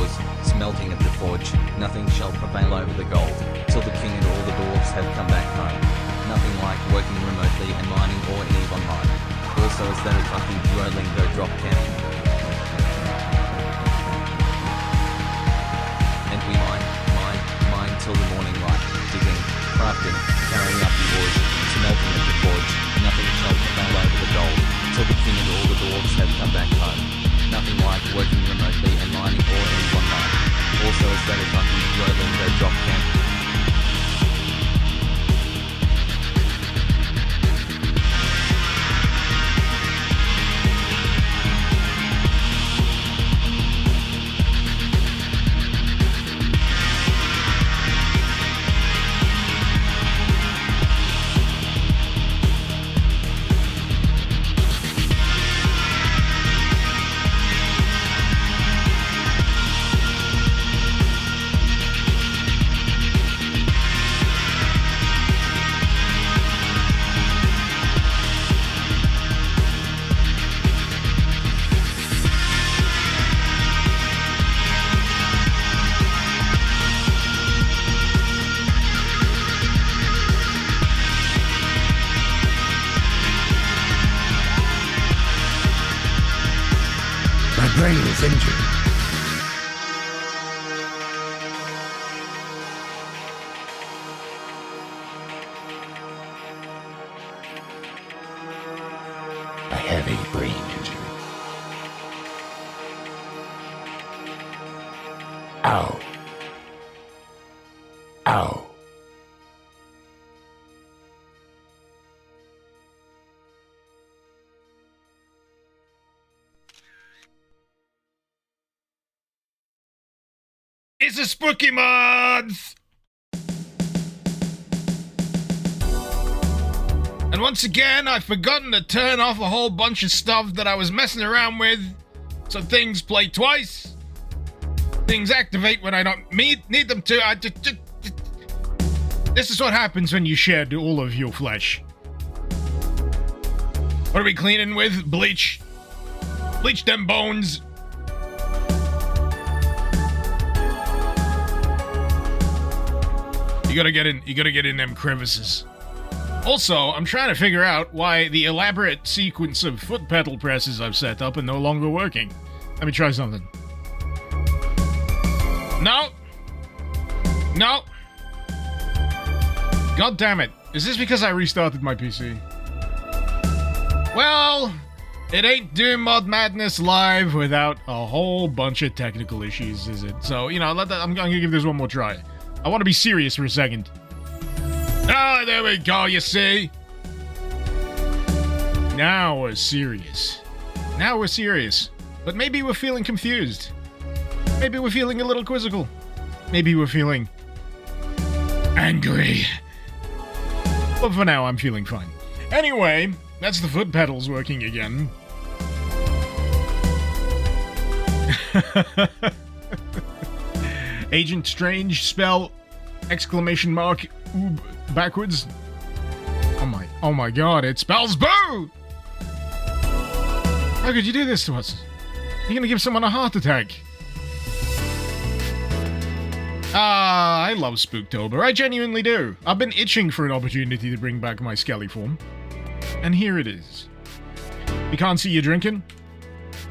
ores, smelting at the forge. Nothing shall prevail over the gold, till the king and all the dwarves have come back home. Nothing like working remotely and mining ore in Eve Online. Also is that a fucking Duolingo drop camp. And we mine till the morning light, digging, crafting, carrying up the ores, smelting at the forge. Nothing shall prevail over the gold, till the king and all the dwarves have come back home. Nothing like working remotely and mining ore in Eve Online. Also is that a fucking Duolingo drop camp. Brain is injured. A heavy brain injury. Ow. Ow. It's a spooky month! And once again, I've forgotten to turn off a whole bunch of stuff that I was messing around with. So things play twice. Things activate when I don't need them to. This is what happens when you shed all of your flesh. What are we cleaning with? Bleach. Bleach them bones. You gotta get in them crevices. Also, I'm trying to figure out why the elaborate sequence of foot pedal presses I've set up are no longer working. Let me try something. No! No! God damn it. Is this because I restarted my PC? Well, it ain't Doom Mod Madness live without a whole bunch of technical issues, is it? So, you know, I'm gonna give this one more try. I want to be serious for a second. Ah, there we go, you see? Now we're serious. Now we're serious. But maybe we're feeling confused. Maybe we're feeling a little quizzical. Maybe we're feeling angry. But for now, I'm feeling fine. Anyway, that's the foot pedals working again. Agent Strange, spell exclamation mark oob backwards. Oh my god, it spells boo! How could you do this to us? You're gonna give someone a heart attack. Ah, I love Spooktober. I genuinely do. I've been itching for an opportunity to bring back my Skelly form. And here it is. You can't see you drinking?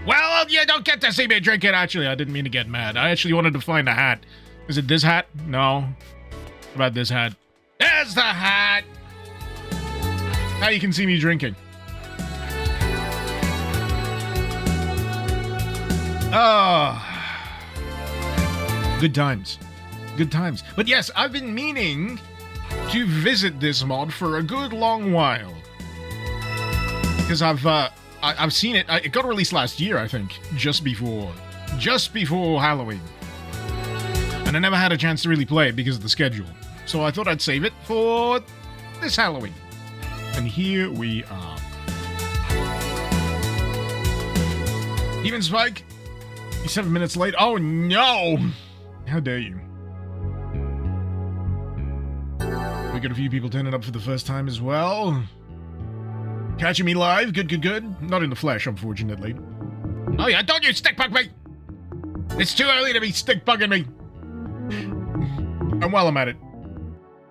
Well, you don't get to see me drinking. Actually, I didn't mean to get mad. I actually wanted to find a hat. Is it this hat? No. What about this hat? There's the hat! Now you can see me drinking. Good times. Good times. But yes, I've been meaning to visit this mod for a good long while. Because I've seen it. It got released last year, I think. Just before Halloween. And I never had a chance to really play it because of the schedule. So I thought I'd save it for this Halloween. And here we are. Even Spike? You're 7 minutes late? Oh no! How dare you? We got a few people turning up for the first time as well. Catching me live? Good. Not in the flesh, unfortunately. Oh yeah, don't you stick bug me! It's too early to be stick bugging me. And while I'm at it,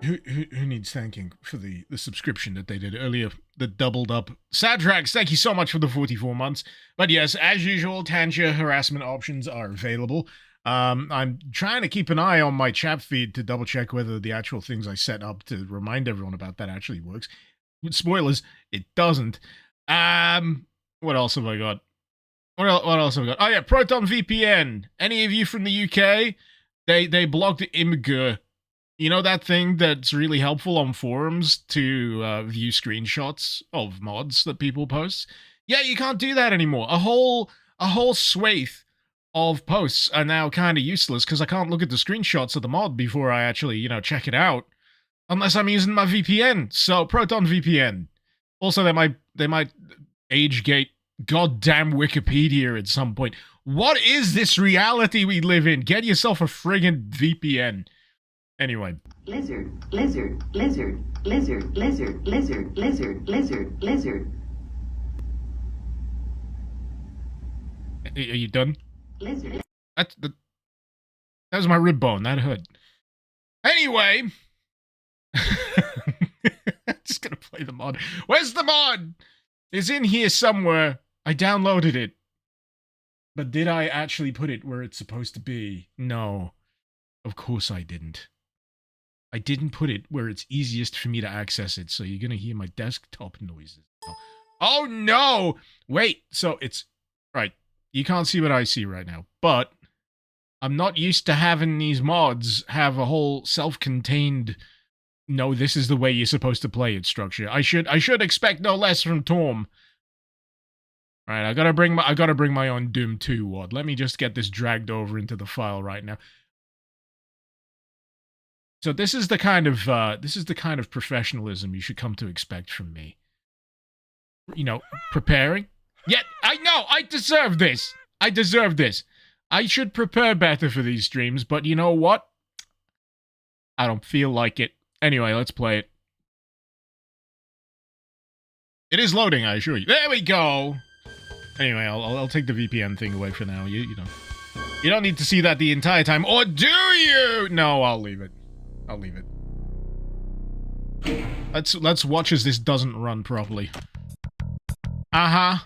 who needs thanking for the subscription that they did earlier that doubled up? Sadrax, thank you so much for the 44 months. But yes, as usual, Tangia harassment options are available. I'm trying to keep an eye on my chat feed to double check whether the actual things I set up to remind everyone about that actually works. Spoilers, it doesn't. What else have I got? What else have I got? Oh yeah, Proton VPN. Any of you from the UK? They blocked Imgur. You know that thing that's really helpful on forums to view screenshots of mods that people post? Yeah, you can't do that anymore. A whole swathe of posts are now kind of useless because I can't look at the screenshots of the mod before I actually, check it out. Unless I'm using my VPN. So, Proton VPN. Also, they might age gate goddamn Wikipedia at some point. What is this reality we live in? Get yourself a friggin' VPN. Anyway. Lizard, lizard, lizard, lizard, lizard, lizard, lizard, lizard, lizard. Are you done? Lizard. That was my rib bone. That hurt. Anyway. Just gonna play the mod. Where's the mod? It's in here somewhere. I downloaded it. But did I actually put it where it's supposed to be? No. Of course I didn't. I didn't put it where it's easiest for me to access it, so you're gonna hear my desktop noises. Oh no! Wait, so it's... Right, you can't see what I see right now, but I'm not used to having these mods have a whole self-contained... No, this is the way you're supposed to play it structure. I should expect no less from Torm. Alright, I gotta bring my own Doom 2 wad. Let me just get this dragged over into the file right now. So this is the kind of professionalism you should come to expect from me. Preparing. Yet I know I deserve this. I deserve this. I should prepare better for these streams, but you know what? I don't feel like it. Anyway, let's play it. It is loading, I assure you. There we go. Anyway, I'll take the VPN thing away for now. You don't need to see that the entire time, or do you? No, I'll leave it. I'll leave it. Let's watch as this doesn't run properly. Uh-huh.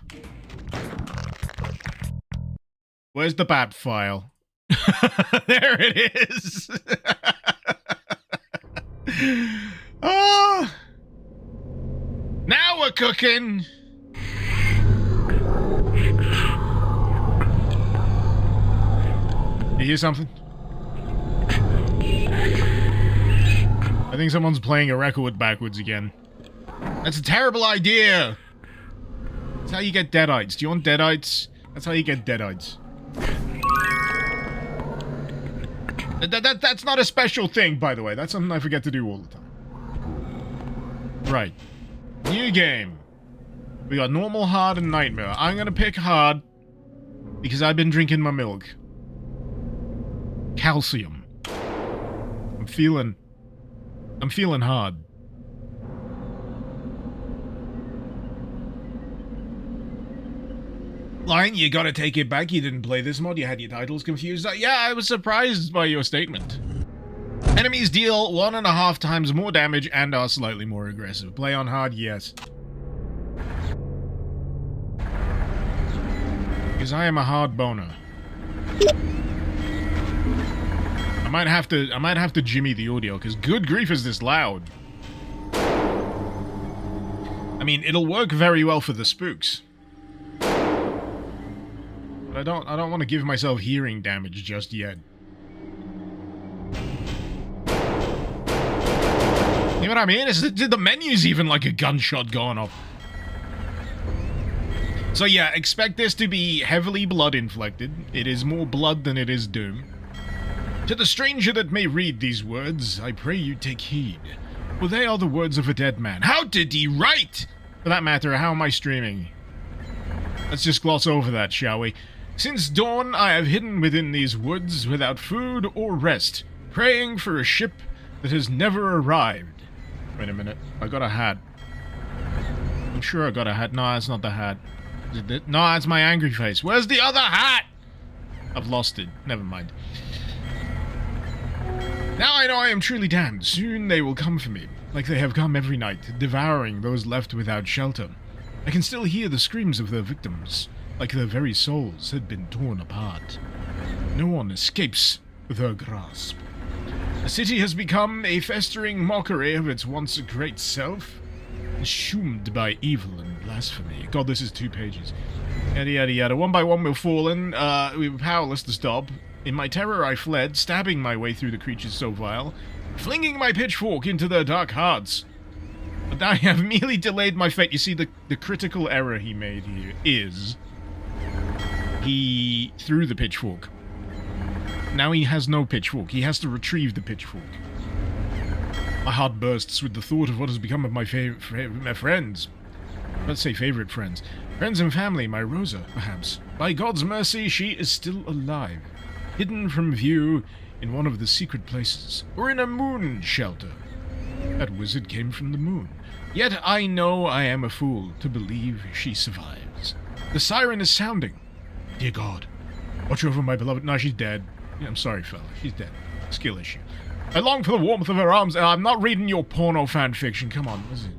Where's the bat file? There it is. Oh. Now we're cooking. You hear something? I think someone's playing a record backwards again. That's a terrible idea! That's how you get deadites. Do you want deadites? That's how you get deadites. That's not a special thing, by the way. That's something I forget to do all the time. Right. New game. We got normal, hard, and nightmare. I'm gonna pick hard because I've been drinking my milk. Calcium. I'm feeling hard. Lion, you gotta take it back. You didn't play this mod. You had your titles confused. Yeah, I was surprised by your statement. Enemies deal 1.5 times more damage and are slightly more aggressive. Play on hard, yes. Because I am a hard boner. I might have to jimmy the audio, because good grief is this loud. I mean, it'll work very well for the spooks. But I don't want to give myself hearing damage just yet. You know what I mean? The menu's even like a gunshot going off. So yeah, expect this to be heavily blood-inflected. It is more blood than it is doom. To the stranger that may read these words, I pray you take heed, for they are the words of a dead man. How did he write? For that matter, how am I streaming? Let's just gloss over that, shall we? Since dawn, I have hidden within these woods without food or rest, praying for a ship that has never arrived. Wait a minute, I got a hat. I'm sure I got a hat. No, that's not the hat. No, that's my angry face. Where's the other hat? I've lost it. Never mind. Now I know I am truly damned. Soon they will come for me, like they have come every night, devouring those left without shelter. I can still hear the screams of their victims, like their very souls had been torn apart. No one escapes their grasp. The city has become a festering mockery of its once great self, consumed by evil and blasphemy. God, this is 2 pages. Yada yada yada. One by one we've fallen. We were powerless to stop. In my terror I fled, stabbing my way through the creatures so vile, flinging my pitchfork into their dark hearts. But I have merely delayed my fate. You see, the critical error he made here is he threw the pitchfork. Now he has no pitchfork. He has to retrieve the pitchfork. My heart bursts with the thought of what has become of my friends. Let's say favorite friends. Friends and family, my Rosa, perhaps. By God's mercy, she is still alive. Hidden from view in one of the secret places. Or in a moon shelter. That wizard came from the moon. Yet I know I am a fool to believe she survives. The siren is sounding. Dear God, watch over my beloved... No, she's dead. Yeah, I'm sorry, fella. She's dead. Skill issue. I long for the warmth of her arms. I'm not reading your porno fan fiction. Come on, what is it?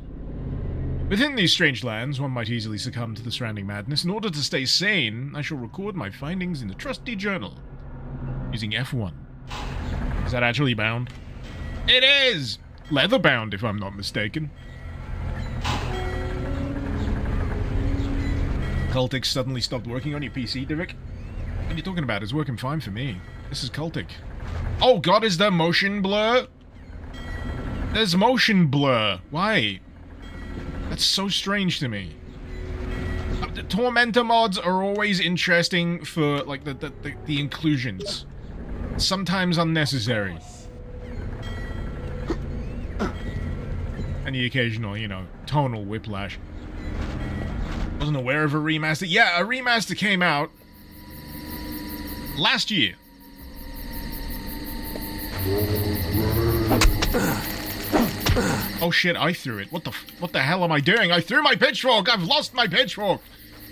Within these strange lands, one might easily succumb to the surrounding madness. In order to stay sane, I shall record my findings in the trusty journal. Using F1. Is that actually bound? It is! Leather bound, if I'm not mistaken. Cultic suddenly stopped working on your PC, Divik? What are you talking about? It's working fine for me. This is Cultic. Oh god, is there motion blur? There's motion blur. Why? That's so strange to me. The Tormentor mods are always interesting for, like, the inclusions. Sometimes unnecessary. And the occasional, you know, tonal whiplash. Wasn't aware of a remaster. Yeah, a remaster came out last year. Oh shit, I threw it. What the hell am I doing? I threw my pitchfork! I've lost my pitchfork!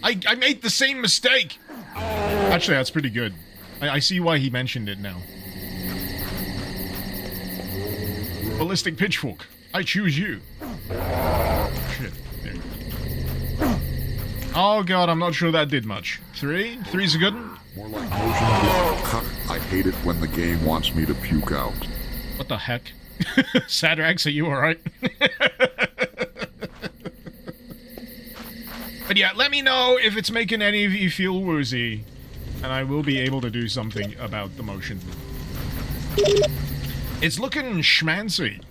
I made the same mistake! Actually, that's pretty good. I see why he mentioned it now. Ballistic pitchfork. I choose you. Shit. There you go. Oh god, I'm not sure that did much. 3? 3's a good one? More like motion. I hate it when the game wants me to puke out. What the heck? Sadrax, are you alright? But yeah, let me know if it's making any of you feel woozy, and I will be able to do something about the motion. It's looking schmancy.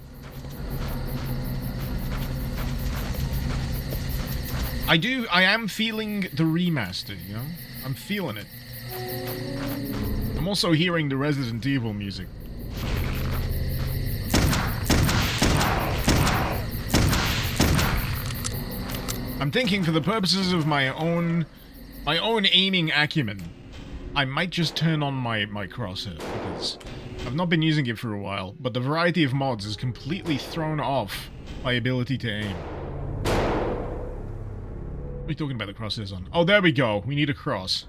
I am feeling the remaster, you know? I'm feeling it. I'm also hearing the Resident Evil music. I'm thinking for the purposes of my own aiming acumen, I might just turn on my crosshair, because I've not been using it for a while, but the variety of mods has completely thrown off my ability to aim. What are you talking about the crosshairs on? Oh, there we go. We need a cross.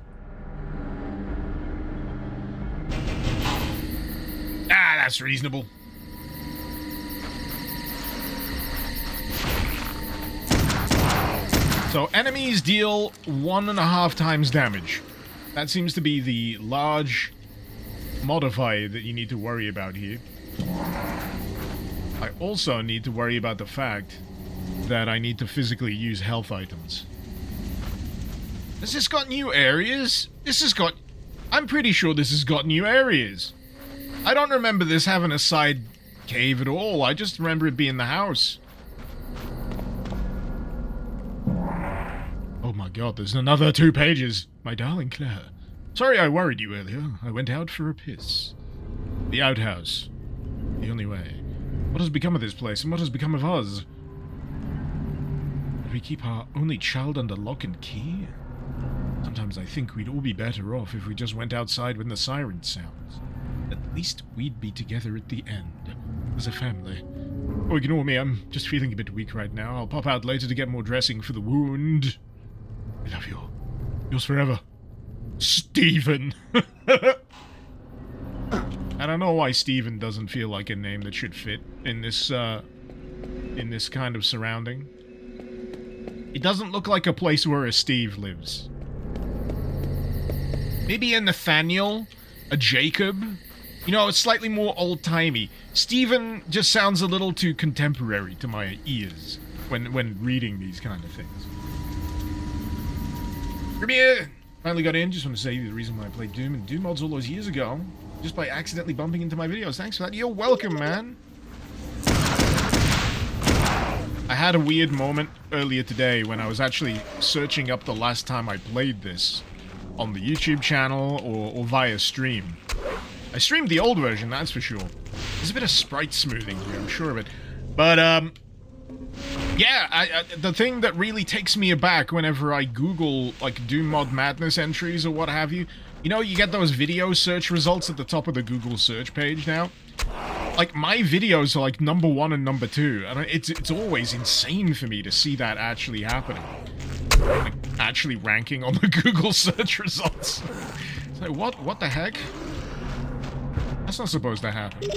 Ah, that's reasonable. So, enemies deal 1.5 times damage. That seems to be the large modifier that you need to worry about here. I also need to worry about the fact that I need to physically use health items. Has this got new areas? I'm pretty sure this has got new areas. I don't remember this having a side cave at all. I just remember it being the house. Oh my god, there's another 2 pages. My darling Claire. Sorry I worried you earlier. I went out for a piss. The outhouse. The only way. What has become of this place, and what has become of us? Did we keep our only child under lock and key? Sometimes I think we'd all be better off if we just went outside when the siren sounds. At least we'd be together at the end, as a family. Oh, ignore me, I'm just feeling a bit weak right now. I'll pop out later to get more dressing for the wound. I love you. Yours forever. Steven. I don't know why Steven doesn't feel like a name that should fit in this kind of surrounding. It doesn't look like a place where a Steve lives. Maybe a Nathaniel? A Jacob? You know, it's slightly more old-timey. Steven just sounds a little too contemporary to my ears when reading these kind of things. Come here! Finally got in. Just want to say the reason why I played Doom and Doom mods all those years ago. Just by accidentally bumping into my videos. Thanks for that. You're welcome, man. I had a weird moment earlier today when I was actually searching up the last time I played this on the YouTube channel or via stream. I streamed the old version, that's for sure. There's a bit of sprite smoothing here, I'm sure of it. But, yeah, the thing that really takes me aback whenever I Google, like, Doom Mod Madness entries or what have you, you know, you get those video search results at the top of the Google search page now? Like, my videos are, like, number 1 and number 2, and it's always insane for me to see that actually happening. Like, actually ranking on the Google search results. So, what the heck? That's not supposed to happen.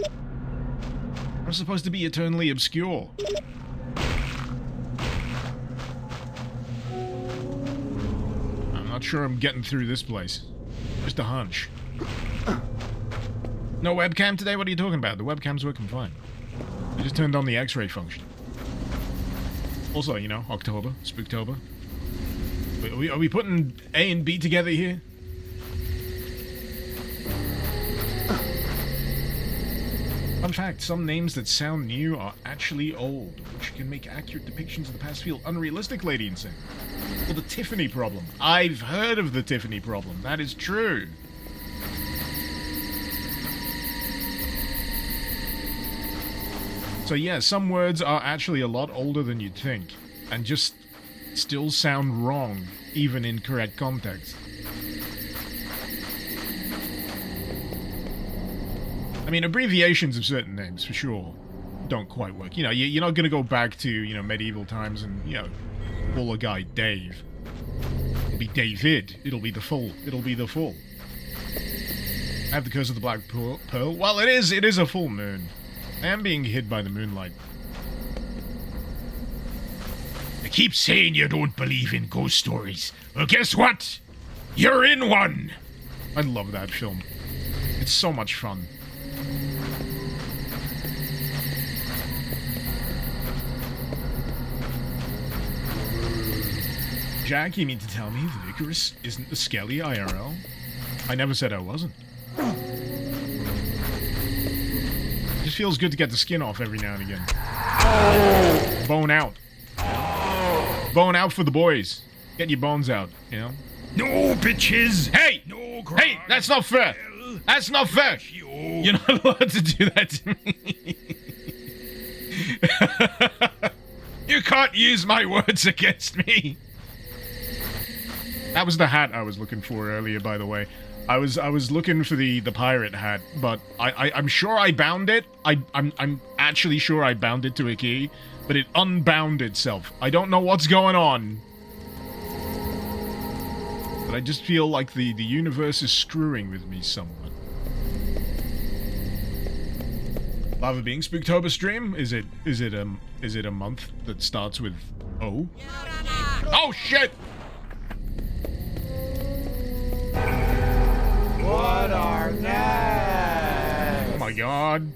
I'm supposed to be eternally obscure. I'm not sure I'm getting through this place. Just a hunch. No webcam today? What are you talking about? The webcam's working fine. I just turned on the X-ray function. Also, you know, October, Spooktober. Are we putting A and B together here? Fun fact, some names that sound new are actually old, which can make accurate depictions of the past feel unrealistic, Lady Insane. Or the Tiffany problem. I've heard of the Tiffany problem. That is true. So yeah, some words are actually a lot older than you'd think, and just still sound wrong, even in correct context. I mean, abbreviations of certain names, for sure, don't quite work. You know, you're not going to go back to, you know, medieval times and, you know, call a guy Dave. It'll be David. It'll be the full. I have the Curse of the Black Pearl. Well, it is a full moon. I am being hid by the moonlight. You keep saying you don't believe in ghost stories. Well, guess what? You're in one! I love that film. It's so much fun. Jack, you mean to tell me that Icarus isn't the Skelly IRL? I never said I wasn't. It just feels good to get the skin off every now and again. Bone out. Bone out for the boys. Get your bones out, you know? No, bitches! Hey! No, Hey, that's not fair! That's not fair! You're not allowed to do that to me. You can't use my words against me. That was the hat I was looking for earlier, by the way. I was looking for the pirate hat, but I'm sure I bound it. I'm actually sure I bound it to a key, but it unbound itself. I don't know what's going on. But I just feel like the universe is screwing with me somewhat. Lava Being Spooktober stream? Is it a month that starts with O? Oh shit! What are next? Oh my god.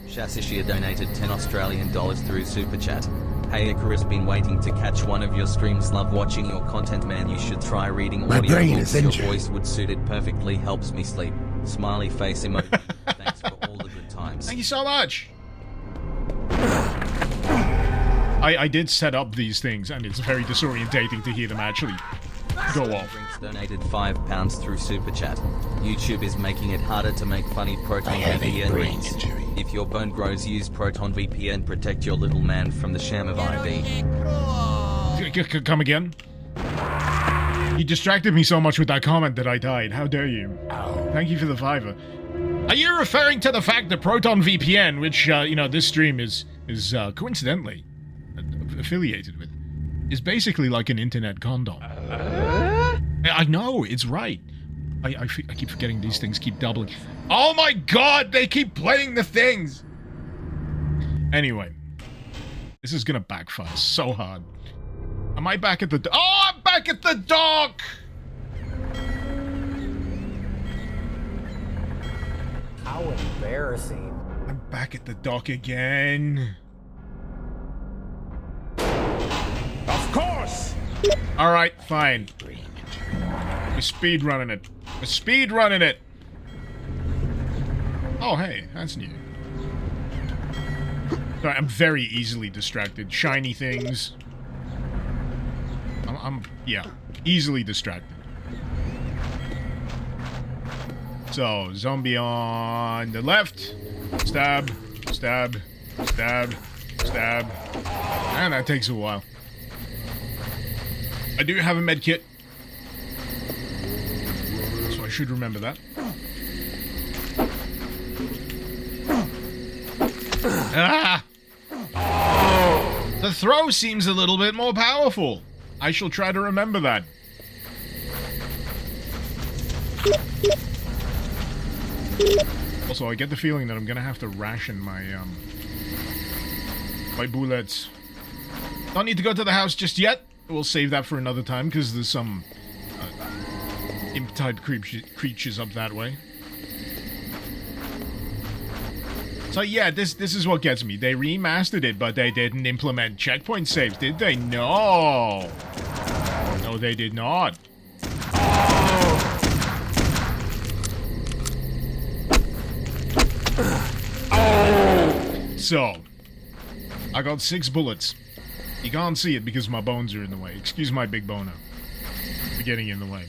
Shassishia donated 10 Australian dollars through Super Chat. Hey Icarus, been waiting to catch one of your streams, love watching your content, man. You should try reading My brain audiobooks. is Your injured. voice would suit it perfectly, helps me sleep. Smiley face emoji. Thanks for all the good times. Thank you so much. I did set up these things, and it's very disorientating to hear them actually go off. Drinks donated £5 through Super Chat. YouTube is making it harder to make funny Proton I have a VPN brain reads. injury. If your bone grows, use Proton VPN. Protect your little man from the sham of IV. Come again? You distracted me so much with that comment that I died. How dare you? Thank you for the $5. Are you referring to the fact that Proton VPN, which, you know, this stream is coincidentally affiliated with, is basically like an internet condom? I know, it's right. I keep forgetting these things keep doubling. Oh my god, they keep playing the things! Anyway. This is gonna backfire so hard. Am I back at the Oh, I'm back at the dock! How embarrassing. I'm back at the dock again. Of course! Alright, fine. We're speed running it. We're speed running it! Oh, hey, that's new. Sorry, I'm very easily distracted. Shiny things. Yeah, easily distracted. So, zombie on the left. Stab, stab, stab, stab. And that takes a while. I do have a med kit. So I should remember that. Ah! The throw seems a little bit more powerful. I shall try to remember that. Also, I get the feeling that I'm gonna have to ration my my bullets. Don't need to go to the house just yet. We'll save that for another time because there's some imp-type creatures up that way. So yeah, this is what gets me. They remastered it, but they didn't implement checkpoint saves, did they? No! No, they did not. So, I got 6 bullets. You can't see it because my bones are in the way. Excuse my big boner for getting in the way.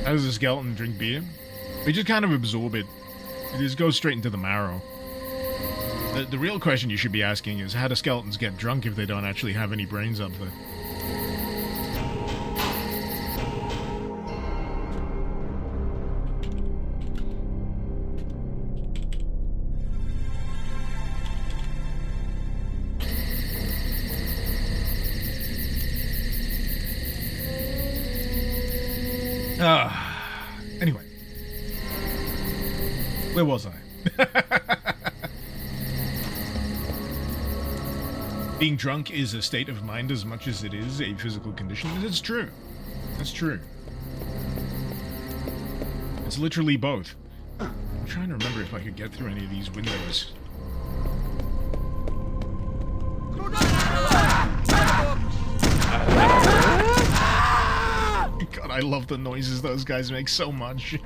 How does a skeleton drink beer? We just kind of absorb it. It just goes straight into the marrow. The real question you should be asking is, how do skeletons get drunk if they don't actually have any brains up there? Anyway. Where was I? Being drunk is a state of mind as much as it is a physical condition. It's true. That's true. It's literally both. I'm trying to remember if I could get through any of these windows. God, I love the noises those guys make so much.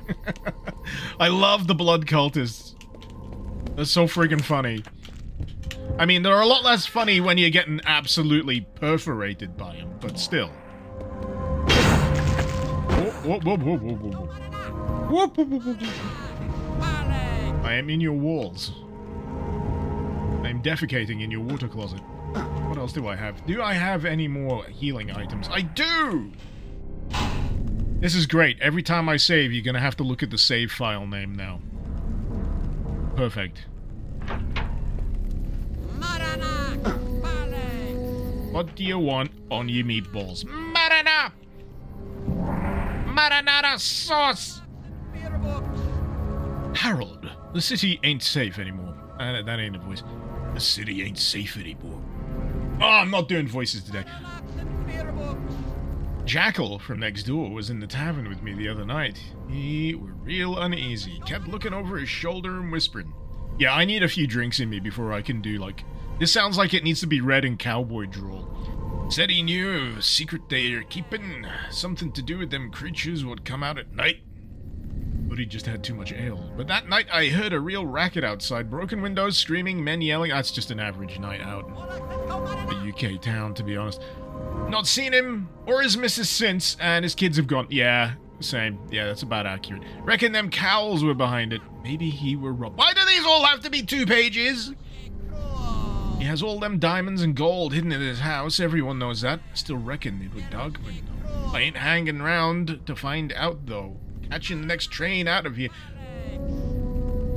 I love the blood cultists. They're so friggin' funny. I mean, they're a lot less funny when you're getting absolutely perforated by them, but still. Whoop, whoop, whoop, whoop, whoop, whoop. Whoop, whoop, whoop, whoop. I am in your walls. I am defecating in your water closet. What else do I have? Do I have any more healing items? I do! This is great. Every time I save, you're gonna have to look at the save file name now. Perfect. What do you want on your meatballs? Marinara! Marinara sauce! Harold, the city ain't safe anymore. That ain't a voice. The city ain't safe anymore. Oh, I'm not doing voices today. Jackal from next door was in the tavern with me the other night. He were real uneasy. Kept looking over his shoulder and whispering. Yeah, I need a few drinks in me before I can do, like... This sounds like it needs to be read in cowboy drawl. Said he knew of a secret they're keeping. Something to do with them creatures would come out at night. But he just had too much ale. But that night I heard a real racket outside. Broken windows, screaming, men yelling. That's just an average night out in a UK town, to be honest. Not seen him or his missus since, and his kids have gone. Yeah, same. Yeah, that's about accurate. Reckon them cows were behind it. Maybe he were robbed. Why do these all have to be 2 pages? He has all them diamonds and gold hidden in his house. Everyone knows that. Still reckon it would dog me. I ain't hanging round to find out, though. Catching the next train out of here.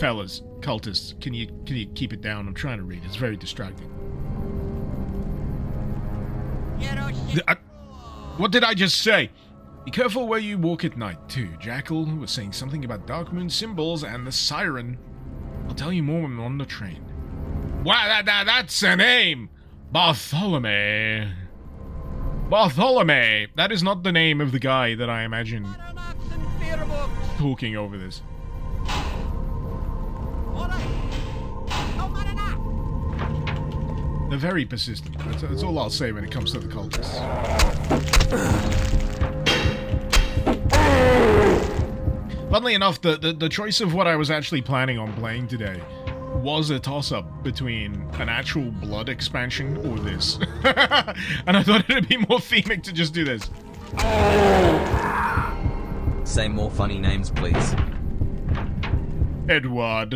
Fellas, cultists, can you keep it down? I'm trying to read. It's very distracting. What did I just say? Be careful where you walk at night, too. Jackal was saying something about Dark Moon symbols and the siren. I'll tell you more when I'm on the train. Wow, that's a name! Bartholomew. Bartholomew! That is not the name of the guy that I imagine talking over this. They're very persistent. That's all I'll say when it comes to the cultists. Funnily enough, the choice of what I was actually planning on playing today was a toss-up between an actual blood expansion or this. And I thought it'd be more themic to just do this. Say more funny names, please. Edward.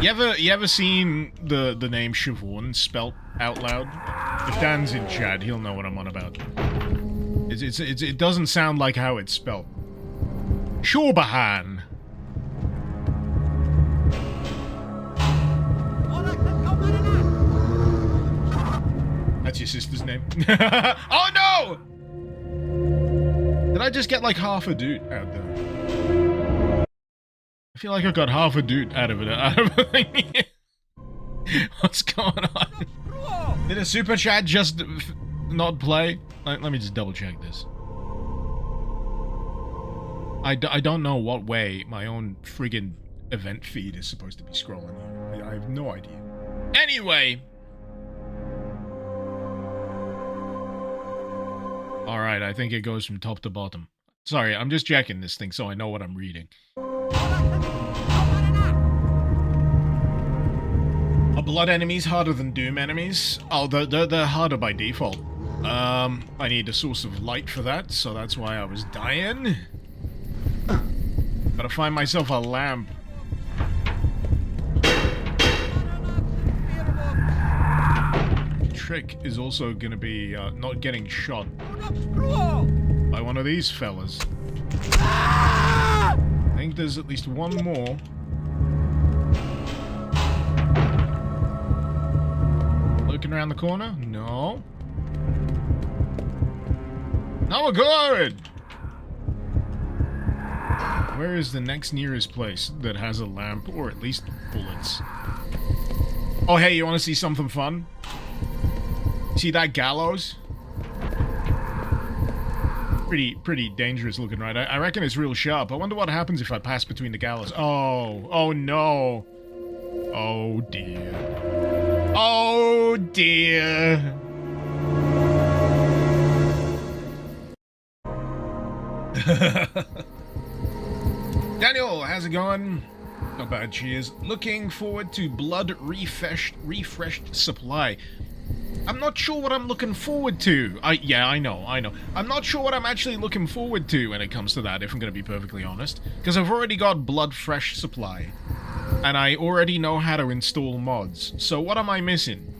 You ever seen the name Siobhan spelt out loud? If Dan's in chat, he'll know what I'm on about. It doesn't sound like how it's spelled. Shorbahan. That's your sister's name? Oh no! Did I just get like half a dude out there? I feel like I got half a dude out of it. What's going on? Did a super chat just not play? Let me just double check this. I don't know what way my own friggin' event feed is supposed to be scrolling here. I have no idea. Anyway. Alright, I think it goes from top to bottom. Sorry, I'm just checking this thing so I know what I'm reading. Are blood enemies harder than doom enemies? Oh, they're harder by default. I need a source of light for that, so that's why I was dying. Gotta find myself a lamp. Trick is also gonna be not getting shot by one of these fellas. I think there's at least one more. Looking around the corner? No. Now we're good! Where is the next nearest place that has a lamp, or at least bullets? Oh hey, you wanna see something fun? See that gallows? Pretty dangerous looking, right? I reckon it's real sharp. I wonder what happens if I pass between the gallows. Oh no. Oh dear. Oh dear. Daniel, how's it going? Not bad, cheers. Looking forward to blood refreshed supply. I'm not sure what I'm looking forward to. Yeah, I know. I'm not sure what I'm actually looking forward to when it comes to that, if I'm going to be perfectly honest. Because I've already got blood fresh supply. And I already know how to install mods. So what am I missing?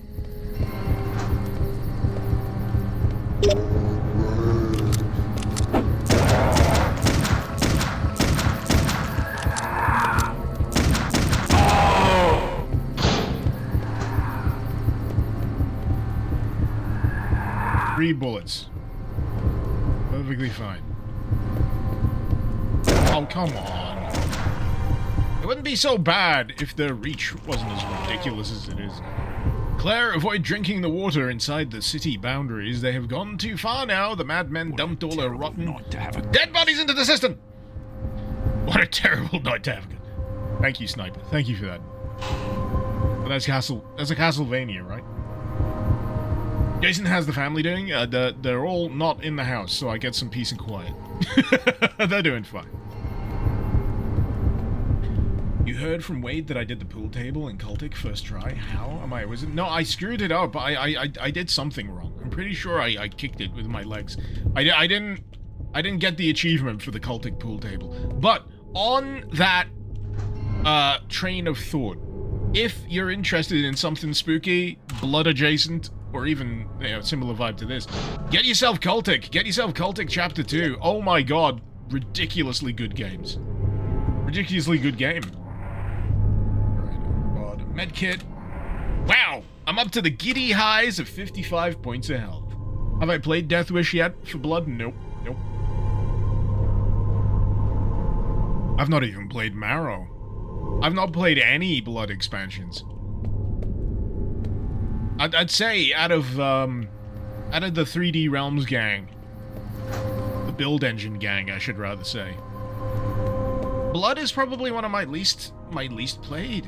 Three bullets. Perfectly fine. Oh, come on. It wouldn't be so bad if the reach wasn't as ridiculous as it is. Claire, avoid drinking the water inside the city boundaries. They have gone too far now. The madmen dumped all their rotten dead bodies into the cistern. What a terrible night to have. Thank you, Sniper. Thank you for that. But that's a Castlevania, right? Jason, how's the family doing? They're all not in the house, so I get some peace and quiet. They're doing fine. You heard from Wade that I did the pool table in Cultic first try? How am I? Was it? No, I screwed it up. I did something wrong. I'm pretty sure I kicked it with my legs. I didn't get the achievement for the Cultic pool table. But on that train of thought, if you're interested in something spooky, blood adjacent, or even, you know, similar vibe to this, get yourself Cultic. Get yourself Cultic Chapter 2. Oh my god, ridiculously good games. Ridiculously good game. Right, god. Medkit. Wow, I'm up to the giddy highs of 55 points of health. Have I played Death Wish yet for Blood? Nope. Nope. I've not even played Marrow. I've not played any Blood expansions. I'd say out of the 3D Realms gang, the Build Engine gang, I should rather say, Blood is probably one of my least played.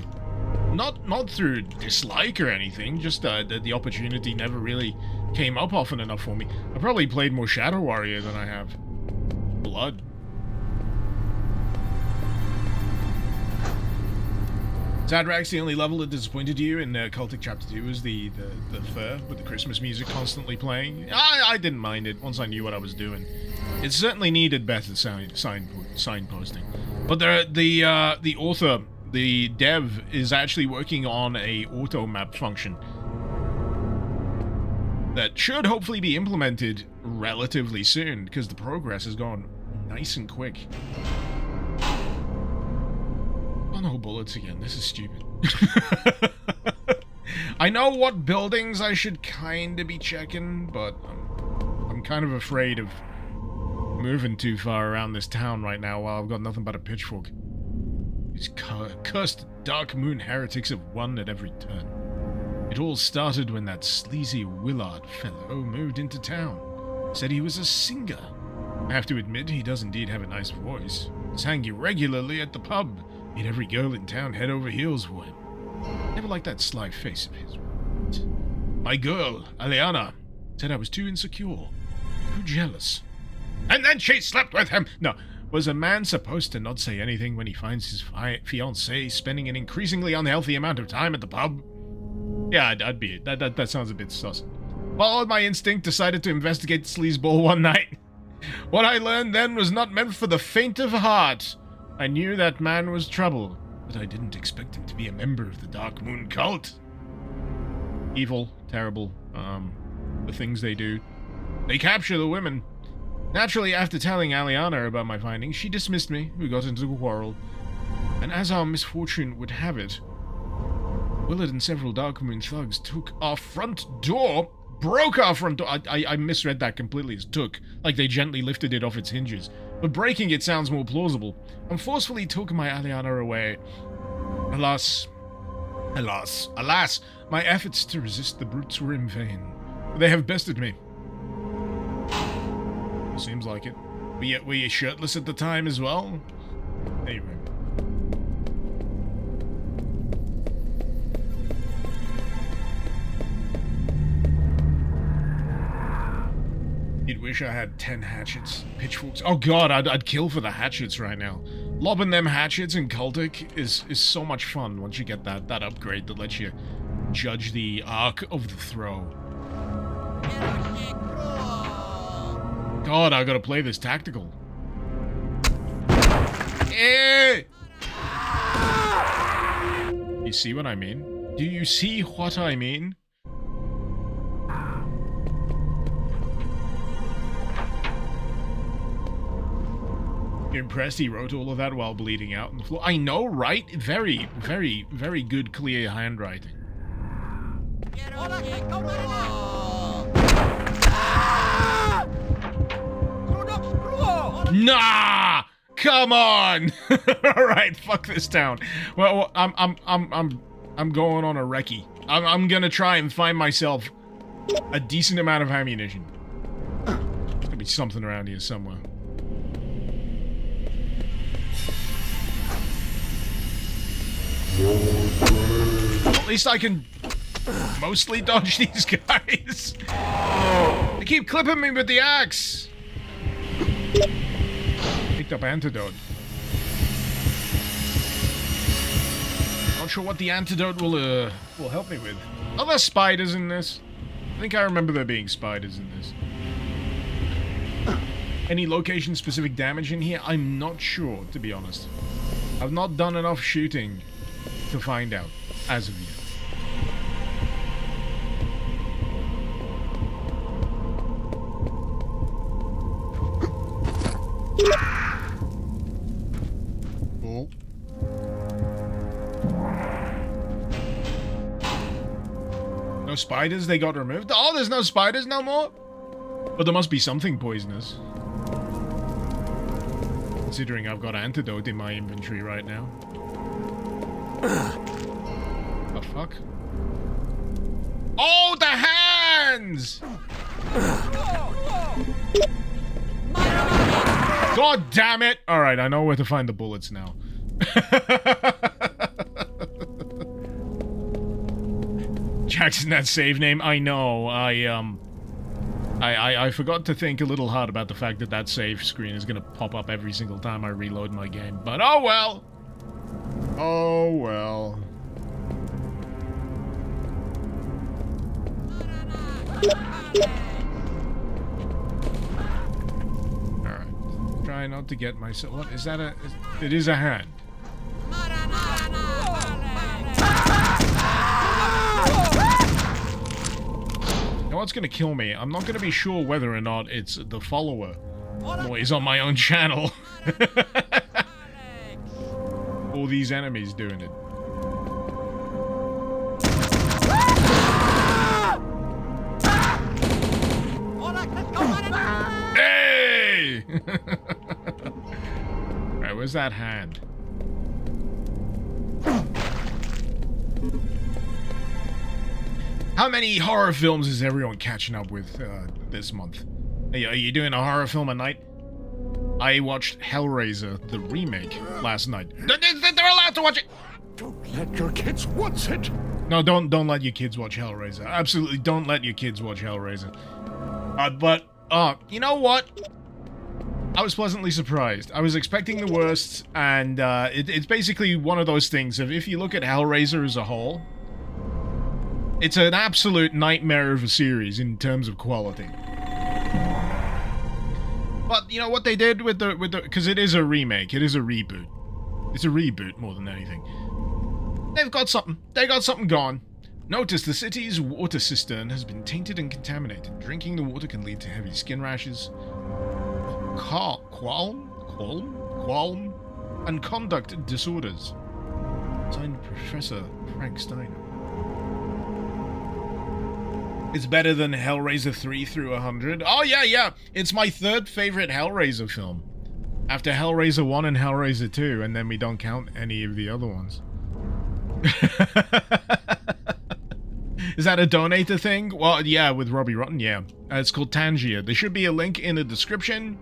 Not through dislike or anything, just the opportunity never really came up often enough for me. I probably played more Shadow Warrior than I have Blood. Sadrax, the only level that disappointed you in Cultic Chapter 2 was the fur with the Christmas music constantly playing. I didn't mind it once I knew what I was doing. It certainly needed better signposting. But the author, the dev, is actually working on a auto map function that should hopefully be implemented relatively soon, because the progress has gone nice and quick. Oh no, bullets again. This is stupid. I know what buildings I should kinda be checking, but I'm kind of afraid of moving too far around this town right now while I've got nothing but a pitchfork. These cursed Dark Moon heretics have won at every turn. It all started when that sleazy Willard fellow moved into town. Said he was a singer. I have to admit, he does indeed have a nice voice. Sang regularly at the pub. Made every girl in town head over heels for him. Never liked that sly face of his. My girl, Aliana, said I was too insecure, too jealous. And then she slept with him! No, was a man supposed to not say anything when he finds his fiancée spending an increasingly unhealthy amount of time at the pub? Yeah, I'd be it. That sounds a bit sus. Followed my instinct, decided to investigate the sleazeball one night. What I learned then was not meant for the faint of heart. I knew that man was trouble, but I didn't expect him to be a member of the Dark Moon cult. Evil, terrible, the things they do. They capture the women. Naturally, after telling Aliana about my findings, she dismissed me. We got into a quarrel. And as our misfortune would have it, Willard and several Dark Moon thugs took our front door, broke our front door. I misread that completely as took, like they gently lifted it off its hinges. But breaking it sounds more plausible, and forcefully took my Aliana away. Alas, my efforts to resist the brutes were in vain. They have bested me. Seems like it. But yet, were you shirtless at the time as well? Anyway. You'd wish I had 10 hatchets, pitchforks. Oh god, I'd kill for the hatchets right now. Lobbing them hatchets in Cultic is so much fun once you get that upgrade that lets you judge the arc of the throw. God, I gotta play this tactical. Eh! You see what I mean? Do you see what I mean? You're impressed he wrote all of that while bleeding out on the floor? I know, right? Very, very, very good, clear handwriting. Nah! Come on! Alright, fuck this town. Well, I'm going on a recce. I'm gonna try and find myself a decent amount of ammunition. There's gonna be something around here somewhere. At least I can mostly dodge these guys. They keep clipping me with the axe. Picked up antidote. Not sure what the antidote will help me with. Are there spiders in this? I think I remember there being spiders in this. Any location-specific damage in here? I'm not sure, to be honest. I've not done enough shooting to find out, as of yet. Oh. No spiders? They got removed? Oh, there's no spiders no more? But there must be something poisonous. Considering I've got antidote in my inventory right now. The fuck? Oh, the hands! God damn it! Alright, I know where to find the bullets now. Jackson, that save name. I know. I forgot to think a little hard about the fact that that save screen is gonna pop up every single time I reload my game. But oh well. Oh well. Alright. Try not to get myself. What is that? It is a hand. Now what's gonna kill me? I'm not gonna be sure whether or not it's the follower noise on my own channel. Or these enemies doing it. Hey! Alright, where's that hand? How many horror films is everyone catching up with this month? Are you doing a horror film a night? I watched Hellraiser, the remake, last night. They're allowed to watch it! Don't let your kids watch it! No, don't let your kids watch Hellraiser. Absolutely don't let your kids watch Hellraiser. But you know what? I was pleasantly surprised. I was expecting the worst, and it's basically one of those things of if you look at Hellraiser as a whole, it's an absolute nightmare of a series in terms of quality. But you know what they did with the because it is a remake, it is a reboot. It's a reboot more than anything. They've got something. They got something gone. Notice the city's water cistern has been tainted and contaminated. Drinking the water can lead to heavy skin rashes, qualm, and conduct disorders. Signed Professor Frank Steiner. It's better than Hellraiser 3 through 100. Oh, yeah. It's my third favorite Hellraiser film. After Hellraiser 1 and Hellraiser 2, and then we don't count any of the other ones. Is that a donator thing? Well, yeah, with Robbie Rotten, yeah. It's called Tangia. There should be a link in the description.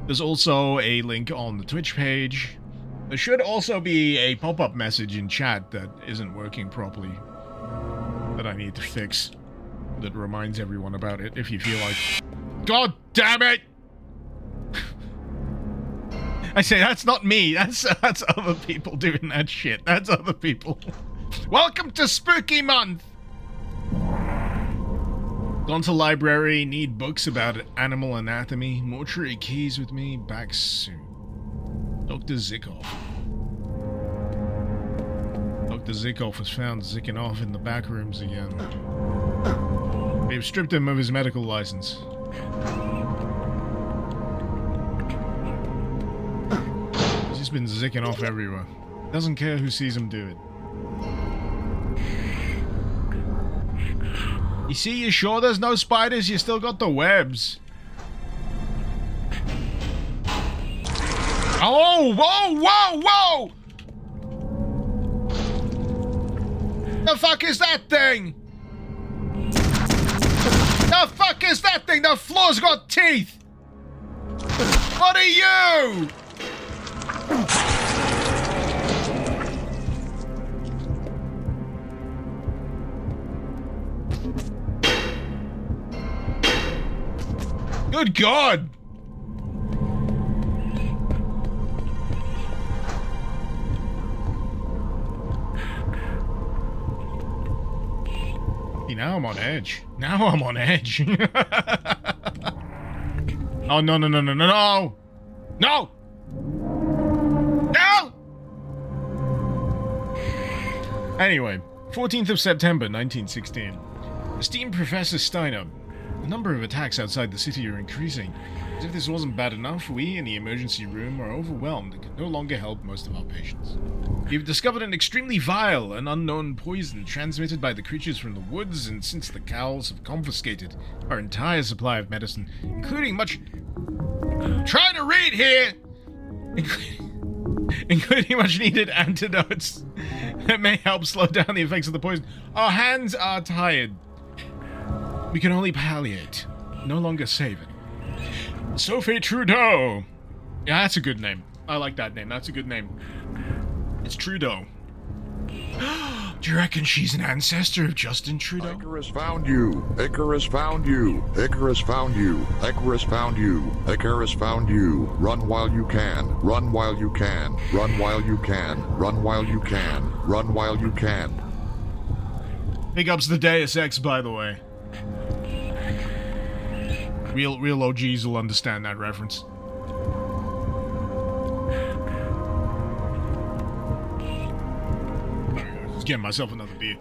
There's also a link on the Twitch page. There should also be a pop-up message in chat that isn't working properly. That I need to fix. That reminds everyone about it, if you feel like... God damn it! I say, that's not me. That's other people doing that shit. That's other people. Welcome to Spooky Month! Gone to library, need books about animal anatomy. Mortuary keys with me, back soon. Dr. Zikoff. Dr. Zikoff was found zicking off in the back rooms again. They've stripped him of his medical license. He's just been zicking off everywhere. Doesn't care who sees him do it. You see, you sure there's no spiders? You still got the webs. Oh, whoa! The fuck is that thing? The fuck is that thing? The floor's got teeth! What are you? Good God! Now I'm on edge. Now I'm on edge. Oh, no. No! Anyway, 14th of September, 1916. Esteemed Professor Steiner, The number of attacks outside the city are increasing. As if this wasn't bad enough, we in the emergency room are overwhelmed and can no longer help most of our patients. We've discovered an extremely vile and unknown poison transmitted by the creatures from the woods, and since the cows have confiscated our entire supply of medicine, including much... trying to read here! Including much needed antidotes that may help slow down the effects of the poison. Our hands are tired. We can only palliate, no longer save it. Sophie Trudeau. Yeah, that's a good name. I like that name. That's a good name. It's Trudeau. Do you reckon she's an ancestor of Justin Trudeau? Icarus found you. Icarus found you. Icarus found you. Icarus found you. Icarus found you. Run while you can. Run while you can. Run while you can. Run while you can. Run while you can. Big ups the Deus Ex, by the way. Real OGs will understand that reference. Just getting myself another beer.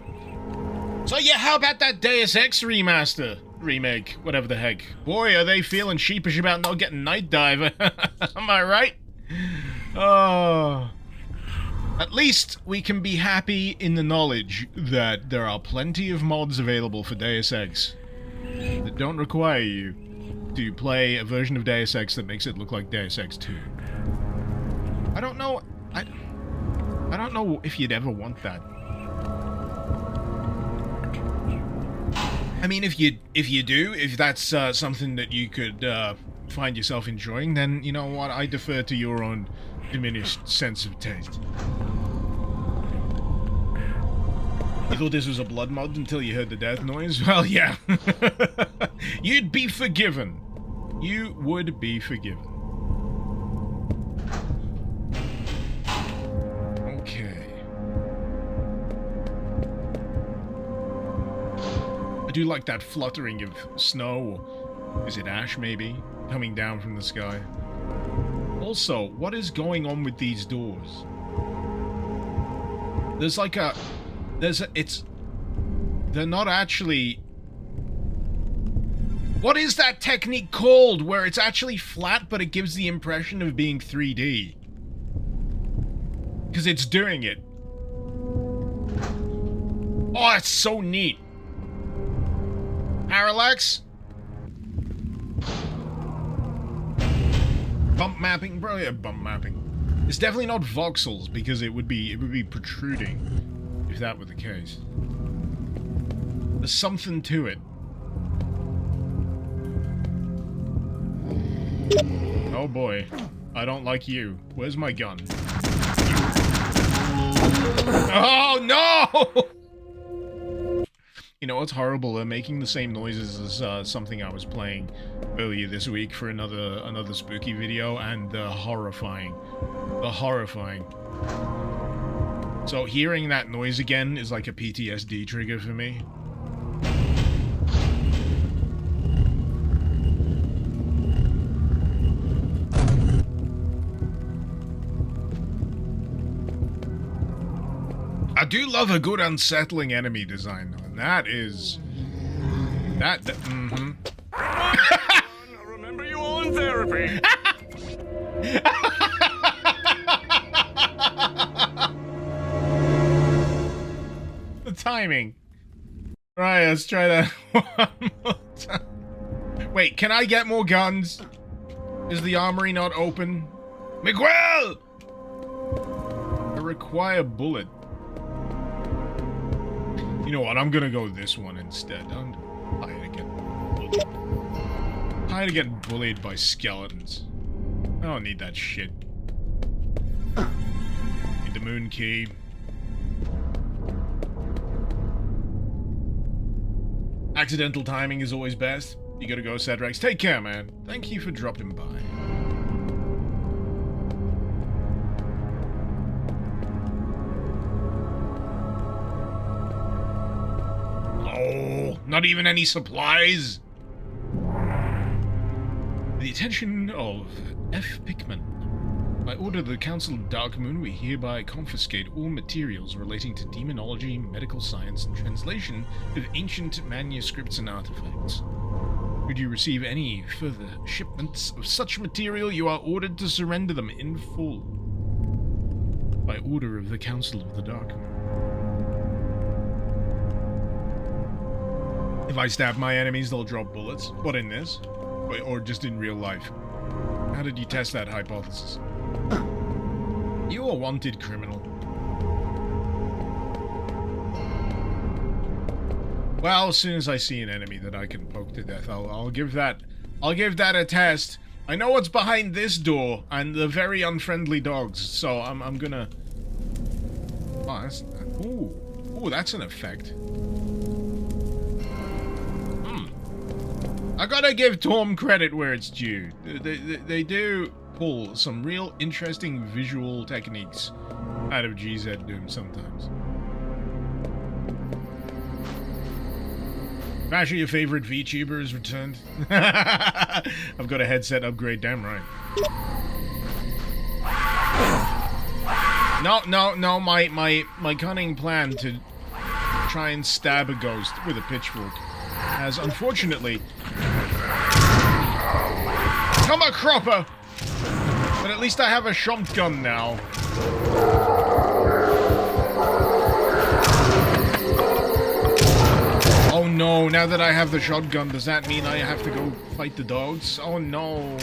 So yeah, how about that Deus Ex remaster? Remake, whatever the heck. Boy, are they feeling sheepish about not getting Night Diver. Am I right? Oh. At least we can be happy in the knowledge that there are plenty of mods available for Deus Ex that don't require you to play a version of Deus Ex that makes it look like Deus Ex 2. I don't know. I don't know if you'd ever want that. I mean, if you do, if that's something that you could find yourself enjoying, then you know what? I defer to your own diminished sense of taste. You thought this was a blood mod until you heard the death noise? Well, yeah. You'd be forgiven. You would be forgiven. Okay. I do like that fluttering of snow, or is it ash maybe, coming down from the sky. Also, what is going on with these doors? There's like a... They're not actually... What is that technique called, where it's actually flat, but it gives the impression of being 3D? Because it's doing it. Oh, that's so neat. Parallax? Bump mapping? Bro, yeah, bump mapping. It's definitely not voxels, because it would be protruding if that were the case. There's something to it. Oh boy. I don't like you. Where's my gun? Oh no! You know what's horrible? They're making the same noises as something I was playing earlier this week for another spooky video, and they're horrifying. They're horrifying. So hearing that noise again is like a PTSD trigger for me. I do love a good unsettling enemy design, though, and that is... mm-hmm. I remember you all in therapy. The timing. Right, let's try that one more time. Wait, can I get more guns? Is the armory not open? Miguel! I require bullet. You know what, I'm gonna go this one instead. I'm tired of getting bullied by skeletons. I don't need that shit. Need the moon key. Accidental timing is always best. You gotta go, Cedrex. Take care, man. Thank you for dropping by. Oh, not even any supplies? The attention of F. Pickman. By order of the Council of Dark Moon, we hereby confiscate all materials relating to demonology, medical science, and translation of ancient manuscripts and artifacts. Should you receive any further shipments of such material, you are ordered to surrender them in full. By order of the Council of the Dark. If I stab my enemies, they'll drop bullets. What, in this? Or just in real life? How did you test that hypothesis? You a wanted criminal. Well, as soon as I see an enemy that I can poke to death, I'll give that a test. I know what's behind this door and the very unfriendly dogs, so I'm gonna. Oh, that's ooh, that's an effect. I gotta give Tom credit where it's due. They do pull some real interesting visual techniques out of GZ Doom sometimes. Basher, your favorite VTuber has returned. I've got a headset upgrade, damn right. No, my cunning plan to try and stab a ghost with a pitchfork has unfortunately come a cropper! But at least I have a shotgun now. Oh no, now that I have the shotgun, does that mean I have to go fight the dogs? Oh no.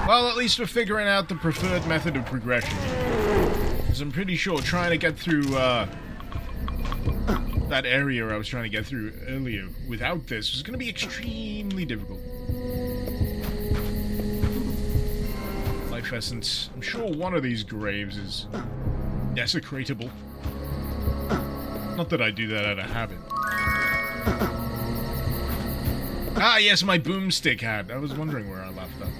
Well, at least we're figuring out the preferred method of progression. Because I'm pretty sure trying to get through, that area I was trying to get through earlier without this was going to be extremely difficult. Life essence. I'm sure one of these graves is desecratable. Not that I do that out of habit. Ah, yes, my boomstick hat. I was wondering where I left that.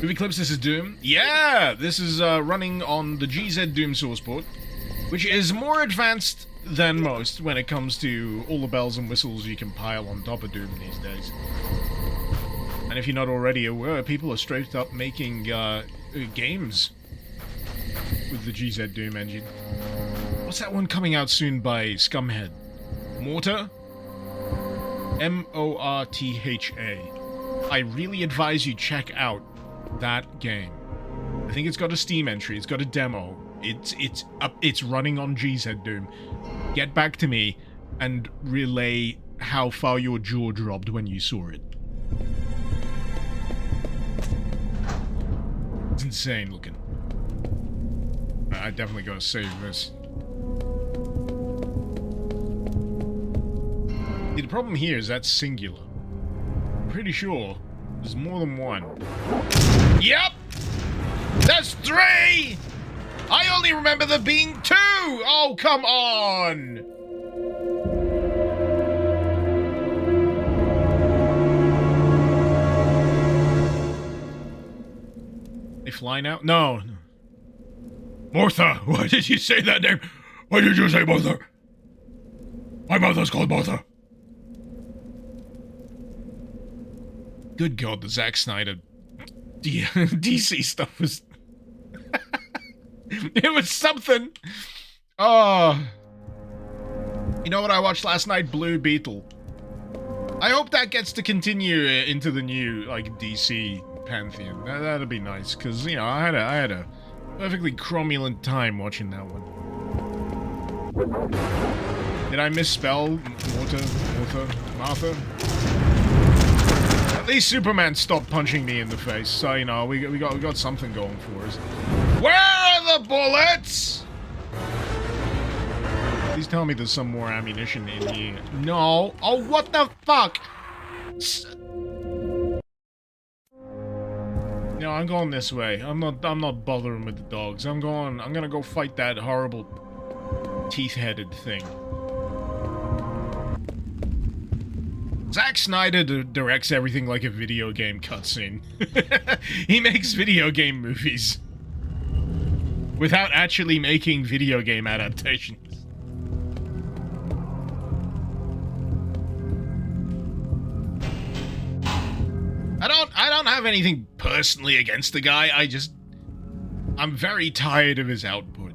Movie clips, this is Doom. Yeah, this is running on the GZ Doom source port, which is more advanced than most when it comes to all the bells and whistles you can pile on top of Doom these days. And if you're not already aware, people are straight up making games with the GZ Doom engine. What's that one coming out soon by Scumhead? Mortar? M-O-R-T-H-A. I really advise you check out that game. I think it's got a Steam entry, it's got a demo. It's running on GZ Doom. Get back to me and relay how far your jaw dropped when you saw it. It's insane looking. I definitely gotta save this. See, the problem here is that's singular. I'm pretty sure there's more than one. Yep! That's 3! I only remember there being 2! Oh, come on! They fly now? No. Martha! Why did you say that name? Why did you say Martha? My mother's called Martha. Good God, the Zack Snyder DC stuff was... It was something! Oh. You know what I watched last night? Blue Beetle. I hope that gets to continue into the new, like, DC pantheon. That'd be nice, because, you know, I had a perfectly cromulent time watching that one. Did I misspell Martha? At least Superman stopped punching me in the face, so, you know, we got something going for us. Where are the bullets? Please tell me there's some more ammunition in here. No. Oh, what the fuck? No, I'm going this way. I'm not bothering with the dogs. I'm gonna go fight that horrible teeth-headed thing. Zack Snyder directs everything like a video game cutscene. He makes video game movies without actually making video game adaptations. I don't have anything personally against the guy. I'm very tired of his output.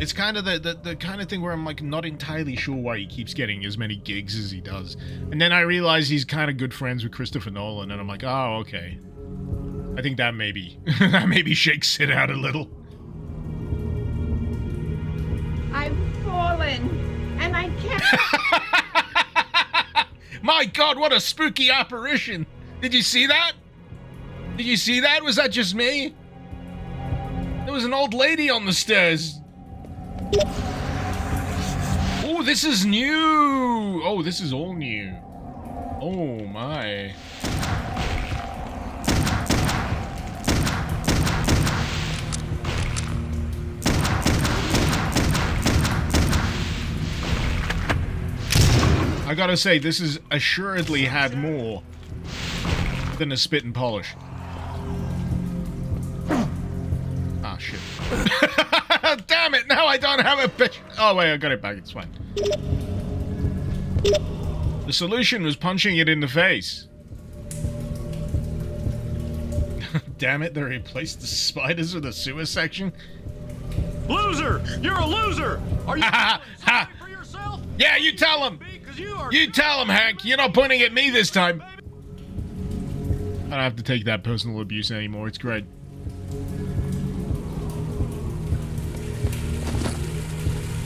It's kind of the kind of thing where I'm like not entirely sure why he keeps getting as many gigs as he does. And then I realize he's kind of good friends with Christopher Nolan, and I'm like, oh, okay. I think that maybe that maybe shakes it out a little. I've fallen, and I can't. My God, what a spooky apparition! Did you see that? Did you see that? Was that just me? There was an old lady on the stairs. Oh, this is new! Oh, this is all new. Oh, my. I gotta say, this has assuredly had more than a spit and polish. Ah, shit. Damn it, now I don't have a bitch. Oh, wait, I got it back, it's fine. The solution was punching it in the face. Damn it, they replaced the spiders with a sewer section. Loser! You're a loser! Are you Ha ha! for yourself? Yeah, you tell him! You tell him, Hank! You're not pointing at me this time! I don't have to take that personal abuse anymore, it's great.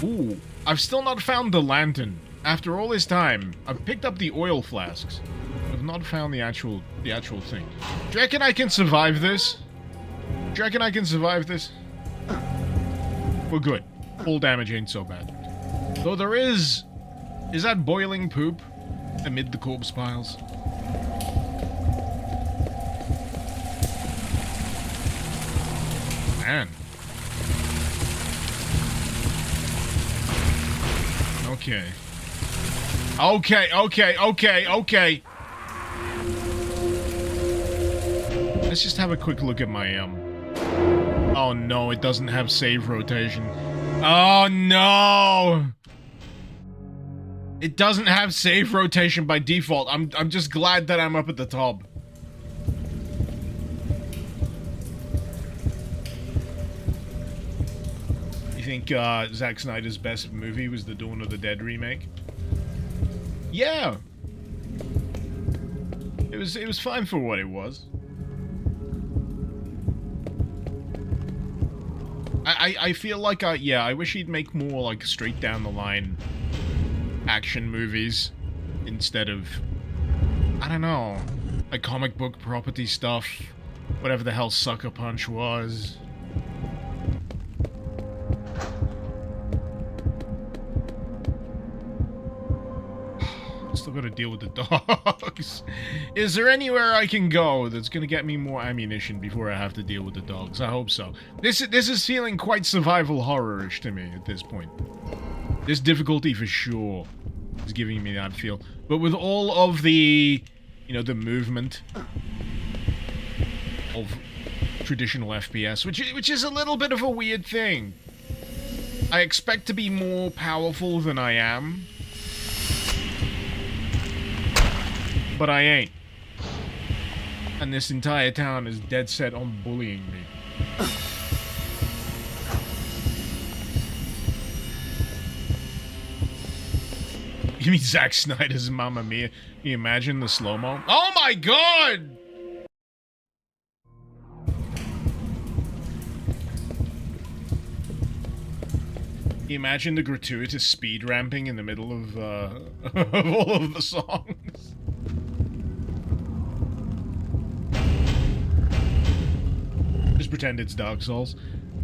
Ooh, I've still not found the lantern. After all this time, I've picked up the oil flasks. I've not found the actual thing. Do you reckon I can survive this? Do you reckon I can survive this? We're good. Full damage ain't so bad. Though there is that boiling poop amid the corpse piles? Man. Okay. Okay. Let's just have a quick look at my, Oh no, it doesn't have save rotation. Oh no! It doesn't have save rotation by default. I'm just glad that I'm up at the top. You think Zack Snyder's best movie was the Dawn of the Dead remake? Yeah. It was fine for what it was. I feel like I wish he'd make more like straight down the line action movies instead of, I don't know, like comic book property stuff, whatever the hell Sucker Punch was. Still gotta deal with the dogs. Is there anywhere I can go that's gonna get me more ammunition before I have to deal with the dogs? I hope so. This is feeling quite survival horror-ish to me at this point. This difficulty for sure is giving me that feel. But with all of the, you know, the movement of traditional FPS, which is a little bit of a weird thing. I expect to be more powerful than I am. But I ain't. And this entire town is dead set on bullying me. You mean Zack Snyder's Mamma Mia? Can you imagine the slow-mo? Oh my god! Can you imagine the gratuitous speed ramping in the middle of all of the songs? Just pretend it's Dark Souls.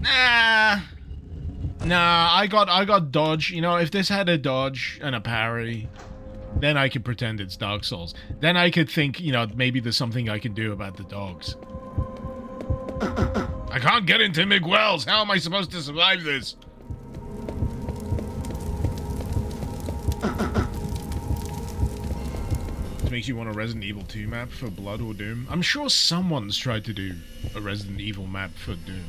Nah, I got dodge. You know, if this had a dodge and a parry, then I could pretend it's Dark Souls. Then I could think, you know, maybe there's something I can do about the dogs. I can't get into Miguel's. How am I supposed to survive this? This makes you want a Resident Evil 2 map for Blood or Doom. I'm sure someone's tried to do a Resident Evil map for Doom.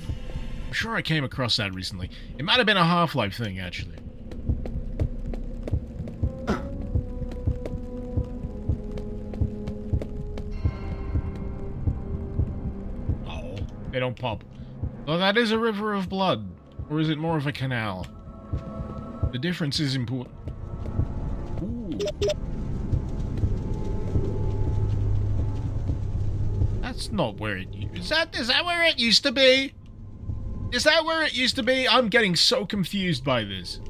I'm sure I came across that recently. It might have been a Half-Life thing, actually. Oh, they don't pop. Oh, that is a river of blood. Or is it more of a canal? The difference is important. Ooh. That's not where it is. Is that where it used to be? Is that where it used to be? I'm getting so confused by this.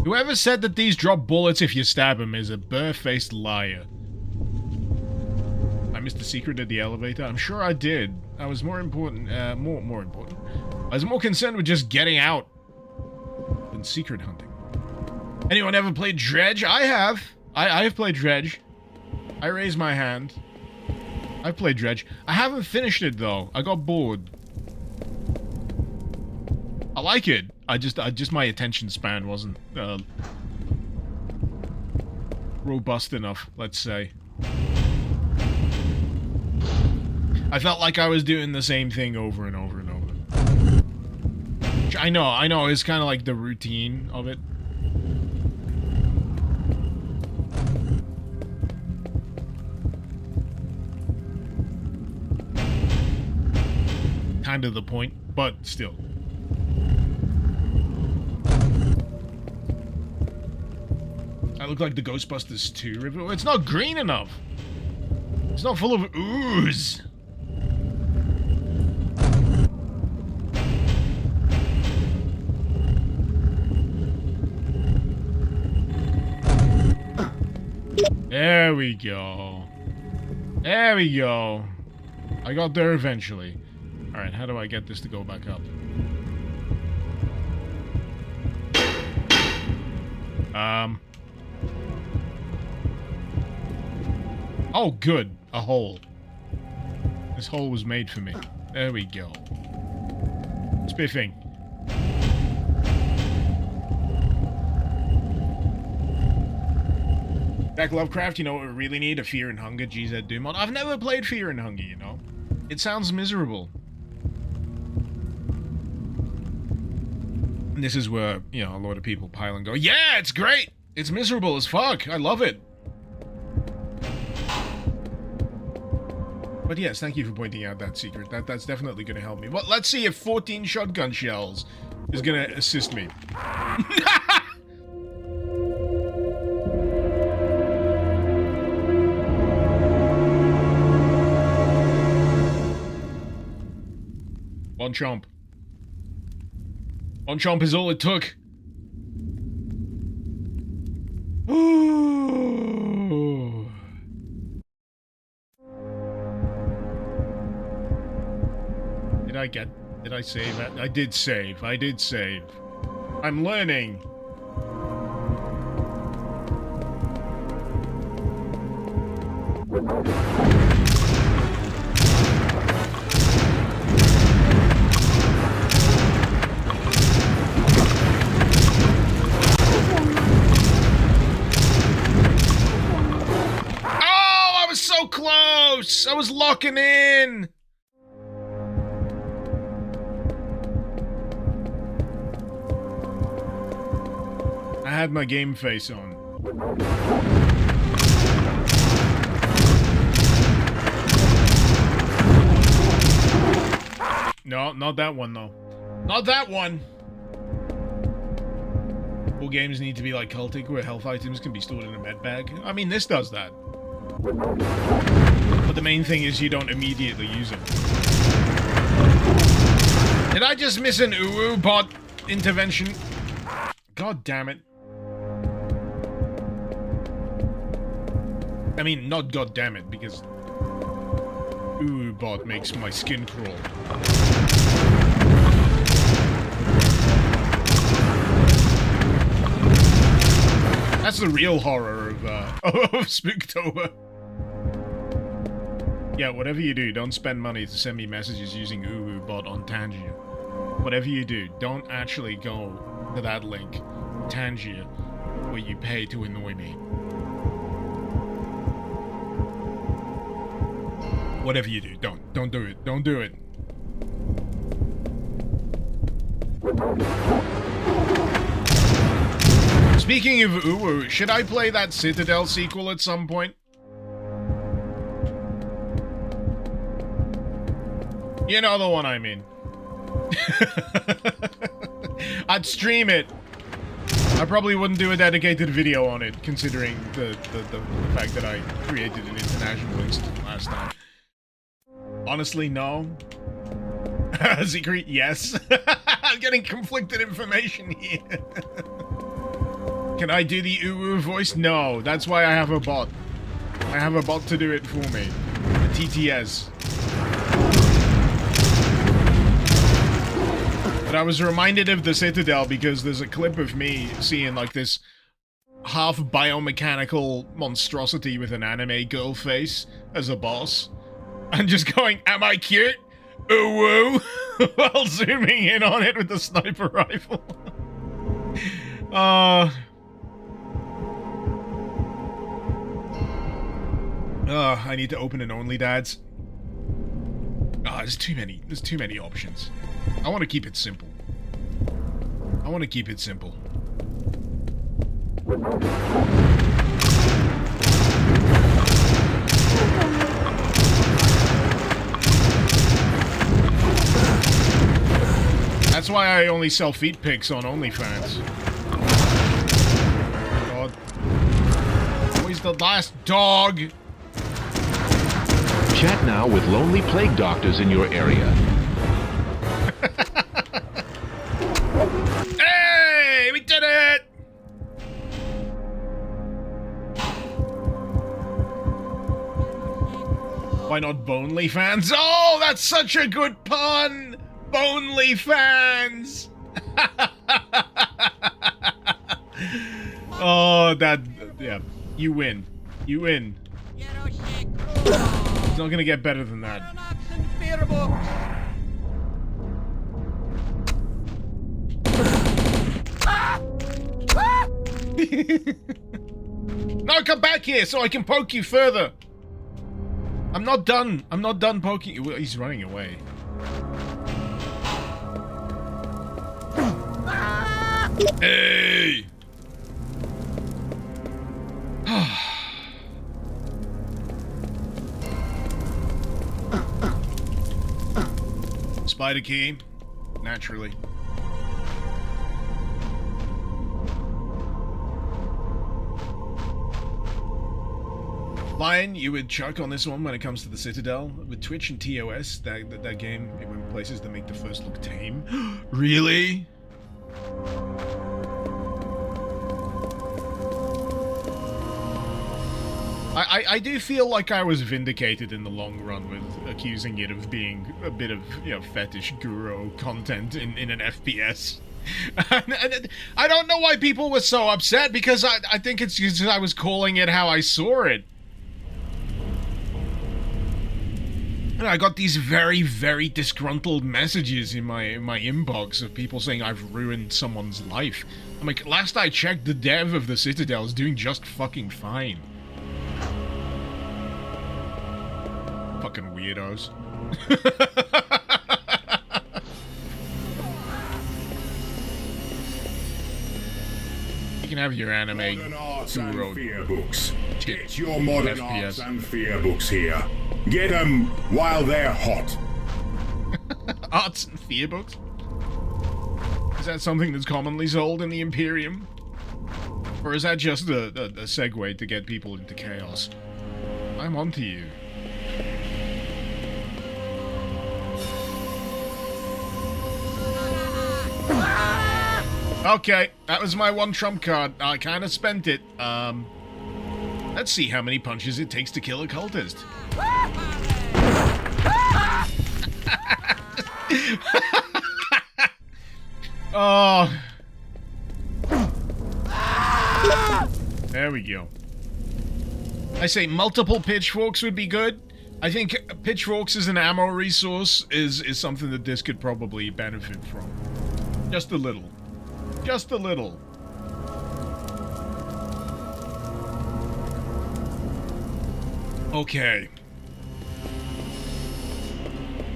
Whoever said that these drop bullets if you stab them is a bare-faced liar. I missed the secret at the elevator. I'm sure I did. I was more important. More important. I was more concerned with just getting out than secret hunting. Anyone ever played Dredge? I have. I have played Dredge. I raise my hand. I've played Dredge. I haven't finished it though. I got bored. I like it. I just my attention span wasn't robust enough, let's say. I felt like I was doing the same thing over and over and over. Which I know, it's kind of like the routine of it. Kind of the point, but still. I look like the Ghostbusters 2 river. It's not green enough. It's not full of ooze. There we go. There we go. I got there eventually. Alright, how do I get this to go back up? Oh, good. A hole. This hole was made for me. There we go. Spiffing. Jack Lovecraft, you know what we really need? A Fear and Hunger GZ Doom mod. I've never played Fear and Hunger, you know? It sounds miserable. And this is where, you know, a lot of people pile and go, yeah, it's great! It's miserable as fuck! I love it! But yes, thank you for pointing out that secret. That's definitely gonna help me. Well, let's see if 14 shotgun shells is gonna assist me. One chomp. One chomp is all it took. Did I save? I did save. I did save. I'm learning. Oh, I was so close! I was locking in! I had my game face on. No, not that one, though. Not that one! All games need to be like cultic, where health items can be stored in a med bag. I mean, this does that. But the main thing is you don't immediately use it. Did I just miss an UU bot intervention? God damn it. I mean, not goddammit, because bot makes my skin crawl. That's the real horror of Spooktober. Yeah, whatever you do, don't spend money to send me messages using bot on Tangier. Whatever you do, don't actually go to that link, Tangier, where you pay to annoy me. Whatever you do, don't do it. Don't do it. Speaking of UU, should I play that Citadel sequel at some point? You know the one I mean. I'd stream it. I probably wouldn't do a dedicated video on it, considering the fact that I created an international instance last time. Honestly, no. Secret, yes. I'm getting conflicted information here. Can I do the uwu voice? No, that's why I have a bot. I have a bot to do it for me. A TTS. But I was reminded of the Citadel because there's a clip of me seeing like this half biomechanical monstrosity with an anime girl face as a boss. And just going, am I cute? Ooh, while zooming in on it with the sniper rifle. I need to open an only dads. There's too many options. I want to keep it simple. That's why I only sell feet pics on OnlyFans. God. Always the last dog. Chat now with lonely plague doctors in your area. Hey, we did it! Why not Bonely fans? Oh, that's such a good pun! Bonely fans! Oh, that... yeah. You win. You win. It's not gonna get better than that. No, come back here so I can poke you further. I'm not done. I'm not done poking you. He's running away. Hey! Spider key, naturally. Lion, you would chuck on this one when it comes to the Citadel. With Twitch and TOS, that game, it went places that make the first look tame. Really? I do feel like I was vindicated in the long run with accusing it of being a bit of, you know, fetish guru content in an FPS. And I don't know why people were so upset, because I think it's because I was calling it how I saw it. And I got these very, very disgruntled messages in my inbox of people saying I've ruined someone's life. I'm like, last I checked, the dev of the Citadel is doing just fucking fine. Fucking weirdos. You can have your anime Modern arts and guru fear books. Get your modern FPS. arts and fear books here. Get them while they're hot. Arts and fear books? Is that something that's commonly sold in the Imperium? Or is that just a segue to get people into chaos? I'm onto you. Okay, that was my one trump card. I kind of spent it. Let's see how many punches it takes to kill a cultist. Oh. There we go. I say multiple pitchforks would be good. I think pitchforks as an ammo resource is something that this could probably benefit from. Just a little. Just a little. Okay.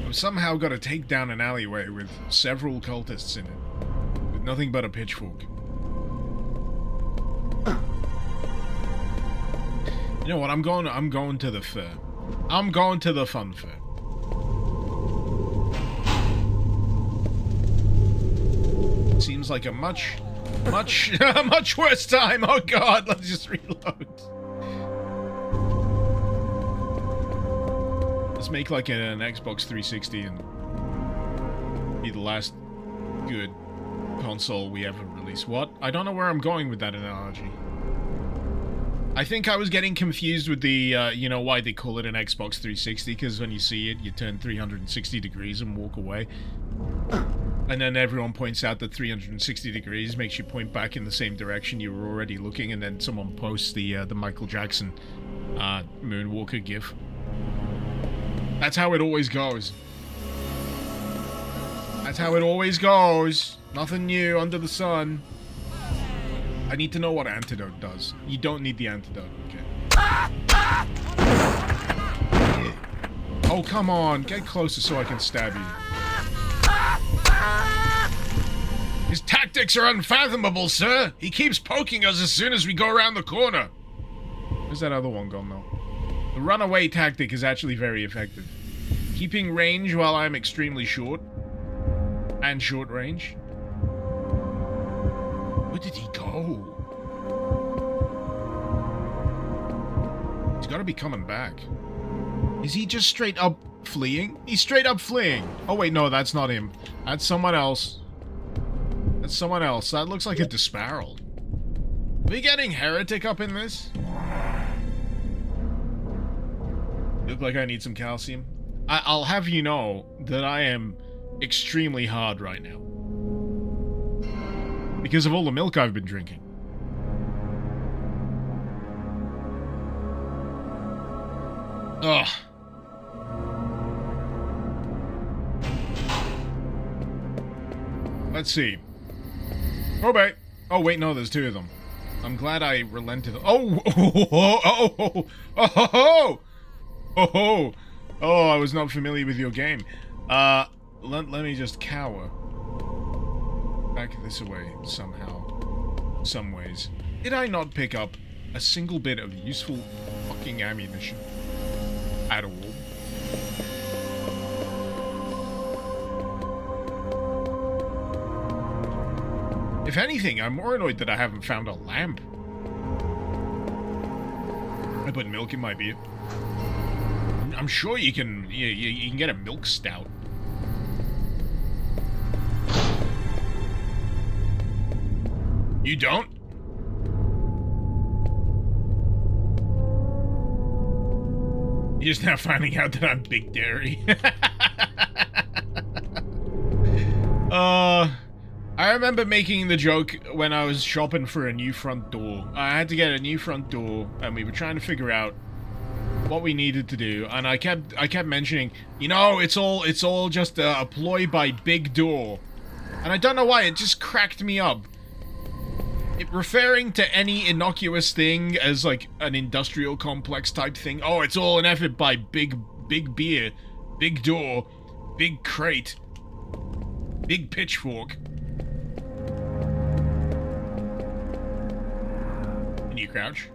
I've somehow got to take down an alleyway with several cultists in it. With nothing but a pitchfork. You know what? I'm going to the fair. I'm going to the fun fair. Seems like a much worse time. Oh god, let's just reload. Let's make like an Xbox 360 and be the last good console we ever release. What? I don't know where I'm going with that analogy. I think I was getting confused with the, you know, why they call it an Xbox 360, because when you see it, you turn 360 degrees and walk away. And then everyone points out that 360 degrees makes you point back in the same direction you were already looking, and then someone posts the Michael Jackson Moonwalker gif. That's how it always goes. That's how it always goes. Nothing new under the sun. I need to know what antidote does. You don't need the antidote, okay. Oh, come on. Get closer so I can stab you. His tactics are unfathomable, sir. He keeps poking us as soon as we go around the corner. Where's that other one gone, though? The runaway tactic is actually very effective. Keeping range while I'm extremely short. And short range. Where did he go? He's got to be coming back. Is he just straight up fleeing? He's straight up fleeing. Oh wait, no, that's not him. That's someone else. That's someone else. That looks like a Disparal. Are we getting Heretic up in this? Look like I need some calcium. I'll have you know that I am extremely hard right now. Because of all the milk I've been drinking. Ugh. Let's see. Oh, wait. Oh, wait, no, there's two of them. I'm glad I relented. Oh, I was not familiar with your game. Let me just cower. Back this way, somehow. Some ways. Did I not pick up a single bit of useful fucking ammunition? At all? If anything, I'm more annoyed that I haven't found a lamp. I put milk in my beer. I'm sure you can you can get a milk stout. You don't? You're just now finding out that I'm big dairy. I remember making the joke when I was shopping for a new front door. I had to get a new front door, and we were trying to figure out what we needed to do, and I kept mentioning, you know, it's all just a ploy by Big Door. And I don't know why, it just cracked me up. Referring to any innocuous thing as like an industrial complex type thing. Oh, it's all an effort by Big Beer, Big Door, Big Crate, Big Pitchfork. Can you crouch?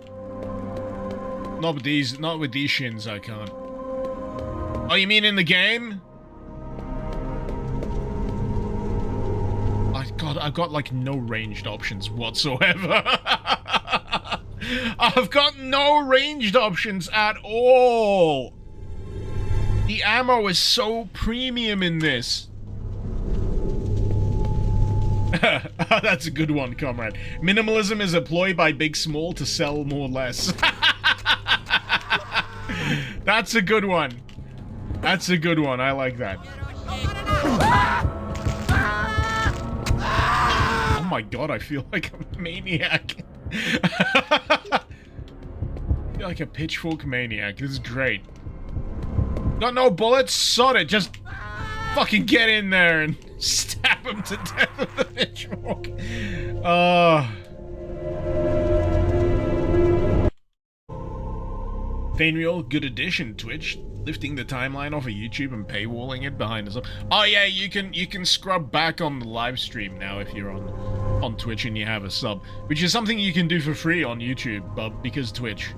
Not with these shins, I can't. Oh, you mean in the game? God, I've got like no ranged options whatsoever. I've got no ranged options at all. The ammo is so premium in this. That's a good one, comrade. Minimalism is a ploy by Big Small to sell more less. That's a good one. That's a good one. I like that. Oh my god, I feel like a maniac. I feel like a pitchfork maniac. This is great. Got no bullets? Sod it. Just fucking get in there and stab him to death with the pitchfork. Fainreal, good addition, Twitch. Lifting the timeline off of YouTube and paywalling it behind us. Oh yeah, you can scrub back on the live stream now if you're on Twitch and you have a sub, which is something you can do for free on YouTube, but because Twitch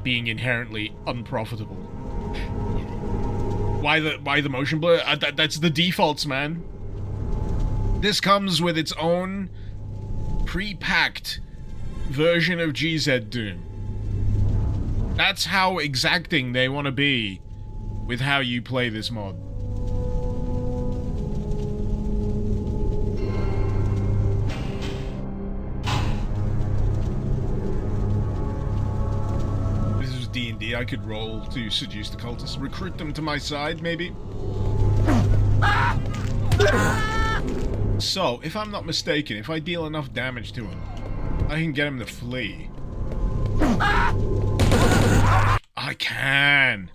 being inherently unprofitable. Why the motion blur? That's the defaults, man. This comes with its own pre-packed version of GZ Doom. That's how exacting they want to be with how you play this mod. This is D&D. I could roll to seduce the cultists, recruit them to my side, maybe. So, if I'm not mistaken, if I deal enough damage to him, I can get him to flee. I can.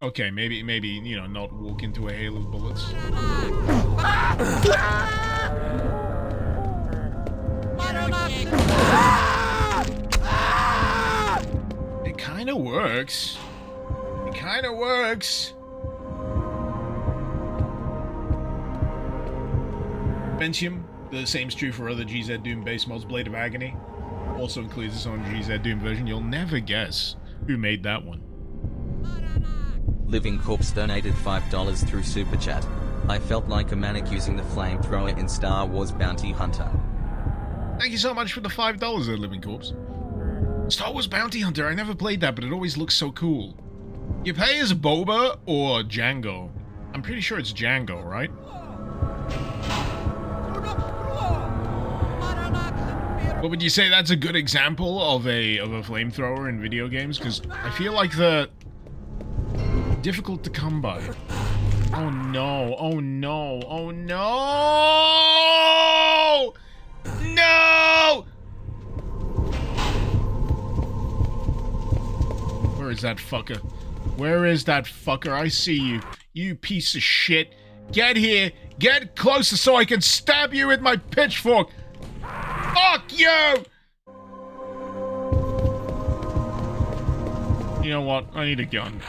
Okay, maybe, you know, not walk into a hail of bullets. It kinda works. Pentium, the same's true for other GZ Doom base mods. Blade of Agony also includes its own GZ Doom version. You'll never guess who made that one. Living Corpse donated $5 through Super Chat. I felt like a manic using the flamethrower in Star Wars Bounty Hunter. Thank you so much for the $5 there, Living Corpse. Star Wars Bounty Hunter, I never played that, but it always looks so cool. You play as Boba or Django? I'm pretty sure it's Django, right? But would you say that's a good example of a flamethrower in video games? Because I feel like they're difficult to come by. Oh no, oh no, oh no! No! Where is that fucker? Where is that fucker? I see you. You piece of shit. Get here. Get closer so I can stab you with my pitchfork. Fuck you! You know what? I need a gun.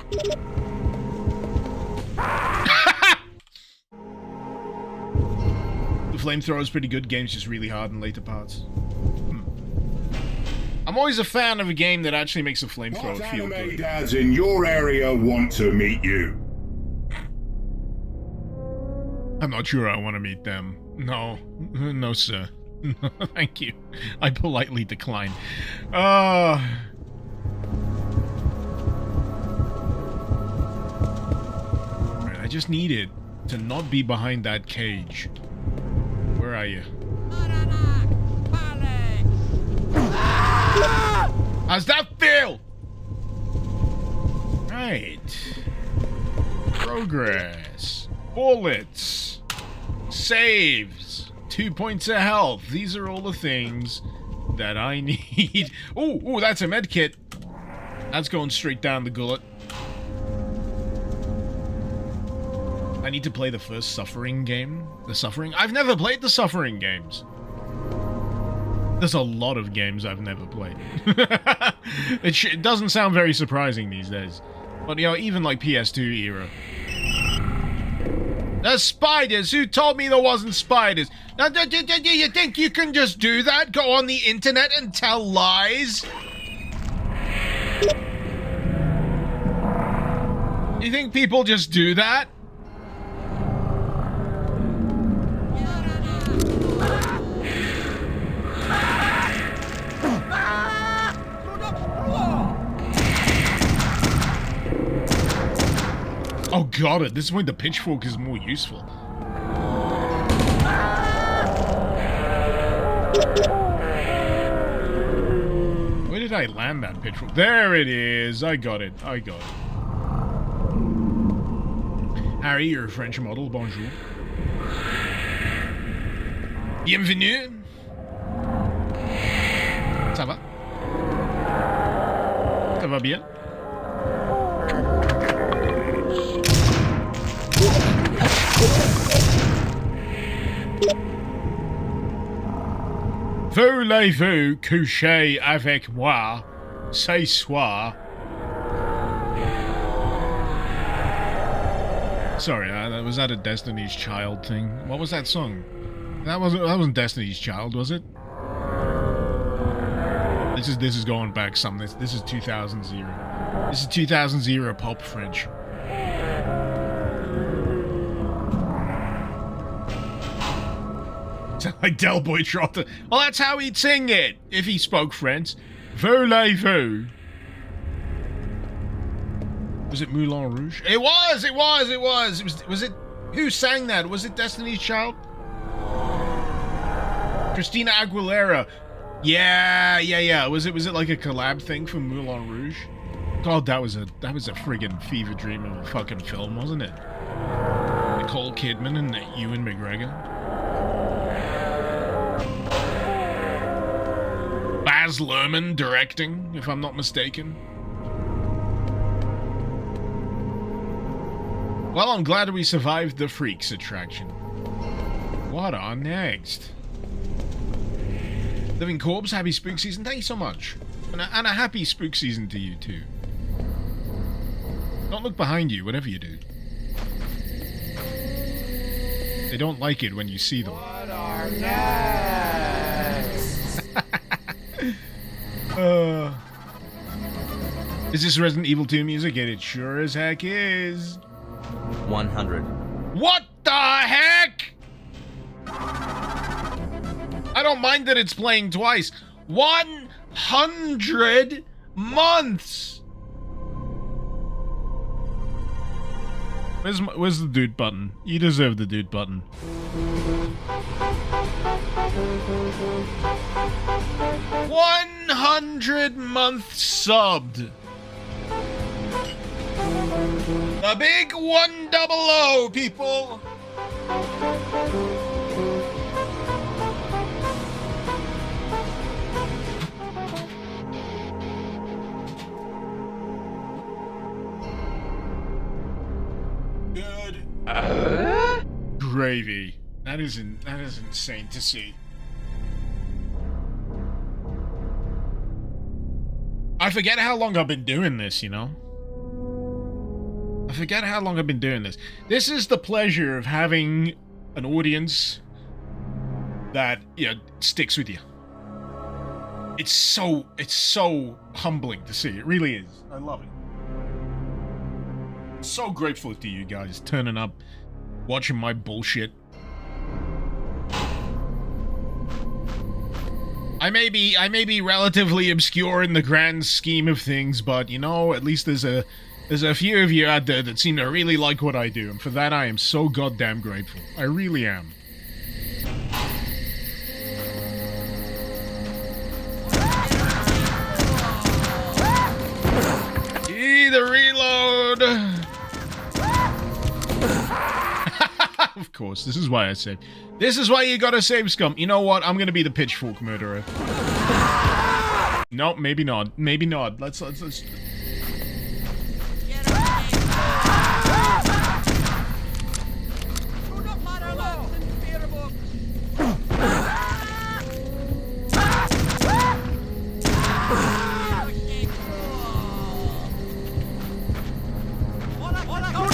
The flamethrower is pretty good. Game's just really hard in later parts. I'm always a fan of a game that actually makes a flamethrower feel anime good. dads in your area want to meet you? I'm not sure I want to meet them. No. No, sir. No, thank you. I politely decline. Right, I just needed to not be behind that cage. Where are you? How's that feel? Right. Progress. Bullets. Saves. 2 points of health. These are all the things that I need. Ooh, that's a med kit. That's going straight down the gullet. I need to play the first Suffering game. The Suffering? I've never played the Suffering games. There's a lot of games I've never played. It doesn't sound very surprising these days. But, you know, even like PS2 era. There's spiders! Who told me there wasn't spiders? Now, do you think you can just do that? Go on the internet and tell lies? You think people just do that? Oh, got it. This is when the pitchfork is more useful. Where did I land that pitchfork? There it is. I got it. Harry, you're a French model. Bonjour. Bienvenue. Ça va? Ça va bien? Voulez-vous coucher avec moi ce soir? Sorry, was that a Destiny's Child thing? What was that song? That wasn't Destiny's Child, was it? This is going back some. This is 2000. This is 2000 pop French. like Del Boy Trotter. Well, that's how he'd sing it if he spoke French. Voulez-vous? Was it Moulin Rouge? It was. Was it? Who sang that? Was it Destiny's Child? Christina Aguilera. Yeah. Was it like a collab thing from Moulin Rouge? God, that was a friggin' fever dream of a fucking film, wasn't it? Nicole Kidman and Ewan McGregor. Baz Luhrmann directing, if I'm not mistaken. Well, I'm glad we survived the Freaks attraction. What on next? Living Corpse, happy spook season. Thank you so much. And a happy spook season to you, too. Don't look behind you, whatever you do. They don't like it when you see them. What are next? Is this Resident Evil 2 music? It sure as heck is. 100. What the heck? I don't mind that it's playing twice. 100 months! Where's the dude button? You deserve the dude button. $100 subbed. The big 100, people. Gravy. That is insane to see. I forget how long I've been doing this, you know? I forget how long I've been doing this. This is the pleasure of having an audience that, you know, sticks with you. It's so humbling to see. It really is. I love it. So grateful to you guys turning up, watching my bullshit. I may be relatively obscure in the grand scheme of things, but you know, at least there's a few of you out there that seem to really like what I do, and for that I am so goddamn grateful. I really am. The reload. Of course, this is why I saved. This is why you gotta save, scum. You know what? I'm gonna be the pitchfork murderer. No, maybe not. Maybe not. Let's.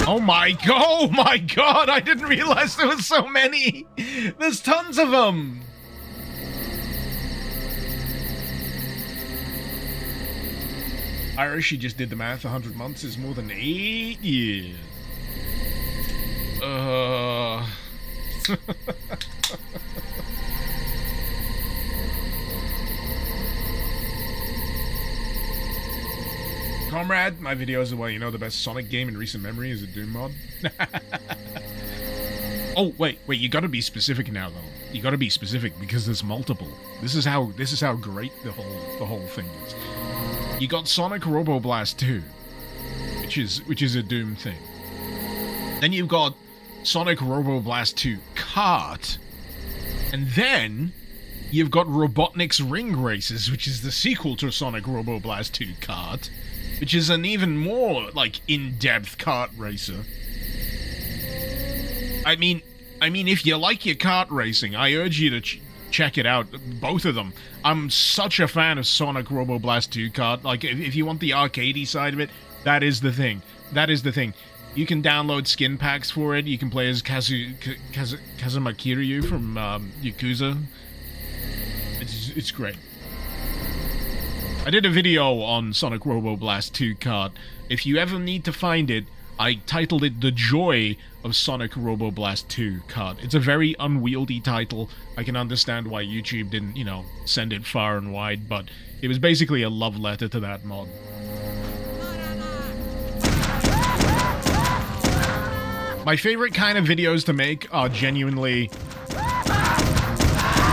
Oh my god, I didn't realize there was so many. There's tons of them. Irish, she just did the math. 100 months is more than 8 years. Comrade, my videos are, well, you know, the best Sonic game in recent memory is a Doom mod. Oh, wait, you gotta be specific now, though. You gotta be specific, because there's multiple. This is how great the whole thing is. You got Sonic Robo Blast 2, which is a Doom thing. Then you've got Sonic Robo Blast 2 Kart. And then you've got Robotnik's Ring Races, which is the sequel to Sonic Robo Blast 2 Kart, which is an even more, like, in-depth kart racer. I mean, if you like your kart racing, I urge you to check it out. Both of them. I'm such a fan of Sonic Robo Blast 2 Kart. Like, if you want the arcadey side of it, that is the thing. That is the thing. You can download skin packs for it. You can play as Kazuma Kiryu from Yakuza. It's great. I did a video on Sonic Robo Blast 2 Kart. If you ever need to find it, I titled it The Joy of Sonic Roboblast 2 Cut. It's a very unwieldy title. I can understand why YouTube didn't, you know, send it far and wide, but it was basically a love letter to that mod. My favorite kind of videos to make are genuinely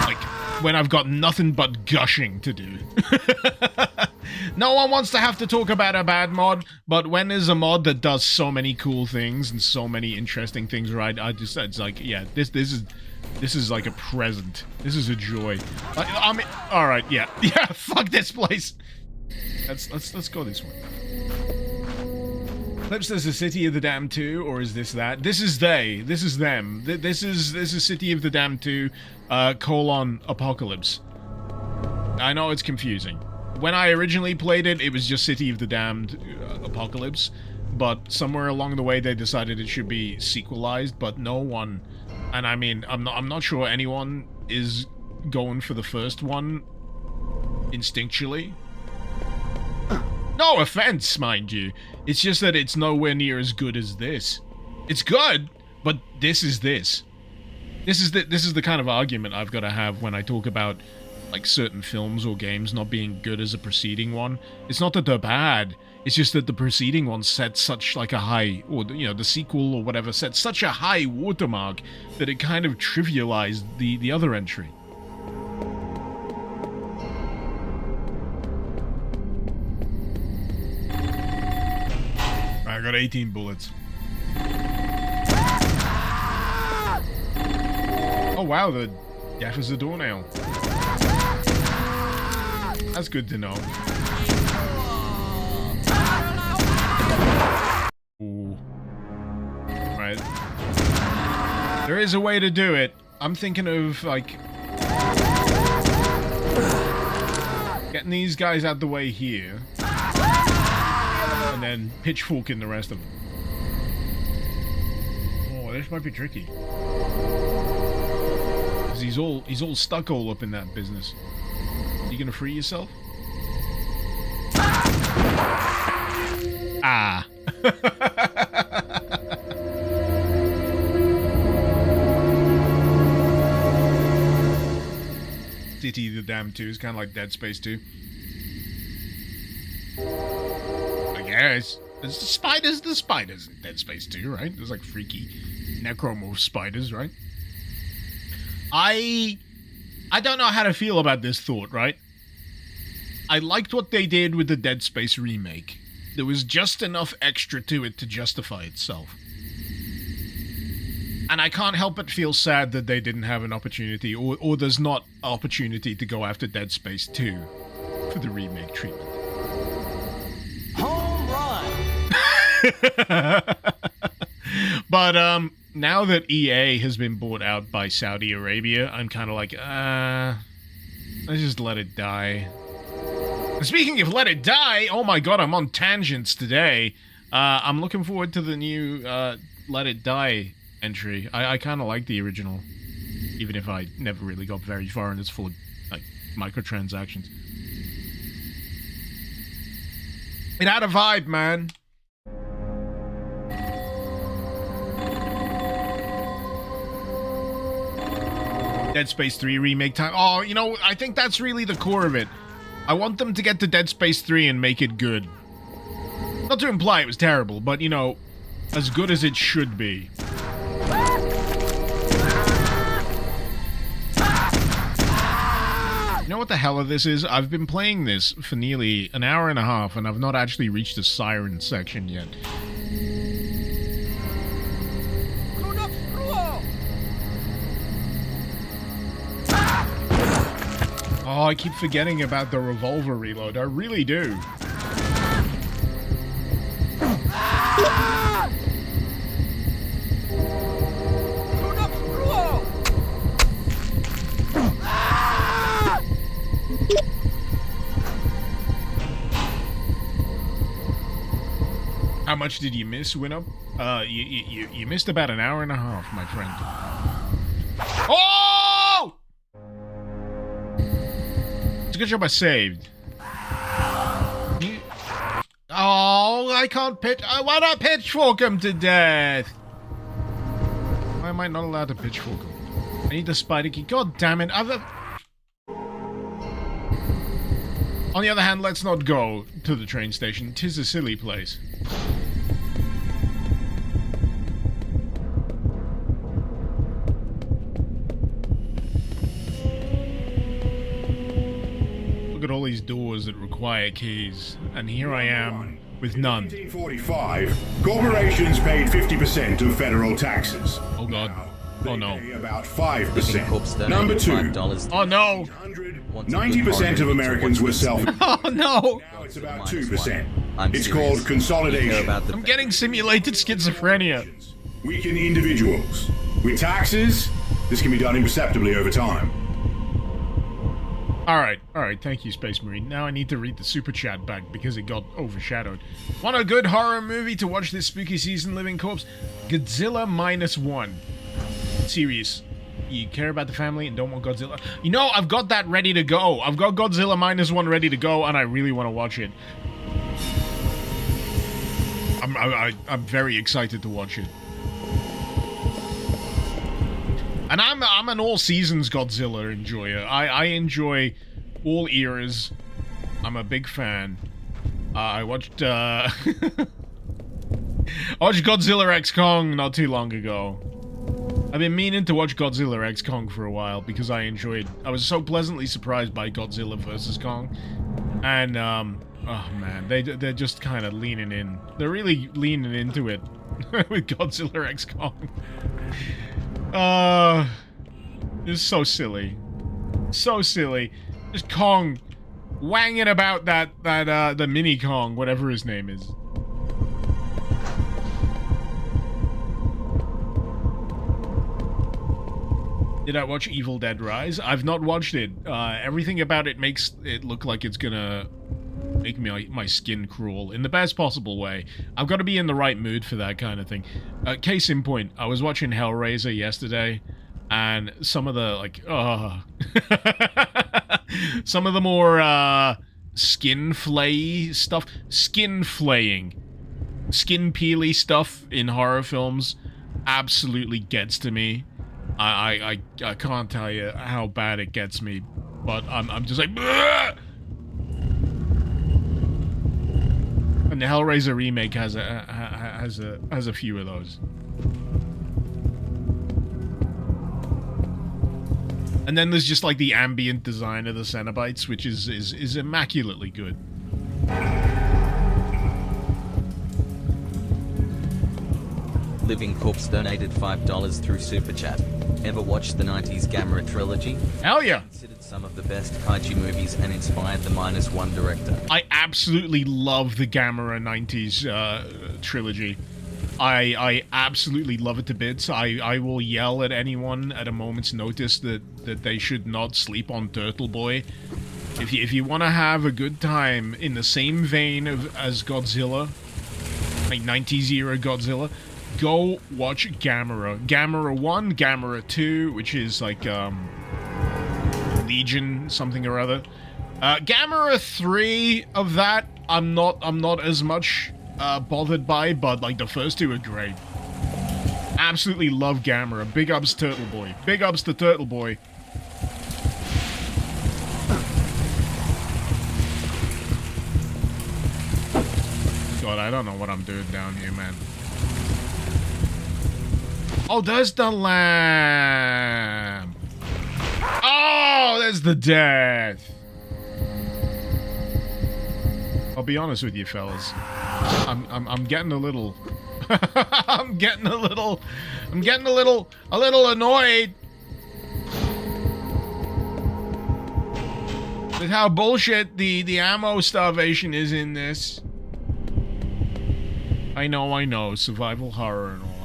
like when I've got nothing but gushing to do. No one wants to have to talk about a bad mod, but when there's a mod that does so many cool things and so many interesting things right, it's like, yeah, this is like a present. This is a joy. I mean, all right, yeah, fuck this place. Let's go this way. Clips says the City of the Damned 2, or is this that? This is they. This is them. This is City of the Damned 2, Apocalypse. I know it's confusing. When I originally played it, it was just City of the Damned Apocalypse, but somewhere along the way they decided it should be sequelized, but no one, and I mean, I'm not sure anyone is going for the first one instinctually. No offense, mind you. It's just that it's nowhere near as good as this. It's good, but this is this. This is the kind of argument I've got to have when I talk about like certain films or games not being good as a preceding one. It's not that they're bad. It's just that the preceding one set such like a high, or you know, the sequel or whatever set such a high watermark that it kind of trivialized the other entry. I got 18 bullets. Oh wow, the deaf as a doornail. That's good to know. Ooh. Right. There is a way to do it. I'm thinking of, like, getting these guys out the way here. And then pitchforking the rest of them. Oh, this might be tricky. Because he's all stuck all up in that business. Are you gonna free yourself? Ah. City of the Damned 2 is kind of like Dead Space 2. I guess. There's the spiders in Dead Space 2, right? There's like freaky necromorph spiders, right? I don't know how to feel about this thought, right? I liked what they did with the Dead Space remake. There was just enough extra to it to justify itself. And I can't help but feel sad that they didn't have an opportunity, or there's not opportunity to go after Dead Space 2 for the remake treatment. Home run! But, now that EA has been bought out by Saudi Arabia, I'm kind of like, let's just let it die. And speaking of let it die, oh my god, I'm on tangents today. I'm looking forward to the new, Let It Die entry. I kind of like the original, even if I never really got very far and it's full of, like, microtransactions. It had a vibe, man. Dead Space 3 remake time. Oh, you know, I think that's really the core of it. I want them to get to Dead Space 3 and make it good. Not to imply it was terrible, but, you know, as good as it should be. You know what the hell this is? I've been playing this for nearly an hour and a half, and I've not actually reached the siren section yet. CRUDUX, CRUO! Oh, I keep forgetting about the revolver reload. I really do. CRUDUX, CRUO! How much did you miss, Winup? You missed about an hour and a half, my friend. Oh! It's a good job I saved. Oh, I can't pitch. Why not pitchfork him to death? Why am I not allowed to pitchfork him? I need the spider key. God damn it. On the other hand, let's not go to the train station. 'Tis a silly place. Look at all these doors that require keys, and here I am with none. 1945, corporations paid 50% of federal taxes. Oh god. Oh no. Pay about 5%. Number two, Oh no. 90% of Americans were self. Oh no. Now it's about 2%. It's called consolidation. I'm getting simulated schizophrenia. Weaken individuals. With taxes, this can be done imperceptibly over time. Alright, thank you, Space Marine. Now I need to read the super chat back because it got overshadowed. Want a good horror movie to watch this spooky season, Living Corpse? Godzilla -1. Serious. You care about the family and don't want Godzilla? You know, I've got that ready to go. I've got Godzilla -1 ready to go, and I really want to watch it. I'm very excited to watch it. And I'm an all seasons Godzilla enjoyer. I enjoy all eras. I'm a big fan. I watched I watched Godzilla X Kong not too long ago. I've been meaning to watch Godzilla X Kong for a while because I was so pleasantly surprised by Godzilla vs. Kong. And oh man, they're just kind of leaning in. They're really leaning into it with Godzilla X Kong. It's so silly. So silly. Just Kong wanging about the mini Kong, whatever his name is. Did I watch Evil Dead Rise? I've not watched it. Everything about it makes it look like it's gonna make my skin crawl in the best possible way. I've got to be in the right mood for that kind of thing. Case in point, I was watching Hellraiser yesterday, and some of the, like, some of the more, skin flay stuff, skin flaying, skin peely stuff in horror films absolutely gets to me. I can't tell you how bad it gets me, but I'm just like, bleh! And the Hellraiser remake has a few of those. And then there's just like the ambient design of the Cenobites, which is immaculately good. Living Corpse donated $5 through Super Chat. Ever watched the 90s Gamera trilogy? Hell yeah! Considered some of the best kaiju movies and inspired the -1 director. I absolutely love the Gamera 90s trilogy. I absolutely love it to bits. I will yell at anyone at a moment's notice that they should not sleep on Turtle Boy. If you want to have a good time in the same vein as Godzilla, like 90s era Godzilla, go watch Gamera. Gamera 1, Gamera 2, which is like Legion something or other. Gamera 3 of that, I'm not as much bothered by, but like the first two are great. Absolutely love Gamera. Big ups Turtle Boy. Big ups to Turtle Boy. God, I don't know what I'm doing down here, man. Oh, there's the lamb. Oh, there's the death. I'll be honest with you, fellas. I'm getting a little I'm getting a little annoyed with how bullshit the ammo starvation is in this. I know, survival horror and all that.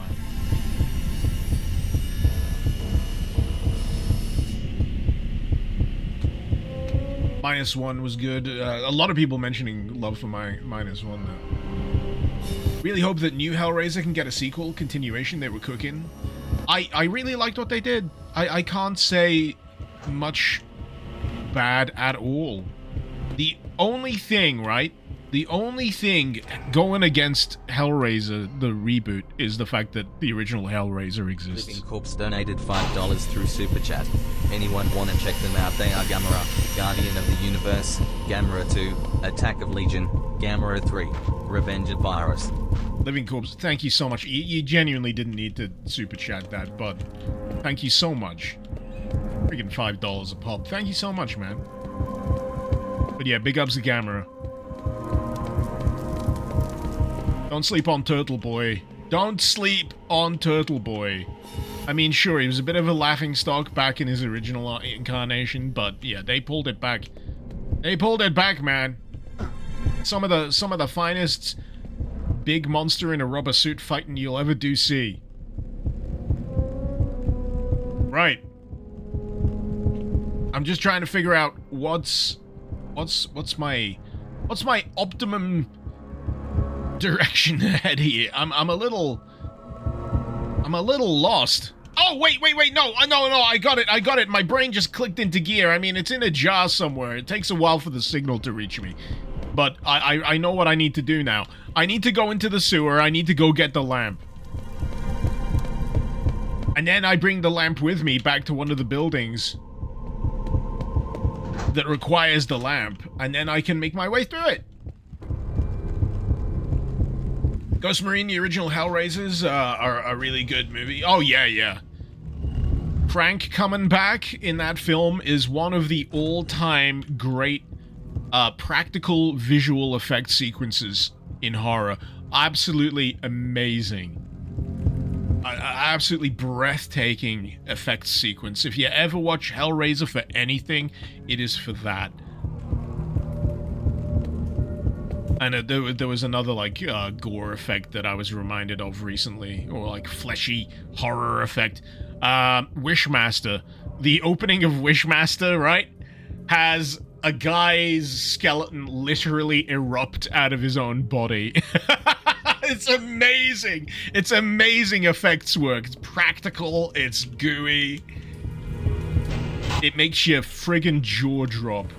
-1 was good. A lot of people mentioning love for my -1 though. Really hope that new Hellraiser can get a sequel, continuation they were cooking. I really liked what they did. I can't say much bad at all. The only thing, right? The only thing going against Hellraiser, the reboot, is the fact that the original Hellraiser exists. Living Corpse donated $5 through Super Chat. Anyone want to check them out? They are Gamera, Guardian of the Universe, Gamera 2, Attack of Legion, Gamera 3, Revenge of Virus. Living Corpse, thank you so much. You genuinely didn't need to super chat that, but thank you so much. Freaking $5 a pop. Thank you so much, man. But yeah, big ups to Gamera. Don't sleep on Turtle Boy. Don't sleep on Turtle Boy. I mean, sure, he was a bit of a laughingstock back in his original incarnation, but yeah, they pulled it back. They pulled it back, man. Some of the finest big monster in a rubber suit fighting you'll ever do see. Right. I'm just trying to figure out what's my optimum direction ahead here. I'm a little lost. Oh, wait, no, I got it. My brain just clicked into gear. I mean, it's in a jar somewhere. It takes a while for the signal to reach me. But I know what I need to do now. I need to go into the sewer. I need to go get the lamp. And then I bring the lamp with me back to one of the buildings that requires the lamp. And then I can make my way through it. Ghost Marine, the original Hellraisers, are a really good movie. Oh, yeah. Frank coming back in that film is one of the all-time great practical visual effect sequences in horror. Absolutely amazing. Absolutely breathtaking effects sequence. If you ever watch Hellraiser for anything, it is for that. And there was another, like, gore effect that I was reminded of recently, or, like, fleshy horror effect. Wishmaster. The opening of Wishmaster, right, has a guy's skeleton literally erupt out of his own body. It's amazing. It's amazing effects work. It's practical. It's gooey. It makes your friggin' jaw drop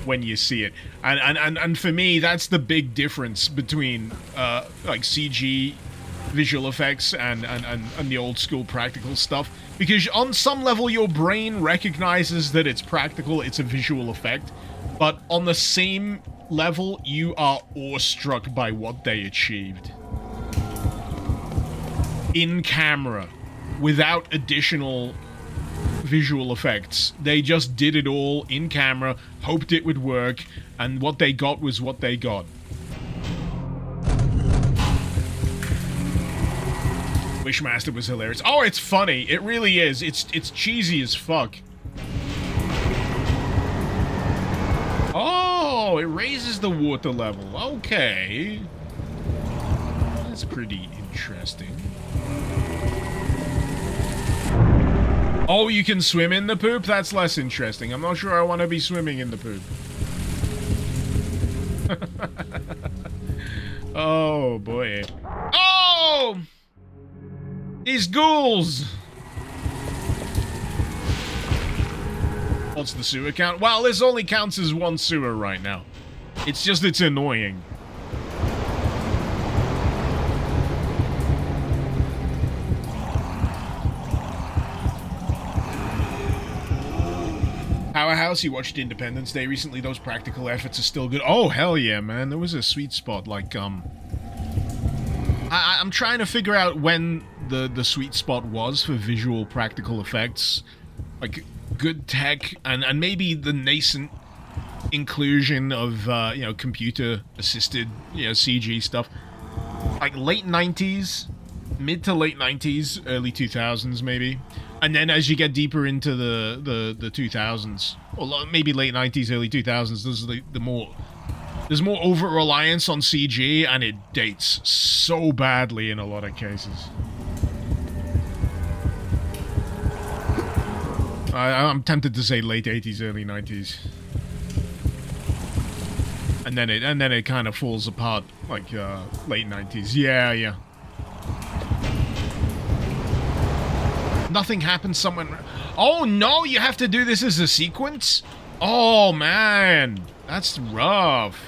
when you see it. And for me, that's the big difference between like CG visual effects and the old school practical stuff. Because on some level, your brain recognizes that it's practical, it's a visual effect. But on the same level, you are awestruck by what they achieved. In camera, without additional visual effects. They just did it all in camera, hoped it would work, and what they got was what they got. Wishmaster was hilarious. Oh, it's funny. It really is. It's cheesy as fuck. Oh, it raises the water level. Okay. That's pretty interesting. Oh, you can swim in the poop? That's less interesting. I'm not sure I want to be swimming in the poop. Oh, boy. Oh! These ghouls! What's the sewer count? Well, this only counts as one sewer right now. It's just, it's annoying. Powerhouse, you watched Independence Day recently. Those practical efforts are still good. Oh, hell yeah, man. There was a sweet spot. Like, I'm trying to figure out when the sweet spot was for visual practical effects. Like, good tech, and maybe the nascent inclusion of, you know, computer-assisted, you know, CG stuff. Like, late 90s, mid to late 90s, early 2000s, maybe. And then as you get deeper into the 2000s, or maybe late 90s, early 2000s, there's more over-reliance on CG, and it dates so badly in a lot of cases. I'm tempted to say late 80s, early 90s. And then it kind of falls apart, like, late 90s. Yeah. Nothing happens, someone... Oh, no, you have to do this as a sequence? Oh, man. That's rough.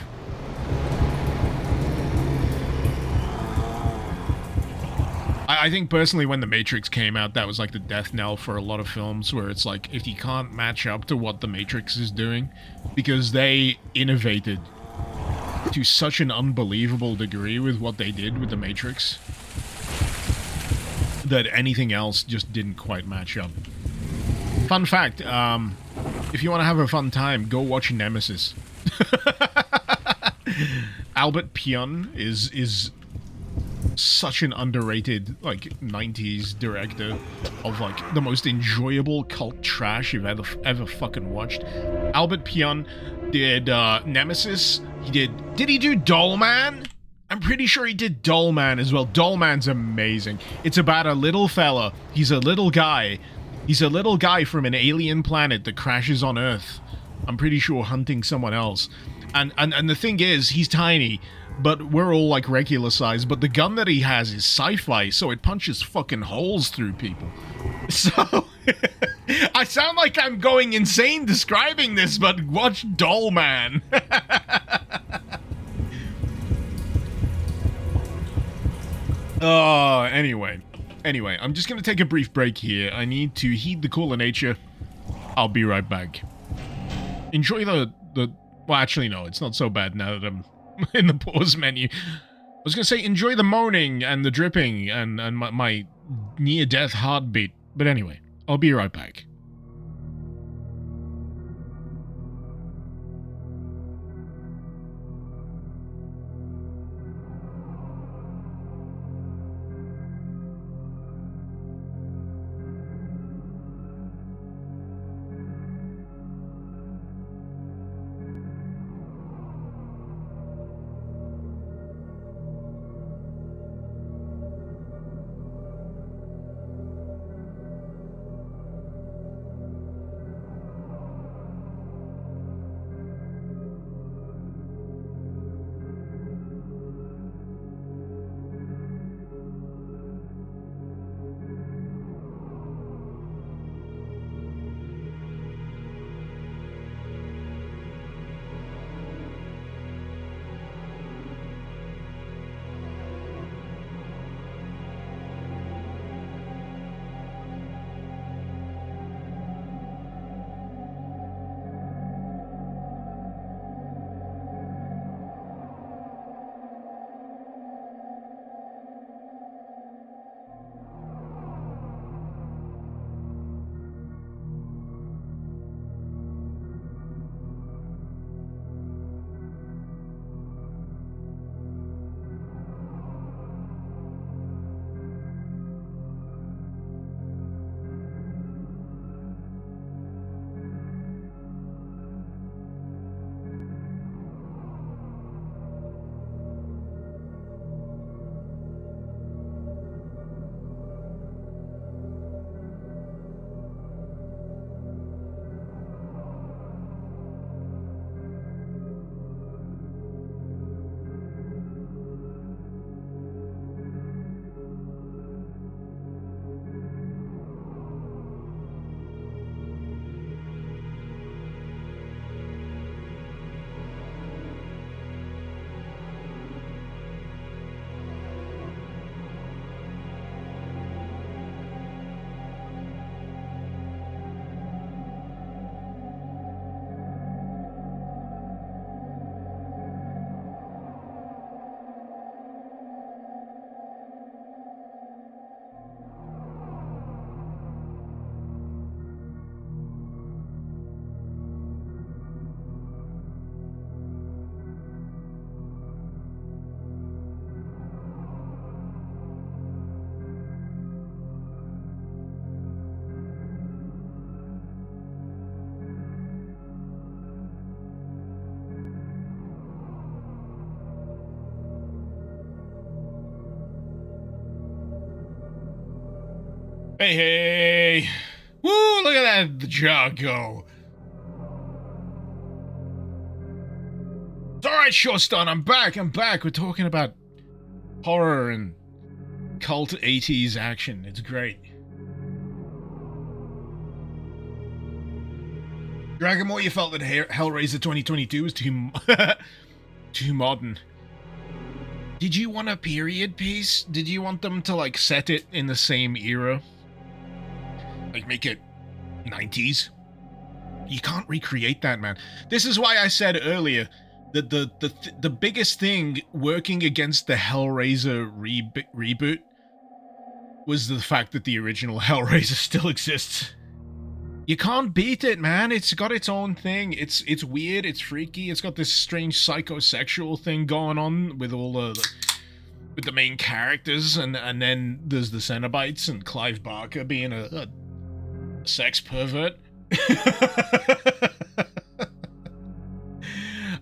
I think personally when The Matrix came out, that was like the death knell for a lot of films, where it's like, if you can't match up to what The Matrix is doing, because they innovated to such an unbelievable degree with what they did with The Matrix, that anything else just didn't quite match up. Fun fact, if you want to have a fun time, go watch Nemesis. Albert Pyun is such an underrated, like, 90s director of, like, the most enjoyable cult trash you've ever fucking watched. Albert Pyun did Nemesis. Did he do Dollman? I'm pretty sure he did Dollman as well. Dollman's amazing. It's about a little fella. He's a little guy. He's a little guy from an alien planet that crashes on Earth. I'm pretty sure hunting someone else. And the thing is, he's tiny, but we're all like regular size, but the gun that he has is sci-fi, so it punches fucking holes through people. So, I sound like I'm going insane describing this, but watch Dollman. Oh, anyway, I'm just gonna take a brief break here. I need to heed the call of nature. I'll be right back. Enjoy the well, actually, no, it's not so bad now that I'm in the pause menu. I was gonna say, enjoy the moaning and the dripping and my near-death heartbeat. But anyway, I'll be right back. Hey! Woo, look at that, the jaw go. It's alright, Shawstone, I'm back. We're talking about horror and cult 80s action. It's great. Dragonmore, you felt that Hellraiser 2022 was too modern. Did you want a period piece? Did you want them to, like, set it in the same era? Like, make it 90s? You can't recreate that, man. This is why I said earlier that the biggest thing working against the Hellraiser reboot was the fact that the original Hellraiser still exists. You can't beat it, man. It's got its own thing. It's weird, it's freaky, it's got this strange psychosexual thing going on with all with the main characters, and then there's the Cenobites and Clive Barker being a sex pervert.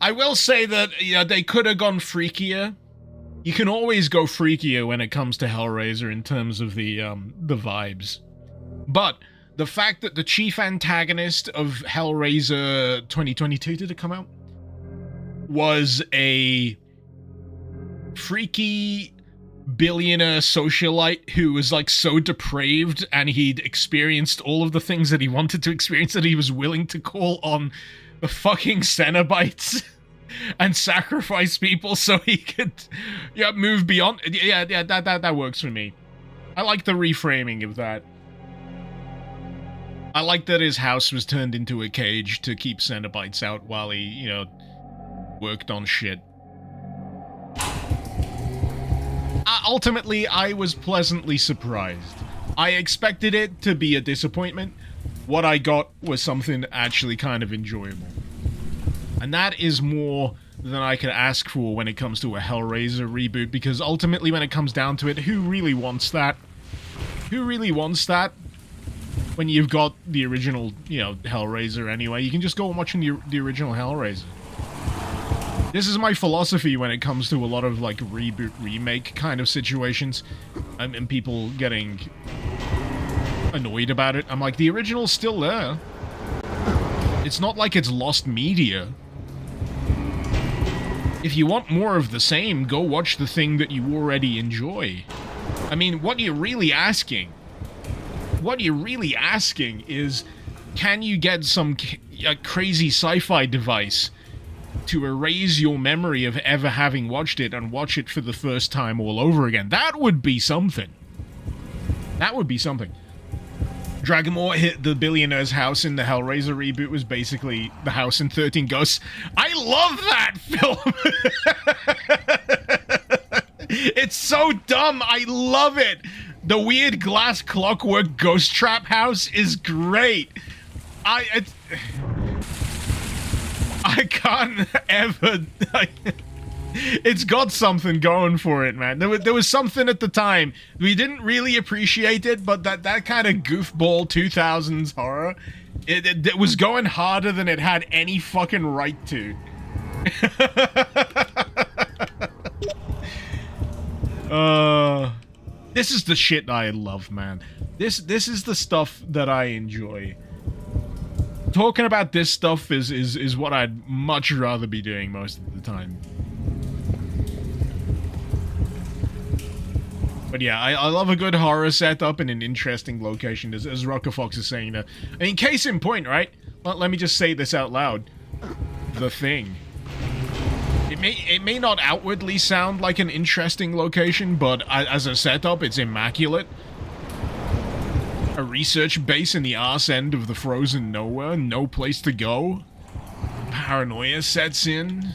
I will say that they could have gone freakier. You can always go freakier when it comes to Hellraiser in terms of the vibes. But the fact that the chief antagonist of Hellraiser 2022, did it come out? Was a freaky billionaire socialite who was like so depraved, and he'd experienced all of the things that he wanted to experience, that he was willing to call on the fucking Cenobites and sacrifice people so he could move beyond. That works for me. I like the reframing of that. I like that his house was turned into a cage to keep Cenobites out while he, worked on shit. Ultimately, I was pleasantly surprised. I expected it to be a disappointment. What I got was something actually kind of enjoyable. And that is more than I could ask for when it comes to a Hellraiser reboot, because ultimately when it comes down to it, who really wants that? Who really wants that? When you've got the original, Hellraiser anyway, you can just go and watch the original Hellraiser. This is my philosophy when it comes to a lot of, like, reboot, remake kind of situations, and people getting annoyed about it. I'm like, the original's still there. It's not like it's lost media. If you want more of the same, go watch the thing that you already enjoy. I mean, what you're really asking is, can you get some crazy sci-fi device to erase your memory of ever having watched it and watch it for the first time all over again? That would be something. That would be something. Dragamore hit the billionaire's house in the Hellraiser reboot was basically the house in 13 Ghosts. I love that film! It's so dumb, I love it! The weird glass clockwork ghost trap house is great. I can't ever... it's got something going for it, man. There was something at the time. We didn't really appreciate it, but that kind of goofball 2000s horror, it was going harder than it had any fucking right to. This is the shit I love, man. This is the stuff that I enjoy. Talking about this stuff is what I'd much rather be doing most of the time. But yeah, I love a good horror setup in an interesting location, as Rocker Fox is saying there. I mean, case in point, right? Let me just say this out loud. The Thing. It may not outwardly sound like an interesting location, but as a setup, it's immaculate. A research base in the arse end of the frozen nowhere, no place to go. Paranoia sets in.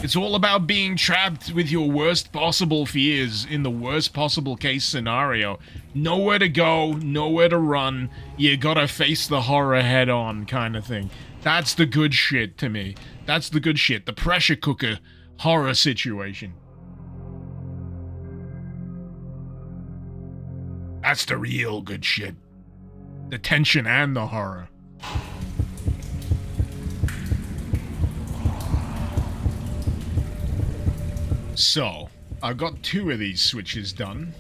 It's all about being trapped with your worst possible fears in the worst possible case scenario. Nowhere to go, nowhere to run, you gotta face the horror head on kind of thing. That's the good shit to me. That's the good shit. The pressure cooker horror situation. That's the real good shit. The tension and the horror. So, I've got 2 of these switches done.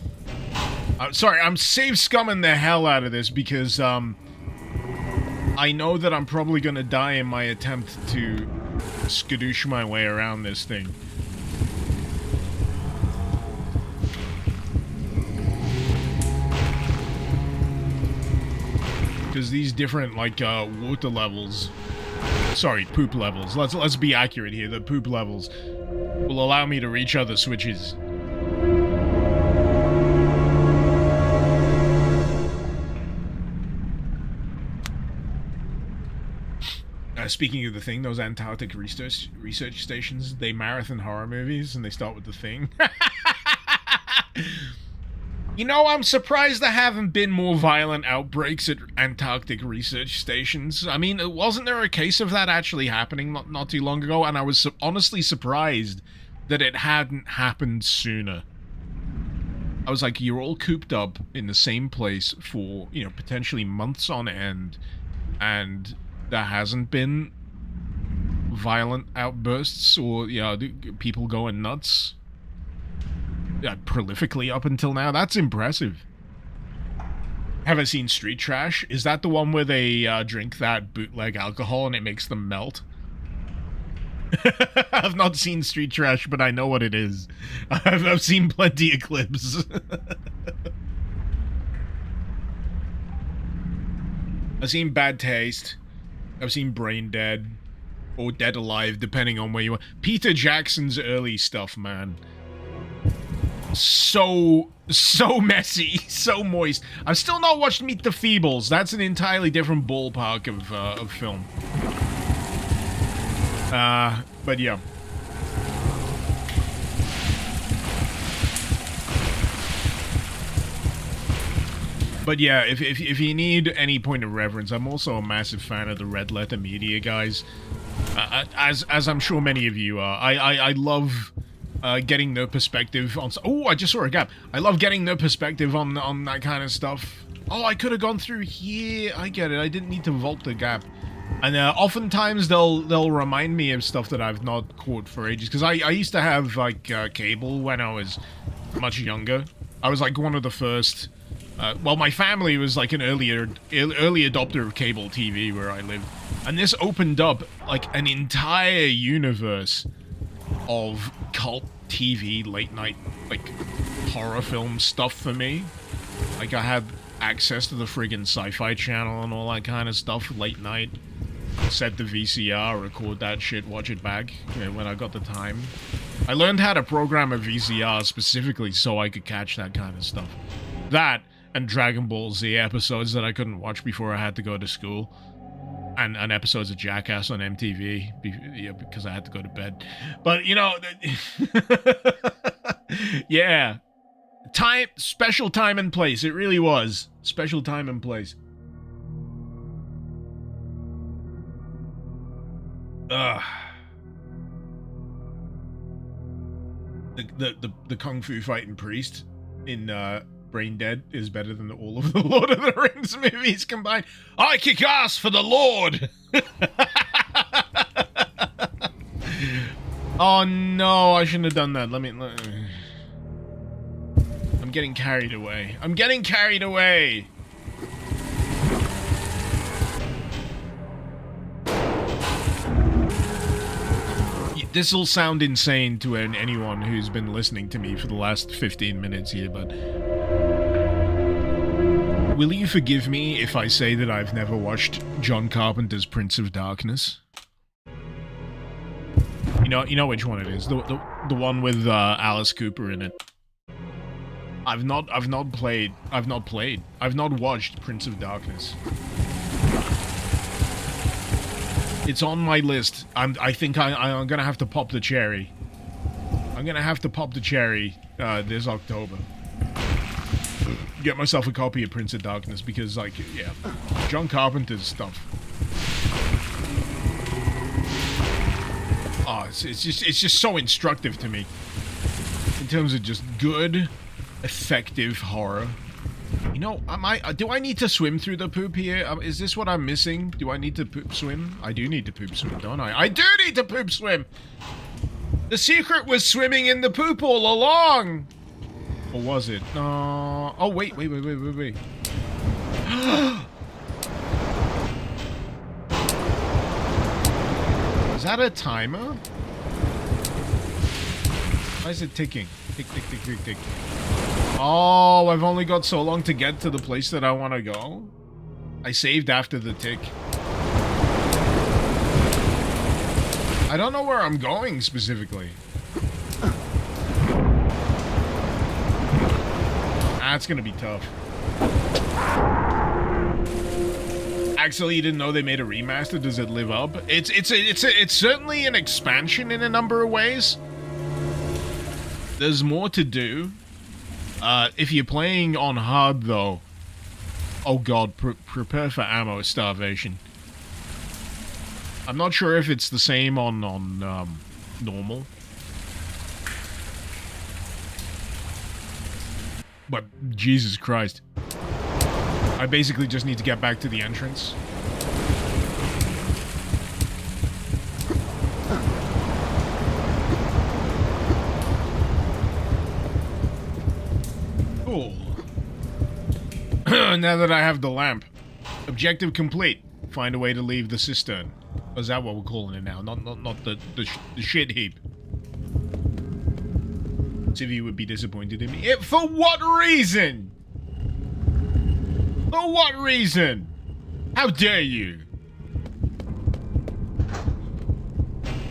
Sorry, I'm save scumming the hell out of this because, I know that I'm probably gonna die in my attempt to skadoosh my way around this thing. Because these different, like, water levels Sorry, poop levels. Let's be accurate here. The poop levels will allow me to reach other switches. Speaking of The Thing, those Antarctic research stations, they marathon horror movies, and they start with The Thing. You know, I'm surprised there haven't been more violent outbreaks at Antarctic research stations. I mean, wasn't there a case of that actually happening not too long ago? And I was honestly surprised that it hadn't happened sooner. I was like, you're all cooped up in the same place for, you know, potentially months on end, and there hasn't been violent outbursts or, you know, people going nuts prolifically up until now. That's impressive. Have I seen Street Trash? Is that the one where they drink that bootleg alcohol and it makes them melt? I've not seen Street Trash, but I know what it is. I've seen plenty of clips. I've seen Bad Taste. I've seen Brain Dead. Or Dead Alive, depending on where you are. Peter Jackson's early stuff, man. So messy, so moist. I've still not watched Meet the Feebles. That's an entirely different ballpark of film. But yeah. But yeah, if you need any point of reference, I'm also a massive fan of the Red Letter Media guys. As I'm sure many of you are. I love getting their perspective on... Oh, I just saw a gap. I love getting their perspective on that kind of stuff. Oh, I could have gone through here. I get it. I didn't need to vault the gap. And oftentimes they'll remind me of stuff that I've not caught for ages. Because I used to have, like, cable when I was much younger. I was, like, one of the first... well, my family was, like, an early adopter of cable TV where I lived. And this opened up, like, an entire universe of cult TV, late-night, like, horror film stuff for me. Like, I had access to the friggin' Sci-Fi Channel and all that kind of stuff, late night. Set the VCR, record that shit, watch it back, you know, when I got the time. I learned how to program a VCR specifically so I could catch that kind of stuff. That, and Dragon Ball Z episodes that I couldn't watch before I had to go to school. And episodes of Jackass on MTV, because I had to go to bed. But, you know... yeah. Special time and place. It really was. Special time and place. Ugh. The Kung Fu fighting priest in Brain Dead is better than all of the Lord of the Rings movies combined. I kick ass for the Lord! Oh no, I shouldn't have done that. Let me... I'm getting carried away. I'm getting carried away! This'll sound insane to anyone who's been listening to me for the last 15 minutes here, but... will you forgive me if I say that I've never watched John Carpenter's Prince of Darkness? You know which one it is. The one with Alice Cooper in it. I've not watched Prince of Darkness. It's on my list. I think I'm gonna have to pop the cherry. I'm gonna have to pop the cherry this October. Get myself a copy of Prince of Darkness because, like, yeah, John Carpenter's stuff. Oh, it's just so instructive to me in terms of just good, effective horror. You know, do I need to swim through the poop here? Is this what I'm missing? Do I need to poop swim? I do need to poop swim, don't I? I do need to poop swim! The secret was swimming in the poop all along! Or was it? No. Oh, wait. Is that a timer? Why is it ticking? Tick, tick, tick, tick, tick. Oh, I've only got so long to get to the place that I want to go. I saved after the tick. I don't know where I'm going specifically. That's gonna be tough. Actually, you didn't know they made a remaster. Does it live up? It's certainly an expansion in a number of ways. There's more to do. If you're playing on hard, though, oh god, prepare for ammo starvation. I'm not sure if it's the same on normal. But Jesus Christ. I basically just need to get back to the entrance. Cool. Now that I have the lamp. Objective complete. Find a way to leave the cistern. Or is that what we're calling it now? Not the shit heap. Civvy would be disappointed in me. For what reason? For what reason? How dare you?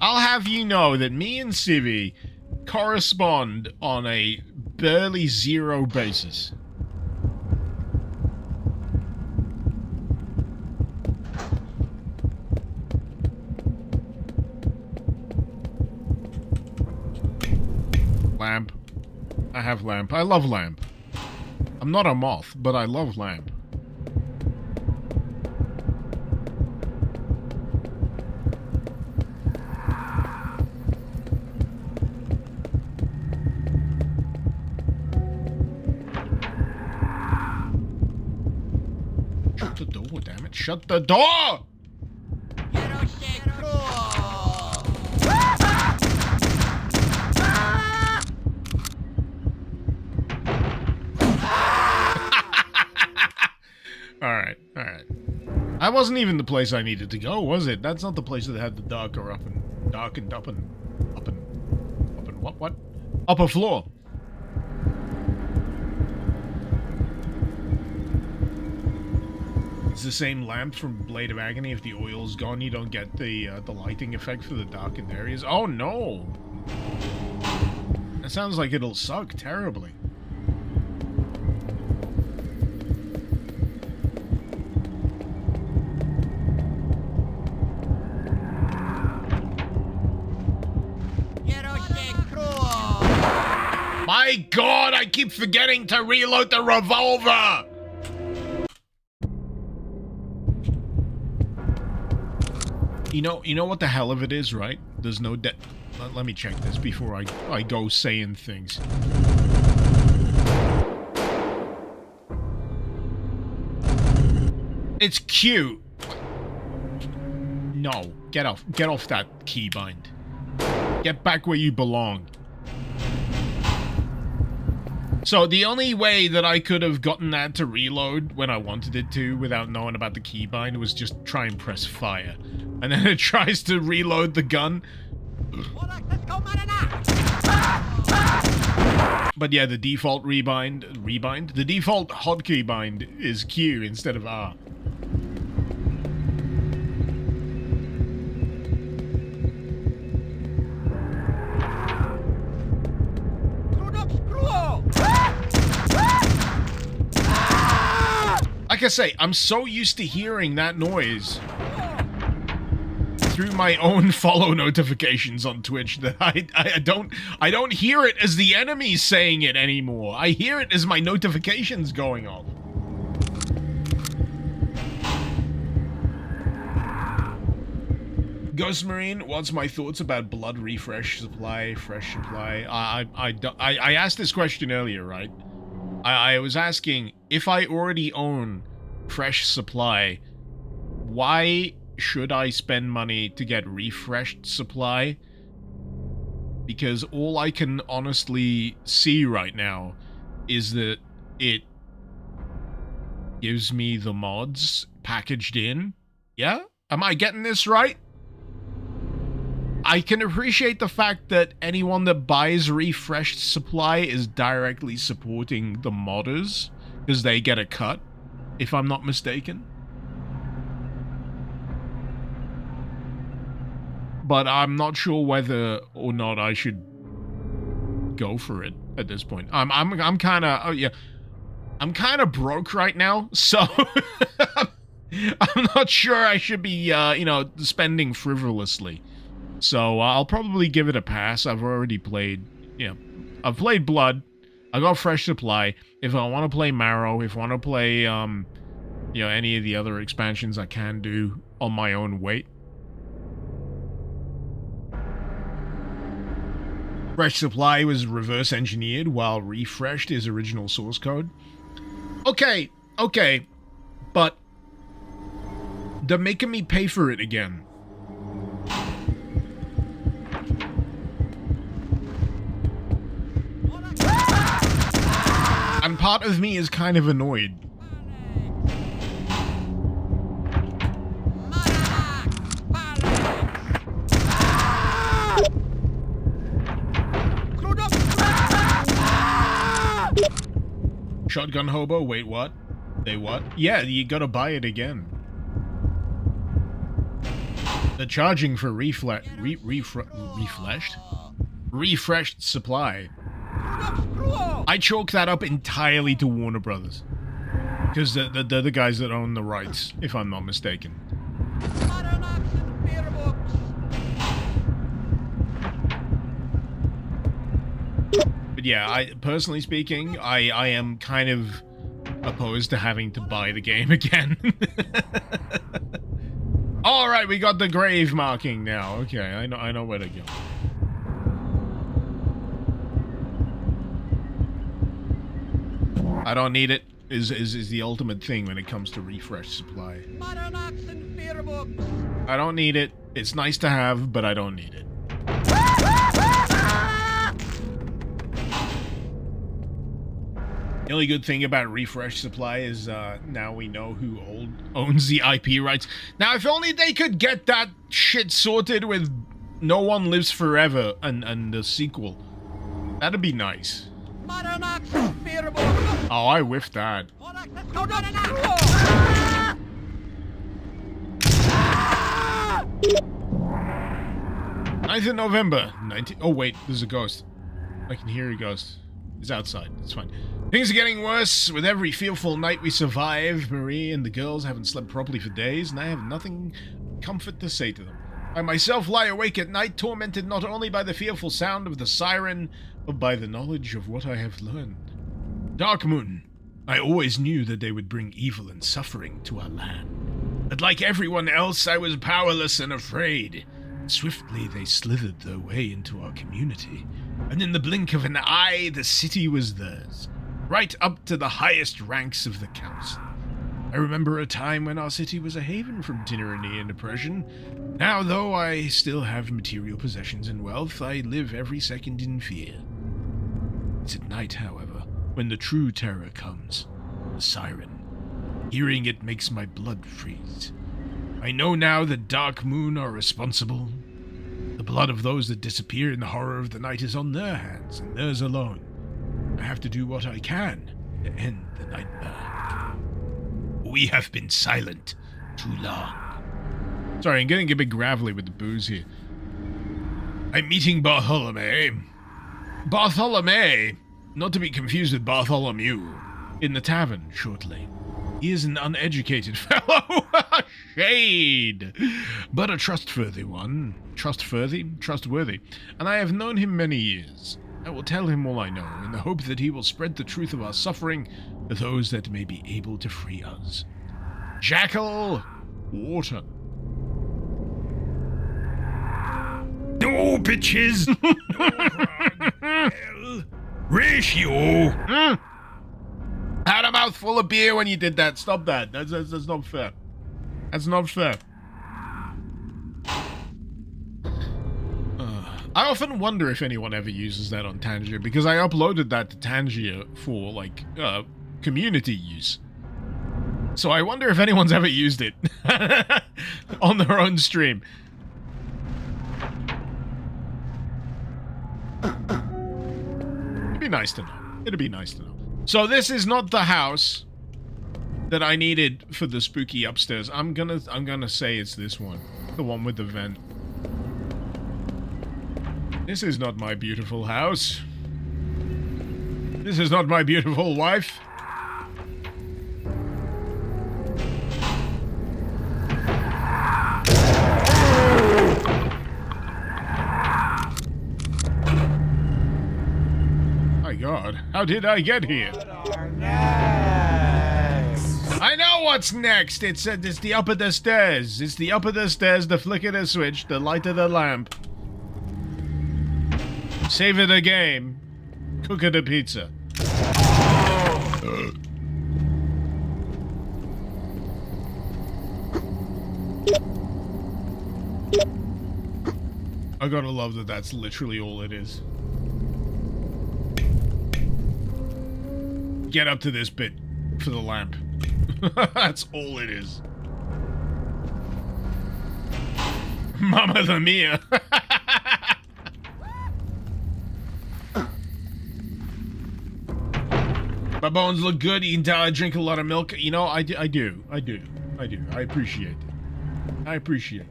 I'll have you know that me and Civvy correspond on a barely zero basis. Lamp. I have lamp. I love lamp. I'm not a moth, but I love lamp. Shut the door, damn it. Shut the door! Alright. That wasn't even the place I needed to go, was it? That's not the place that had the darkened up and what? Upper floor. It's the same lamp from Blade of Agony. If the oil's gone, you don't get the lighting effect for the darkened areas. Oh no! That sounds like it'll suck terribly. My god, I keep forgetting to reload the revolver! You know what the hell of it is, right? There's no let me check this before I go saying things. It's cute. No, get off that keybind. Get back where you belong. So the only way that I could have gotten that to reload when I wanted it to without knowing about the keybind was just try and press fire. And then it tries to reload the gun. But yeah, the default rebind? The default hotkey bind is Q instead of R. Like I say, I'm so used to hearing that noise through my own follow notifications on Twitch that I don't hear it as the enemy saying it anymore. I hear it as my notifications going off. Ghost Marine, what's my thoughts about blood refresh supply, fresh supply? I asked this question earlier, right? I was asking, if I already own fresh supply, why should I spend money to get refreshed supply? Because all I can honestly see right now is that it gives me the mods packaged in. Yeah? Am I getting this right? I can appreciate the fact that anyone that buys refreshed supply is directly supporting the modders, because they get a cut, if I'm not mistaken. but I'm not sure whether or not I should go for it at this point. I'm kind of I'm kind of broke right now, so I'm not sure I should be you know, spending frivolously. So I'll probably give it a pass. I've already played, you know, I've played Blood. I got Fresh Supply. If I want to play Marrow, if I want to play you know, any of the other expansions, I can do on my own weight. Fresh Supply was reverse engineered while Refreshed is original source code. Okay, but they're making me pay for it again. And part of me is kind of annoyed. Shotgun Hobo, wait, what? They what? Yeah, you gotta buy it again. They're charging for refreshed supply. I chalk that up entirely to Warner Brothers. Because they're the guys that own the rights, if I'm not mistaken. But yeah, personally speaking, I am kind of opposed to having to buy the game again. Alright, we got the grave marking now. Okay, I know where to go. I don't need it, is the ultimate thing when it comes to refresh supply. I don't need it. It's nice to have, but I don't need it. The only good thing about Refresh Supply is now we know who owns the IP rights. Now, if only they could get that shit sorted with No One Lives Forever and the sequel. That'd be nice. Oh, I whiffed that. 9th of November. Oh, wait, there's a ghost. I can hear a ghost. It's outside. It's fine. Things are getting worse. With every fearful night we survive, Marie and the girls haven't slept properly for days, and I have nothing comfort to say to them. I myself lie awake at night, tormented not only by the fearful sound of the siren, but by the knowledge of what I have learned. Dark Moon. I always knew that they would bring evil and suffering to our land. But like everyone else, I was powerless and afraid. Swiftly they slithered their way into our community, and in the blink of an eye, the city was theirs, right up to the highest ranks of the council. I remember a time when our city was a haven from tyranny and oppression. Now, though I still have material possessions and wealth, I live every second in fear. It's at night, however, when the true terror comes, the siren. Hearing it makes my blood freeze. I know now that Dark Moon are responsible. The blood of those that disappear in the horror of the night is on their hands, and theirs alone. I have to do what I can to end the nightmare. We have been silent too long. Sorry, I'm getting a bit gravelly with the booze here. I'm meeting Bartholomew. Bartholomew, not to be confused with Bartholomew, in the tavern shortly. He is an uneducated fellow. Shade. But a trustworthy one. Trustworthy. And I have known him many years. I will tell him all I know, in the hope that he will spread the truth of our suffering to those that may be able to free us. Jackal Wharton. No, bitches! No, hell. Ratio! Had a mouthful of beer when you did that. Stop that. That's not fair. That's not fair. I often wonder if anyone ever uses that on Tangier, because I uploaded that to Tangier for, like, community use. So I wonder if anyone's ever used it on their own stream. It'd be nice to know. It'd be nice to know. So this is not the house that I needed for the spooky upstairs. I'm gonna say it's this one. The one with the vent. This is not my beautiful house. This is not my beautiful wife. My God, how did I get here? I know what's next. It's the up of the stairs. It's the up of the stairs, the flick of the switch, the light of the lamp. Save it a game. Cook it a pizza. I gotta love that that's literally all it is. Get up to this bit for the lamp. That's all it is. Mamma the Mia. My bones look good. You can tell I drink a lot of milk. You know, I do. I appreciate it. I appreciate it.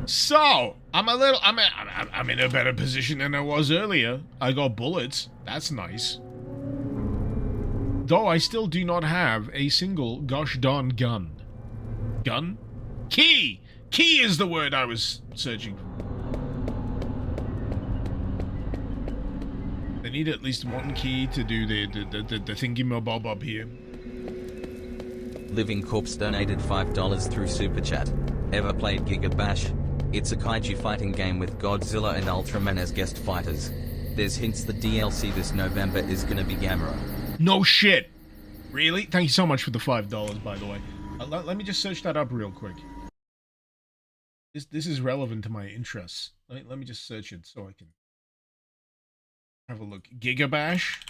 So, I'm in a better position than I was earlier. I got bullets. That's nice. Though I still do not have a single gosh darn gun. Gun? Key! Key is the word I was searching for. I need at least one key to do the thingy-mo-bob up here. Living Corpse donated $5 through Super Chat. Ever played Giga Bash? It's a kaiju fighting game with Godzilla and Ultraman as guest fighters. There's hints the DLC this November is gonna be Gamera. No shit! Really? Thank you so much for the $5, by the way. Let me just search that up real quick. This is relevant to my interests. Let me just search it so I can have a look. Giga Bash?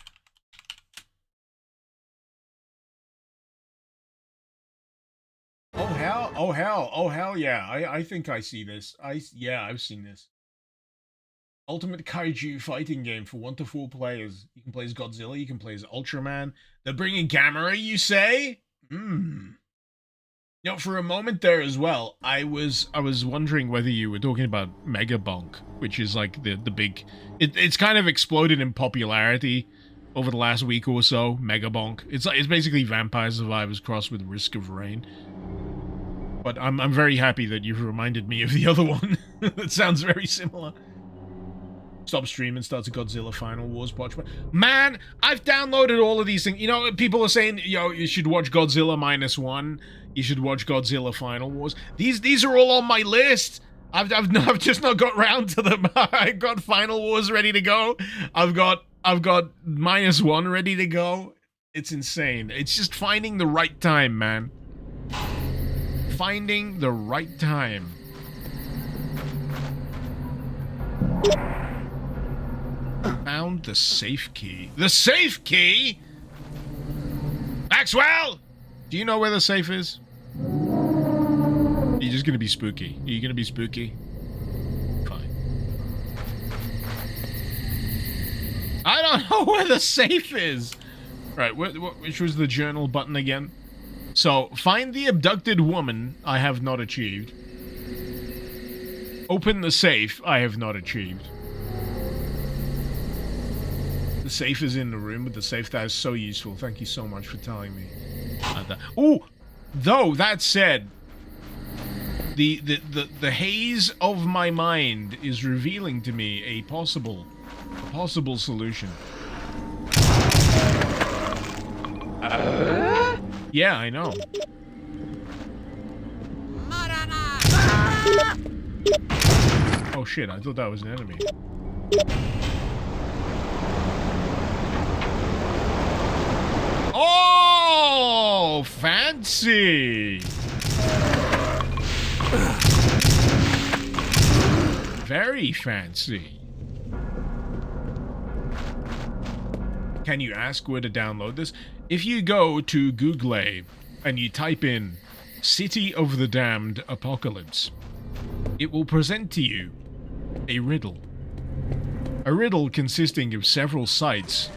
Oh hell yeah. I think I see this. Yeah, I've seen this. Ultimate kaiju fighting game for 1 to 4 players. You can play as Godzilla, you can play as Ultraman. They're bringing Gamera, you say? You know, for a moment there as well, I was wondering whether you were talking about Megabonk, which is like the big... It's kind of exploded in popularity over the last week or so, Megabonk. It's basically Vampire Survivors crossed with Risk of Rain. But I'm very happy that you've reminded me of the other one. That sounds very similar. Stop streaming, starts a Godzilla Final Wars watch. Man, I've downloaded all of these things. You know, people are saying, yo, you should watch Godzilla -1. You should watch Godzilla Final Wars. These are all on my list. I've just not got round to them. I've got Final Wars ready to go. I've got -1 ready to go. It's insane. It's just finding the right time, man. Finding the right time. Found the safe key. The safe key? Maxwell! Do you know where the safe is? Are you just gonna be spooky? Are you gonna be spooky? Fine. I don't know where the safe is! Right, which was the journal button again? So, find the abducted woman, I have not achieved. Open the safe, I have not achieved. The safe is in the room, but the safe, that is so useful. Thank you so much for telling me. Ooh! Though, that said, the haze of my mind is revealing to me a possible solution. Yeah, I know. Oh shit, I thought that was an enemy. Oh, fancy! Very fancy. Can you ask where to download this? If you go to Google and you type in City of the Damned Apocalypse, it will present to you a riddle. A riddle consisting of several sites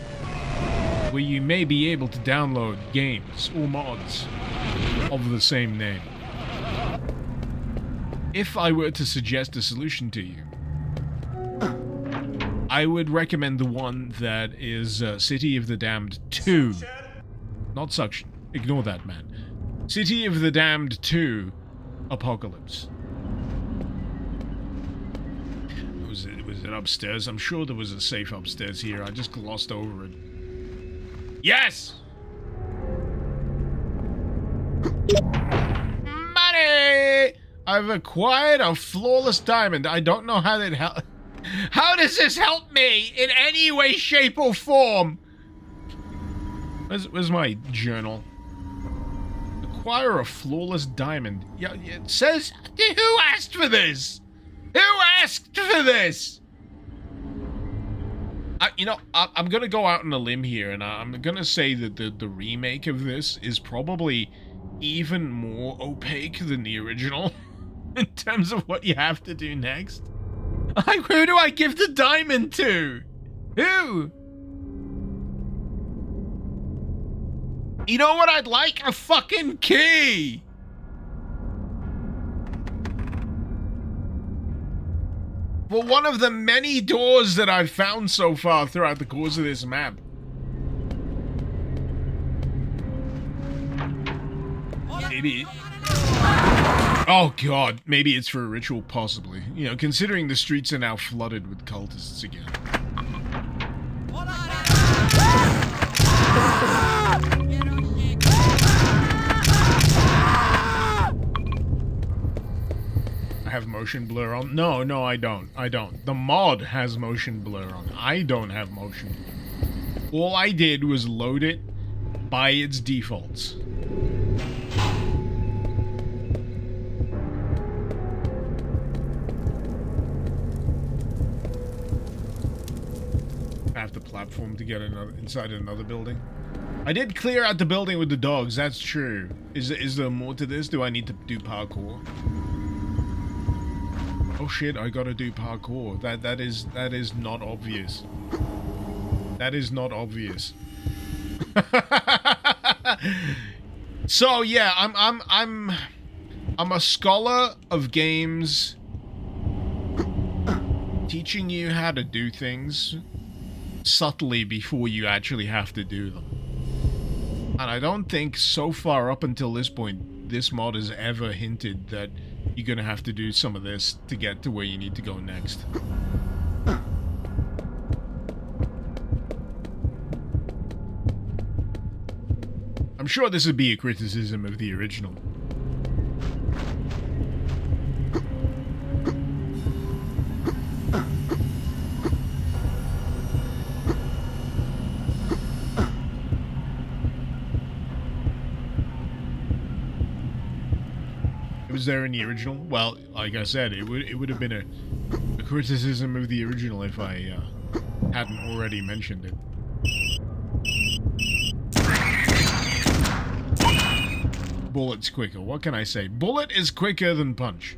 where you may be able to download games or mods of the same name. if I were to suggest a solution to you, I would recommend the one that is City of the Damned 2. Not Suction. Ignore that, man. City of the Damned 2 Apocalypse. Was it upstairs? I'm sure there was a safe upstairs here. I just glossed over it. Yes! Money! I've acquired a flawless diamond. I don't know how that help. How does this help me in any way, shape, or form? Where's my journal? Acquire a flawless diamond. Yeah, it says... Who asked for this? Who asked for this? I'm gonna go out on a limb here, and I'm gonna say that the remake of this is probably even more opaque than the original in terms of what you have to do next. Like, who do I give the diamond to? Who? You know what I'd like? A fucking key! For one of the many doors that I've found so far throughout the course of this map. Maybe... Oh god, maybe it's for a ritual, possibly. You know, considering the streets are now flooded with cultists again. I have motion blur on? No, I don't. The mod has motion blur on. I don't have motion blur. All I did was load it by its defaults. I have to platform to get inside another building. I did clear out the building with the dogs, that's true. Is there more to this? Do I need to do parkour? Oh shit, I gotta do parkour. That is not obvious. That is not obvious. So yeah, I'm a scholar of games, teaching you how to do things subtly before you actually have to do them. And I don't think so far up until this point, this mod has ever hinted that you're gonna have to do some of this to get to where you need to go next. I'm sure this would be a criticism of the original. Was there in the original? Well, like I said, it would have been a criticism of the original if I hadn't already mentioned it. Bullet's quicker. What can I say? Bullet is quicker than punch.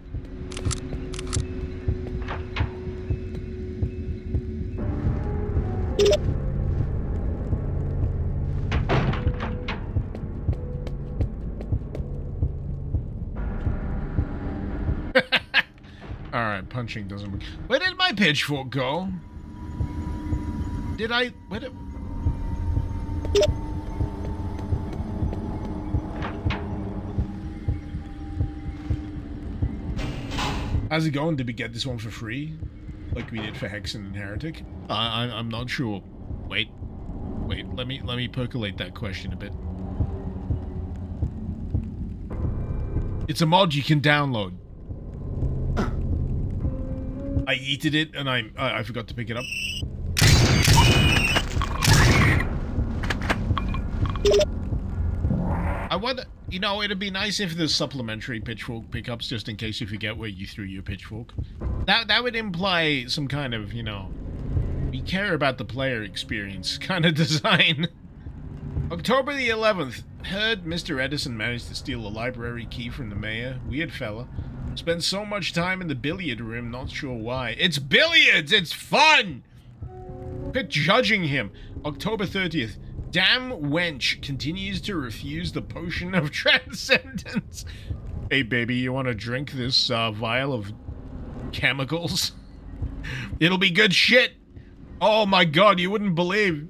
Alright, punching doesn't work. Where did my pitchfork go? Did I... Where did... How's it going? Did we get this one for free? Like we did for Hexen and Heretic? I'm not sure. Wait, let me percolate that question a bit. It's a mod you can download. I yeeted it and I forgot to pick it up. I wonder, you know, it'd be nice if there's supplementary pitchfork pickups just in case you forget where you threw your pitchfork. That would imply some kind of, you know, we care about the player experience kind of design. October the 11th. Heard Mr. Edison managed to steal a library key from the mayor. Weird fella. Spent so much time in the billiard room, not sure why. It's billiards! It's fun! Quit judging him. October 30th. Damn wench continues to refuse the potion of transcendence. Hey, baby, you want to drink this vial of chemicals? It'll be good shit. Oh my god, you wouldn't believe.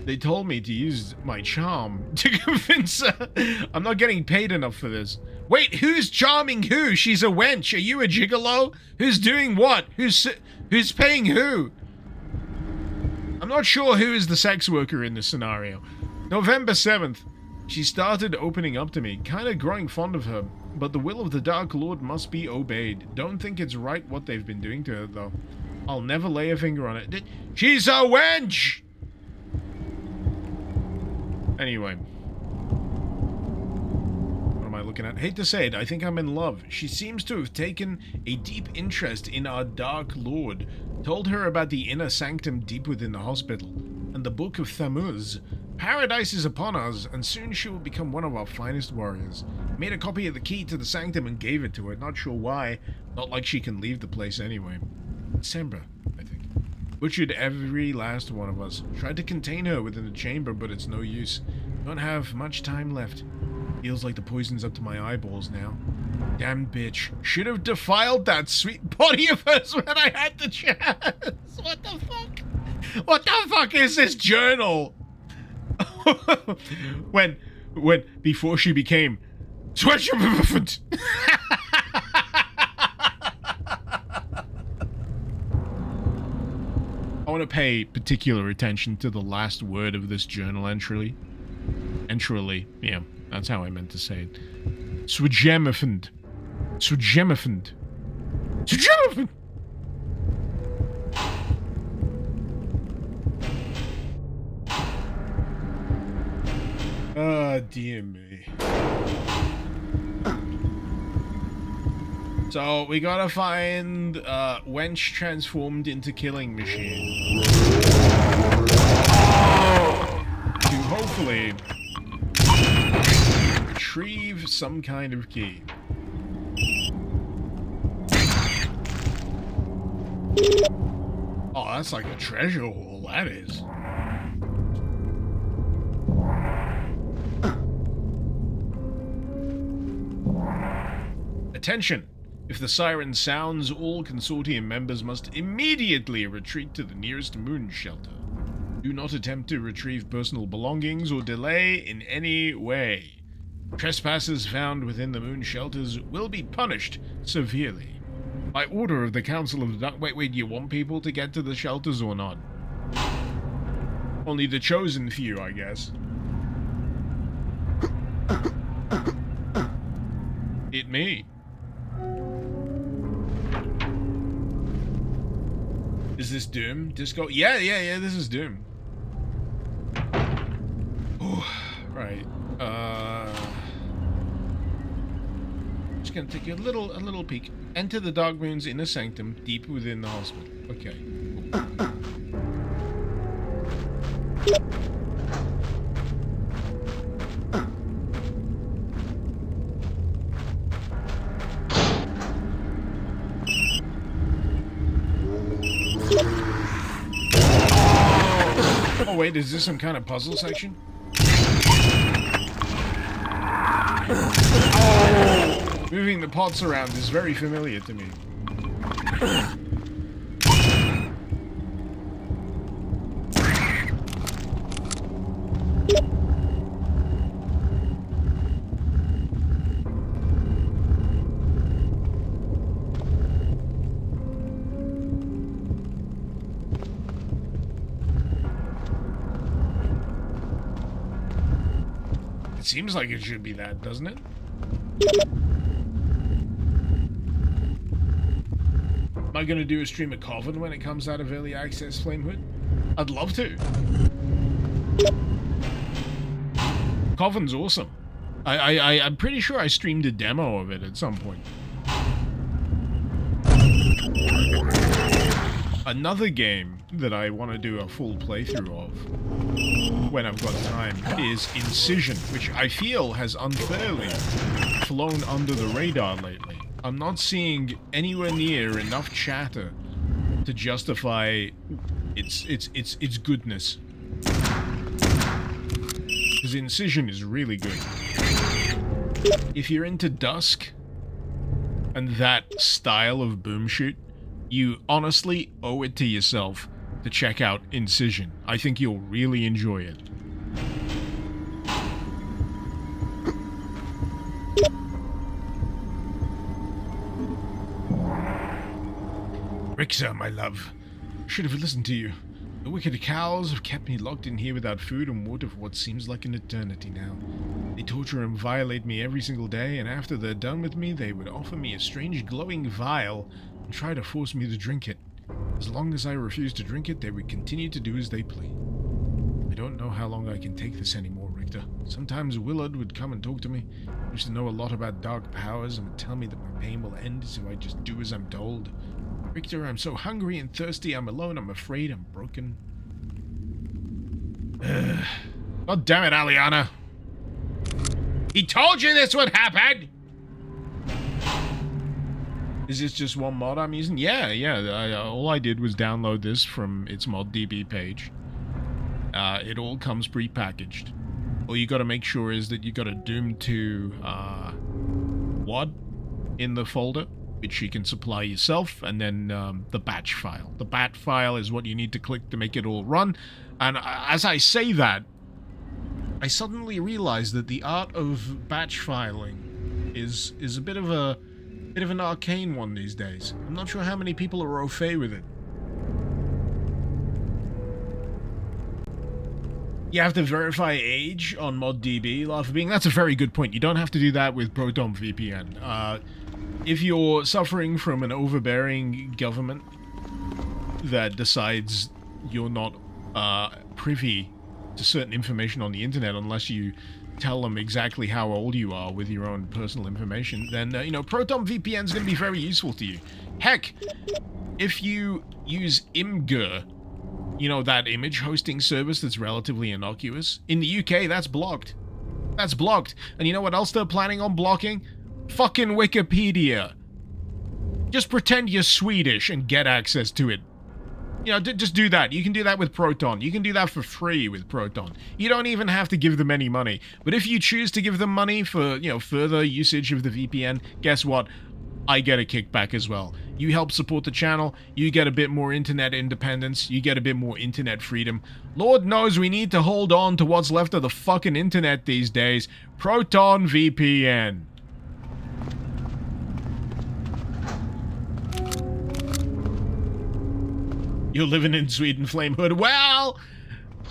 They told me to use my charm to convince her. I'm not getting paid enough for this. Wait, who's charming who? She's a wench. Are you a gigolo? Who's doing what? Who's paying who? I'm not sure who is the sex worker in this scenario. November 7th. She started opening up to me, kind of growing fond of her, but the will of the Dark Lord must be obeyed. Don't think it's right what they've been doing to her, though. I'll never lay a finger on it. She's a wench! Anyway. What am I looking at? Hate to say it, I think I'm in love. She seems to have taken a deep interest in our Dark Lord. Told her about the inner sanctum deep within the hospital, and the Book of Thammuz. Paradise is upon us, and soon she will become one of our finest warriors. Made a copy of the key to the sanctum and gave it to her. Not sure why. Not like she can leave the place anyway. December, I think. Butchered every last one of us. Tried to contain her within the chamber, but it's no use. Don't have much time left. Feels like the poison's up to my eyeballs now. Damn bitch. Should have defiled that sweet body of hers when I had the chance. What the fuck? What the fuck is this journal? Before she became Sweatshop. I want to pay particular attention to the last word of this journal entry. Yeah, that's how I meant to say it. Swedgemifend. Ah, dear me. So, we gotta find wench transformed into killing machine. To hopefully retrieve some kind of key. Oh, that's like a treasure haul, that is. Attention! If the siren sounds, all consortium members must immediately retreat to the nearest moon shelter. Do not attempt to retrieve personal belongings or delay in any way. Trespassers found within the moon shelters will be punished severely. By order of the Council of the... Wait, you want people to get to the shelters or not? Only the chosen few, I guess. It me. Is this Doom? Disco? Yeah, this is Doom. Oh, right. Just gonna take a little peek. Enter the Dark Moon's inner sanctum, deep within the hospital. Okay. Oh wait, is this some kind of puzzle section? Moving the pots around is very familiar to me. It seems like it should be that, doesn't it? Am I gonna do a stream of Coven when it comes out of early access, Flamehood? I'd love to. Coven's awesome. I'm pretty sure I streamed a demo of it at some point. Another game that I want to do a full playthrough of, when I've got time, is Incision, which I feel has unfairly flown under the radar lately. I'm not seeing anywhere near enough chatter to justify its goodness. Because Incision is really good. if you're into Dusk and that style of boom shoot, you honestly owe it to yourself to check out Incision. I think you'll really enjoy it. Rixa, my love, I should have listened to you. The wicked cows have kept me locked in here without food and water for what seems like an eternity now. They torture and violate me every single day, and after they're done with me, they would offer me a strange glowing vial and try to force me to drink it. As long as I refused to drink it, they would continue to do as they please. I don't know how long I can take this anymore, Richter. Sometimes Willard would come and talk to me. He used to know a lot about dark powers and would tell me that my pain will end if I just do as I'm told. Richter, I'm so hungry and thirsty, I'm alone, I'm afraid, I'm broken. God damn it, Aliana. He told you this would happen! Is this just one mod I'm using? Yeah. All I did was download this from its ModDB page. It all comes pre-packaged. All you gotta make sure is that you got a Doom 2 WAD in the folder, which you can supply yourself, and then the batch file. The bat file is what you need to click to make it all run. And as I say that, I suddenly realized that the art of batch filing is a bit of an arcane one these days. I'm not sure how many people are au fait with it. You have to verify age on ModDB, Laugh being. That's a very good point. You don't have to do that with Proton VPN. If you're suffering from an overbearing government that decides you're not privy to certain information on the internet unless you tell them exactly how old you are with your own personal information, then, Proton VPN is going to be very useful to you. Heck, if you use Imgur, that image hosting service that's relatively innocuous, in the UK, that's blocked. That's blocked. And you know what else they're planning on blocking? Fucking Wikipedia. Just pretend you're Swedish and get access to it. Just do that. You can do that with Proton. You can do that for free with Proton. You don't even have to give them any money. But if you choose to give them money for, further usage of the VPN, guess what? I get a kickback as well. You help support the channel, you get a bit more internet independence, you get a bit more internet freedom. Lord knows we need to hold on to what's left of the fucking internet these days. Proton VPN. You're living in Sweden, Flamehood. Well,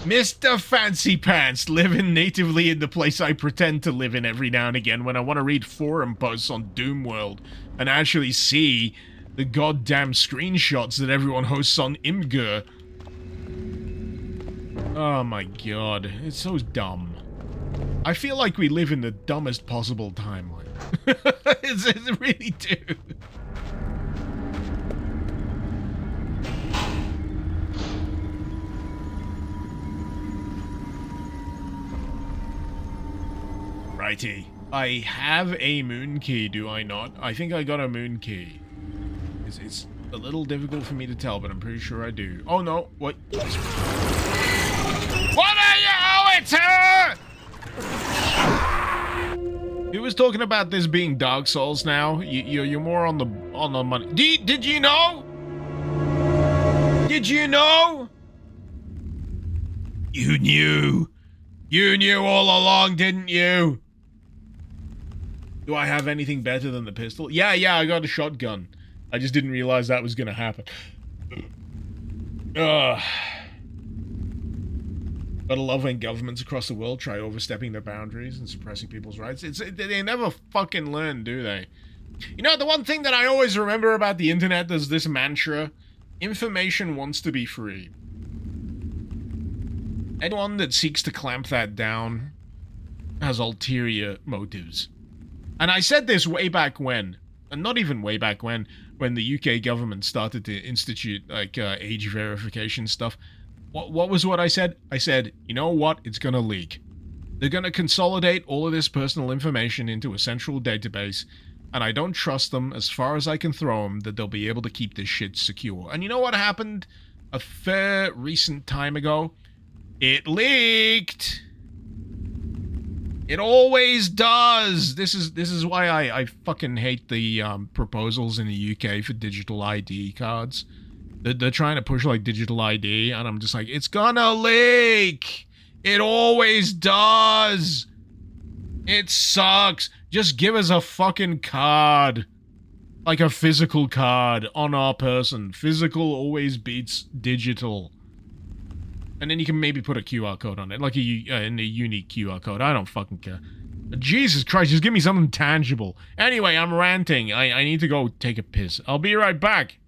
Mr. Fancy Pants, living natively in the place I pretend to live in every now and again when I want to read forum posts on Doomworld and actually see the goddamn screenshots that everyone hosts on Imgur. Oh my god, it's so dumb. I feel like we live in the dumbest possible timeline. It really do. Righty. I have a moon key, do I not? I think I got a moon key. It's a little difficult for me to tell, but I'm pretty sure I do. Oh no, what? What are you owing to? Who was talking about this being Dark Souls now? You're more on the money. Did you know? Did you know? You knew. You knew all along, didn't you? Do I have anything better than the pistol? Yeah, I got a shotgun. I just didn't realize that was gonna happen. Gotta love when governments across the world try overstepping their boundaries and suppressing people's rights. They never fucking learn, do they? The one thing that I always remember about the internet is this mantra: information wants to be free. Anyone that seeks to clamp that down has ulterior motives. And I said this way back when, and not even way back when the UK government started to institute, age verification stuff. What was what I said? I said, you know what? It's gonna leak. They're gonna consolidate all of this personal information into a central database, and I don't trust them, as far as I can throw them, that they'll be able to keep this shit secure. And you know what happened a fair recent time ago? It leaked! It always does. This is why I fucking hate the proposals in the UK for digital ID cards. They're trying to push like digital ID, and I'm just like, it's gonna leak. It always does. It sucks. Just give us a fucking card. Like a physical card on our person. Physical always beats digital. And then you can maybe put a QR code on it, like a unique QR code. I don't fucking care. Jesus Christ, just give me something tangible. Anyway, I'm ranting. I need to go take a piss. I'll be right back.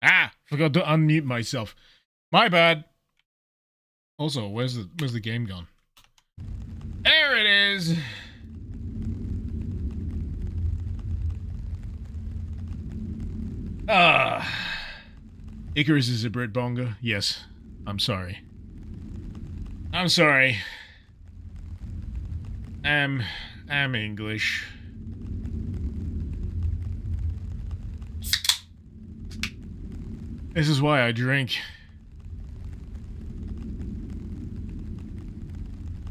Ah, forgot to unmute myself. My bad. Also, where's the game gone? There it is. Icarus is a Brit bonga. Yes, I'm sorry. I'm sorry. I'm English. This is why I drink.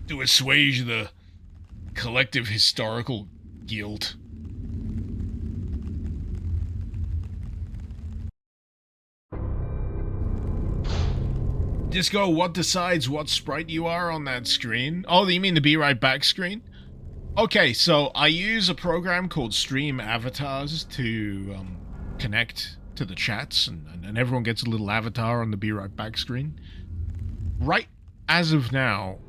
To assuage the collective historical guilt. Disco, what decides what sprite you are on that screen? Oh, you mean the Be Right Back screen? Okay, so I use a program called Stream Avatars to connect to the chats, and everyone gets a little avatar on the Be Right Back screen. Right as of now,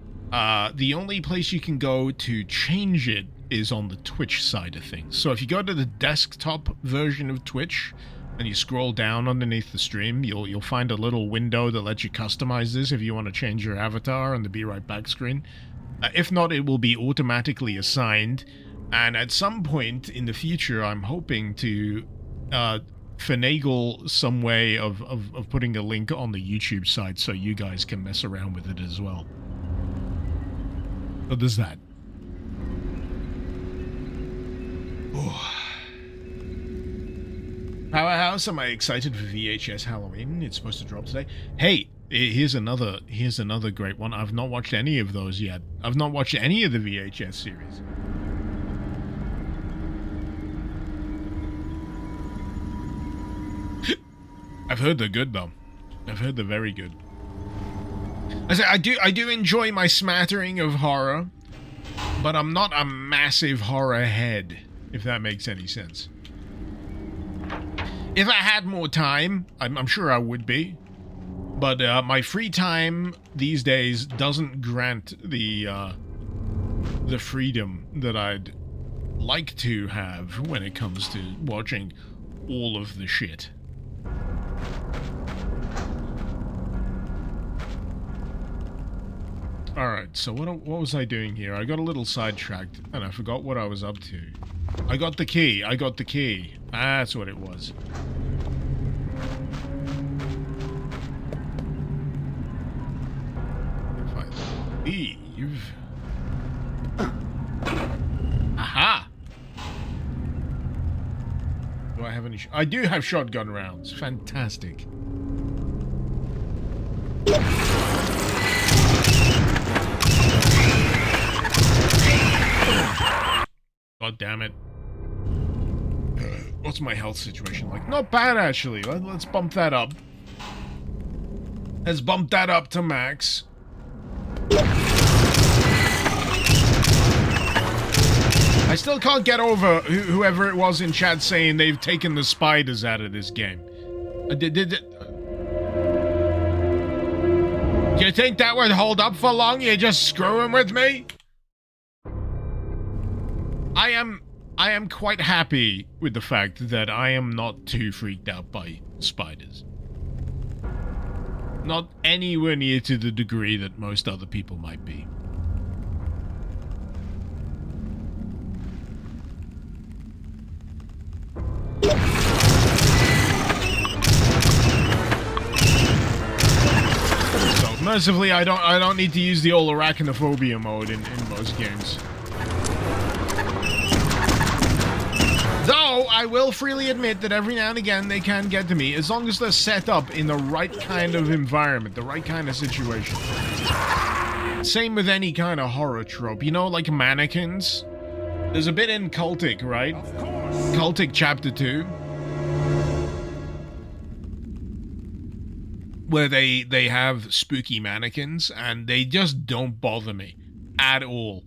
the only place you can go to change it is on the Twitch side of things. So if you go to the desktop version of Twitch, and you scroll down underneath the stream, you'll find a little window that lets you customize this if you want to change your avatar on the Be Right Back screen. If not, it will be automatically assigned, and at some point in the future, I'm hoping to finagle some way of putting a link on the YouTube site so you guys can mess around with it as well. So there's that. Powerhouse, am I excited for VHS Halloween? It's supposed to drop today. Hey, here's another great one. I've not watched any of those yet. I've not watched any of the VHS series. I've heard they're good though. I've heard they're very good. I do enjoy my smattering of horror, but I'm not a massive horror head, if that makes any sense. If I had more time, I'm sure I would be. But my free time these days doesn't grant the freedom that I'd like to have when it comes to watching all of the shit. Alright, so what was I doing here? I got a little sidetracked, and I forgot what I was up to. I got the key. That's what it was. If I leave... Aha! Do I have any... I do have shotgun rounds. Fantastic. God damn it. What's my health situation like? Not bad, actually. Let's bump that up. Let's bump that up to max. I still can't get over whoever it was in chat saying they've taken the spiders out of this game. Do you think that would hold up for long? You're just screwing with me? I am quite happy with the fact that I am not too freaked out by spiders. Not anywhere near to the degree that most other people might be. So mercifully, I don't need to use the old arachnophobia mode in most games. Though, I will freely admit that every now and again they can get to me, as long as they're set up in the right kind of environment, the right kind of situation. Same with any kind of horror trope. You know, like mannequins? There's a bit in Cultic, right? Cultic Chapter 2. Where they have spooky mannequins, and they just don't bother me at all.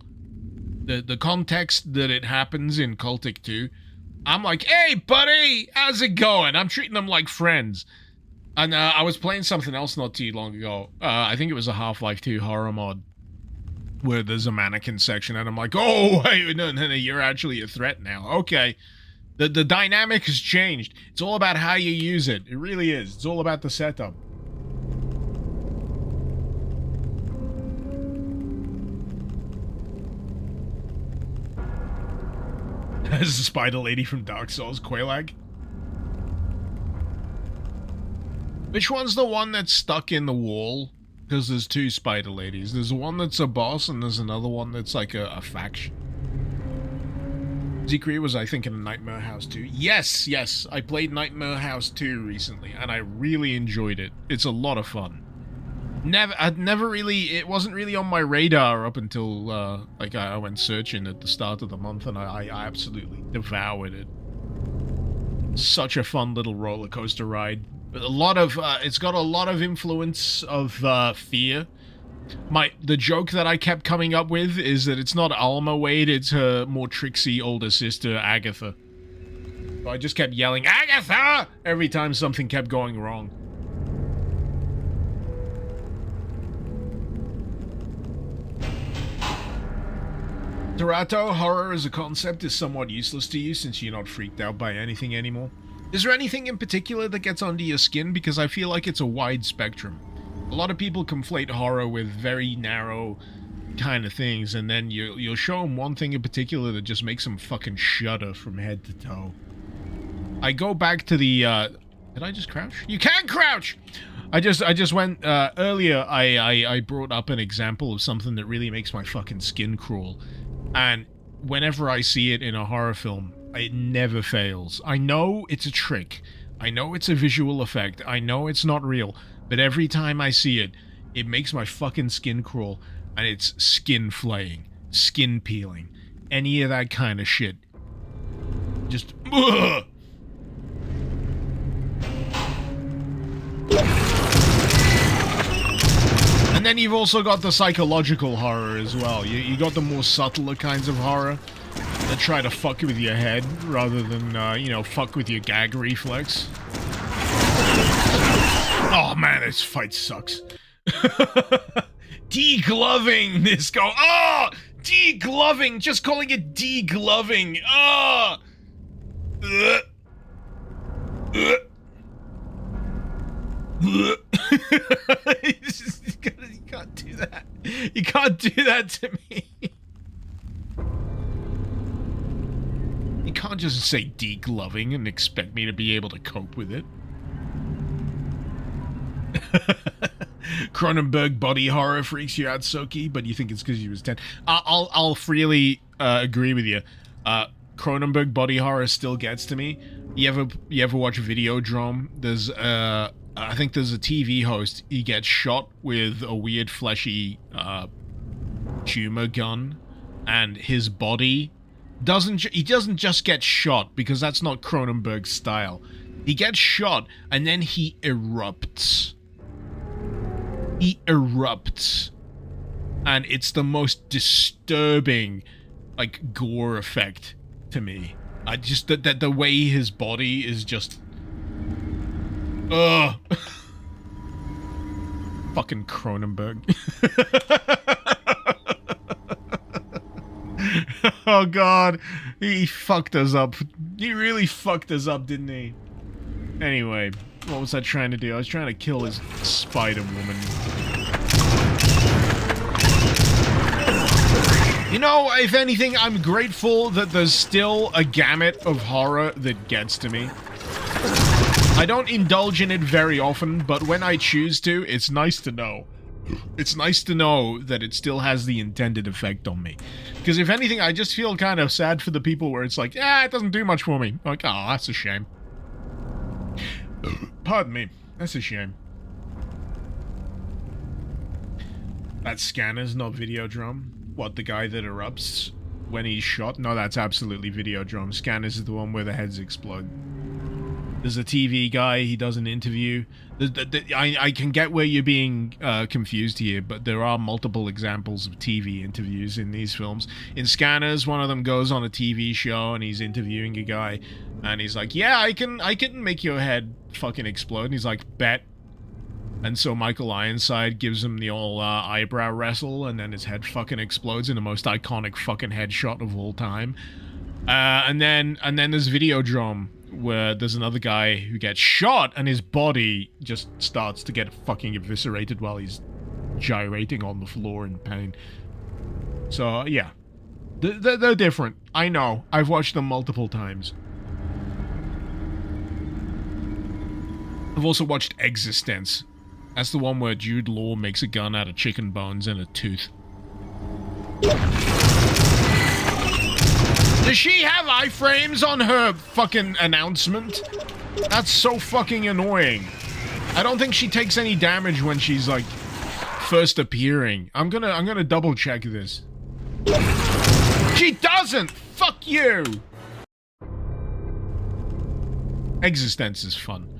The context that it happens in Cultic 2, I'm like, hey, buddy, how's it going? I'm treating them like friends. And I was playing something else not too long ago. I think it was a Half-Life 2 horror mod where there's a mannequin section, and I'm like, oh, wait, no, you're actually a threat now. Okay. The dynamic has changed. It's all about how you use it. It really is. It's all about the setup. This is the spider lady from Dark Souls, Quailag. Which one's the one that's stuck in the wall? Because there's two spider ladies. There's one that's a boss, and there's another one that's like a faction. Zekri was, I think, in Nightmare House 2. Yes, I played Nightmare House 2 recently, and I really enjoyed it. It's a lot of fun. It wasn't really on my radar up until, I went searching at the start of the month, and I absolutely devoured it. Such a fun little roller coaster ride. It's got a lot of influence of, fear. The joke that I kept coming up with is that it's not Alma Wade, it's her more tricksy older sister, Agatha. So I just kept yelling, Agatha! Every time something kept going wrong. Tarato, horror as a concept is somewhat useless to you since you're not freaked out by anything anymore. Is there anything in particular that gets under your skin? Because I feel like it's a wide spectrum. A lot of people conflate horror with very narrow kind of things, and then you'll show them one thing in particular that just makes them fucking shudder from head to toe. I go back to the, did I just crouch? You can crouch! I just went, earlier I brought up an example of something that really makes my fucking skin crawl. And whenever I see it in a horror film, It never fails. I know it's a trick. I know it's a visual effect. I know it's not real. But every time I see it, it makes my fucking skin crawl. And it's skin flaying, skin peeling, any of that kind of shit. Just... Ugh! And then you've also got the psychological horror as well. You got the more subtler kinds of horror that try to fuck with your head rather than, you know, fuck with your gag reflex. Oh man, this fight sucks. Degloving this go. Oh! Degloving! Just calling it degloving. Oh! You can't do that. You can't do that to me. You can't just say degloving and expect me to be able to cope with it. Cronenberg body horror freaks you out, Soki, but you think it's because you was 10. I'll freely agree with you. Cronenberg body horror still gets to me. You ever watch Videodrome? There's I think there's a TV host. He gets shot with a weird fleshy tumor gun, and his body doesn't just get shot, because that's not Cronenberg's style. He gets shot and then he erupts. He erupts, and it's the most disturbing, like, gore effect to me. I just that the way his body is just. Ugh. Fucking Cronenberg. Oh god, he fucked us up. He really fucked us up, didn't he? Anyway, what was I trying to do? I was trying to kill his Spider-Woman. You know, if anything, I'm grateful that there's still a gamut of horror that gets to me. I don't indulge in it very often, but when I choose to, it's nice to know. It's nice to know that it still has the intended effect on me. Because if anything, I just feel kind of sad for the people where it's like, it doesn't do much for me. Like, oh, that's a shame. Pardon me. That's a shame. That Scanner's not Videodrome. What, the guy that erupts when he's shot? No, that's absolutely Videodrome. Scanners is the one where the heads explode. There's a TV guy, he does an interview. I can get where you're being confused here, but there are multiple examples of TV interviews in these films. In Scanners, one of them goes on a TV show and he's interviewing a guy, and he's like, yeah, I can make your head fucking explode. And he's like, bet. And so Michael Ironside gives him the old eyebrow wrestle, and then his head fucking explodes in the most iconic fucking headshot of all time. And then there's Videodrome, where there's another guy who gets shot and his body just starts to get fucking eviscerated while he's gyrating on the floor in pain. So, yeah. They're different. I know. I've watched them multiple times. I've also watched Existence. That's the one where Jude Law makes a gun out of chicken bones and a tooth. Does she have iframes on her fucking announcement? That's so fucking annoying. I don't think she takes any damage when she's, like, first appearing. I'm gonna double check this. She doesn't! Fuck you! Existence is fun.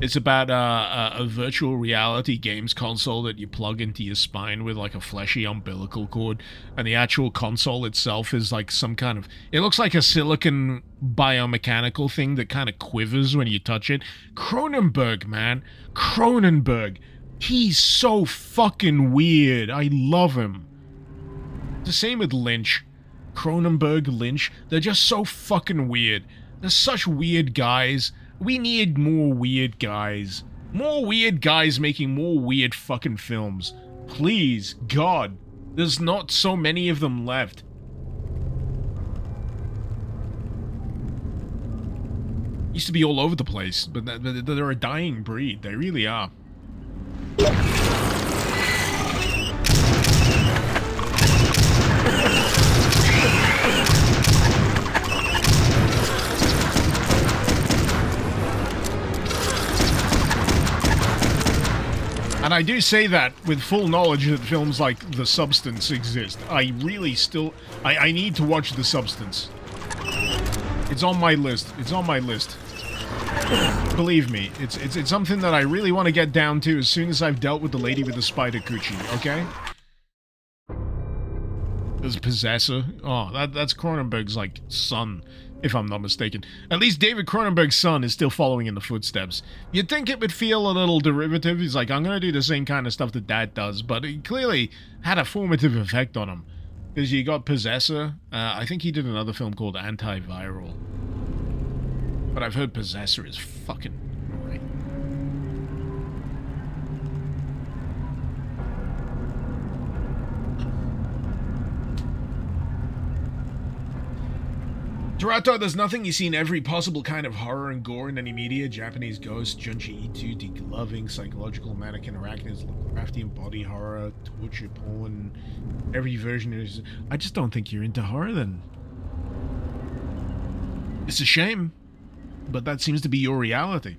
It's about a virtual reality games console that you plug into your spine with like a fleshy umbilical cord, and the actual console itself is like some kind of... It looks like a silicon biomechanical thing that kind of quivers when you touch it. Cronenberg, man. Cronenberg. He's so fucking weird. I love him. The same with Lynch. Cronenberg, Lynch. They're just so fucking weird. They're such weird guys. We need more weird guys. More weird guys making more weird fucking films. Please, God. There's not so many of them left. Used to be all over the place, but they're a dying breed. They really are. And I do say that with full knowledge that films like The Substance exist. I really still... I need to watch The Substance. It's on my list. It's on my list. Believe me, it's something that I really want to get down to as soon as I've dealt with the lady with the spider coochie, okay? There's Possessor. Oh, that's Cronenberg's, like, son, if I'm not mistaken. At least David Cronenberg's son is still following in the footsteps. You'd think it would feel a little derivative. He's like, I'm gonna do the same kind of stuff that Dad does, but it clearly had a formative effect on him. Because you got Possessor. I think he did another film called Antiviral. But I've heard Possessor is fucking great. Toronto, there's nothing you see in every possible kind of horror and gore in any media. Japanese ghosts, Junji Ito, degloving, psychological mannequin arachnids, Lovecraftian body horror, torture porn. Every version is... I just don't think you're into horror then. It's a shame, but that seems to be your reality.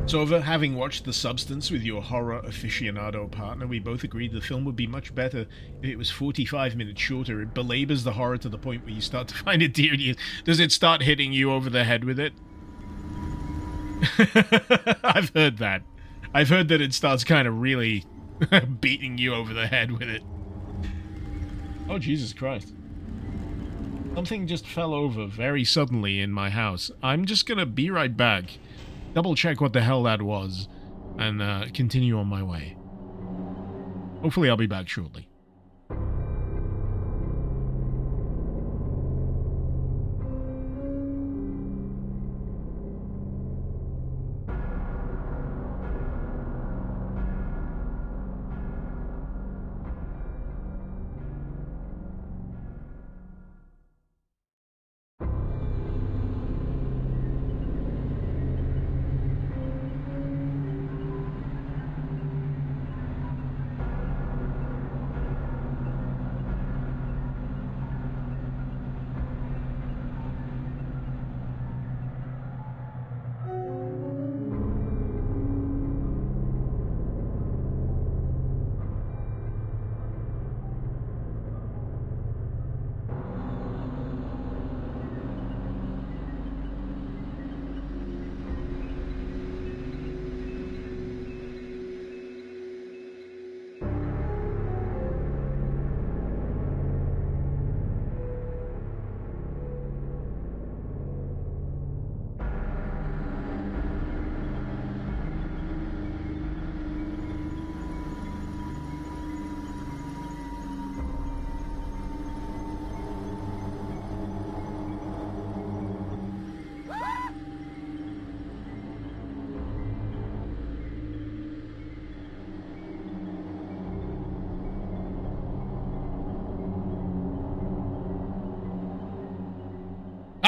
So, over having watched The Substance with your horror aficionado partner, we both agreed the film would be much better if it was 45 minutes shorter. It belabors the horror to the point where you start to find it dear to you. Does it start hitting you over the head with it? I've heard that. I've heard that it starts kind of really beating you over the head with it. Oh, Jesus Christ. Something just fell over very suddenly in my house. I'm just gonna be right back. Double check what the hell that was, and continue on my way. Hopefully I'll be back shortly.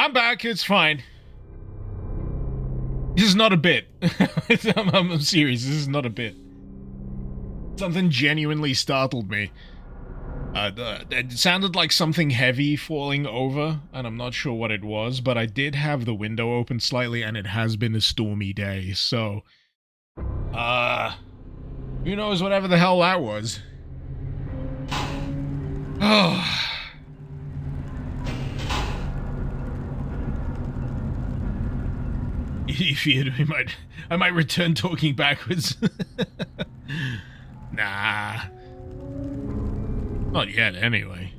I'm back, it's fine. This is not a bit. I'm serious, this is not a bit. Something genuinely startled me. It sounded like something heavy falling over, and I'm not sure what it was, but I did have the window open slightly, and it has been a stormy day, so... who knows whatever the hell that was. Oh... He feared I might return talking backwards. Nah. Not yet, anyway.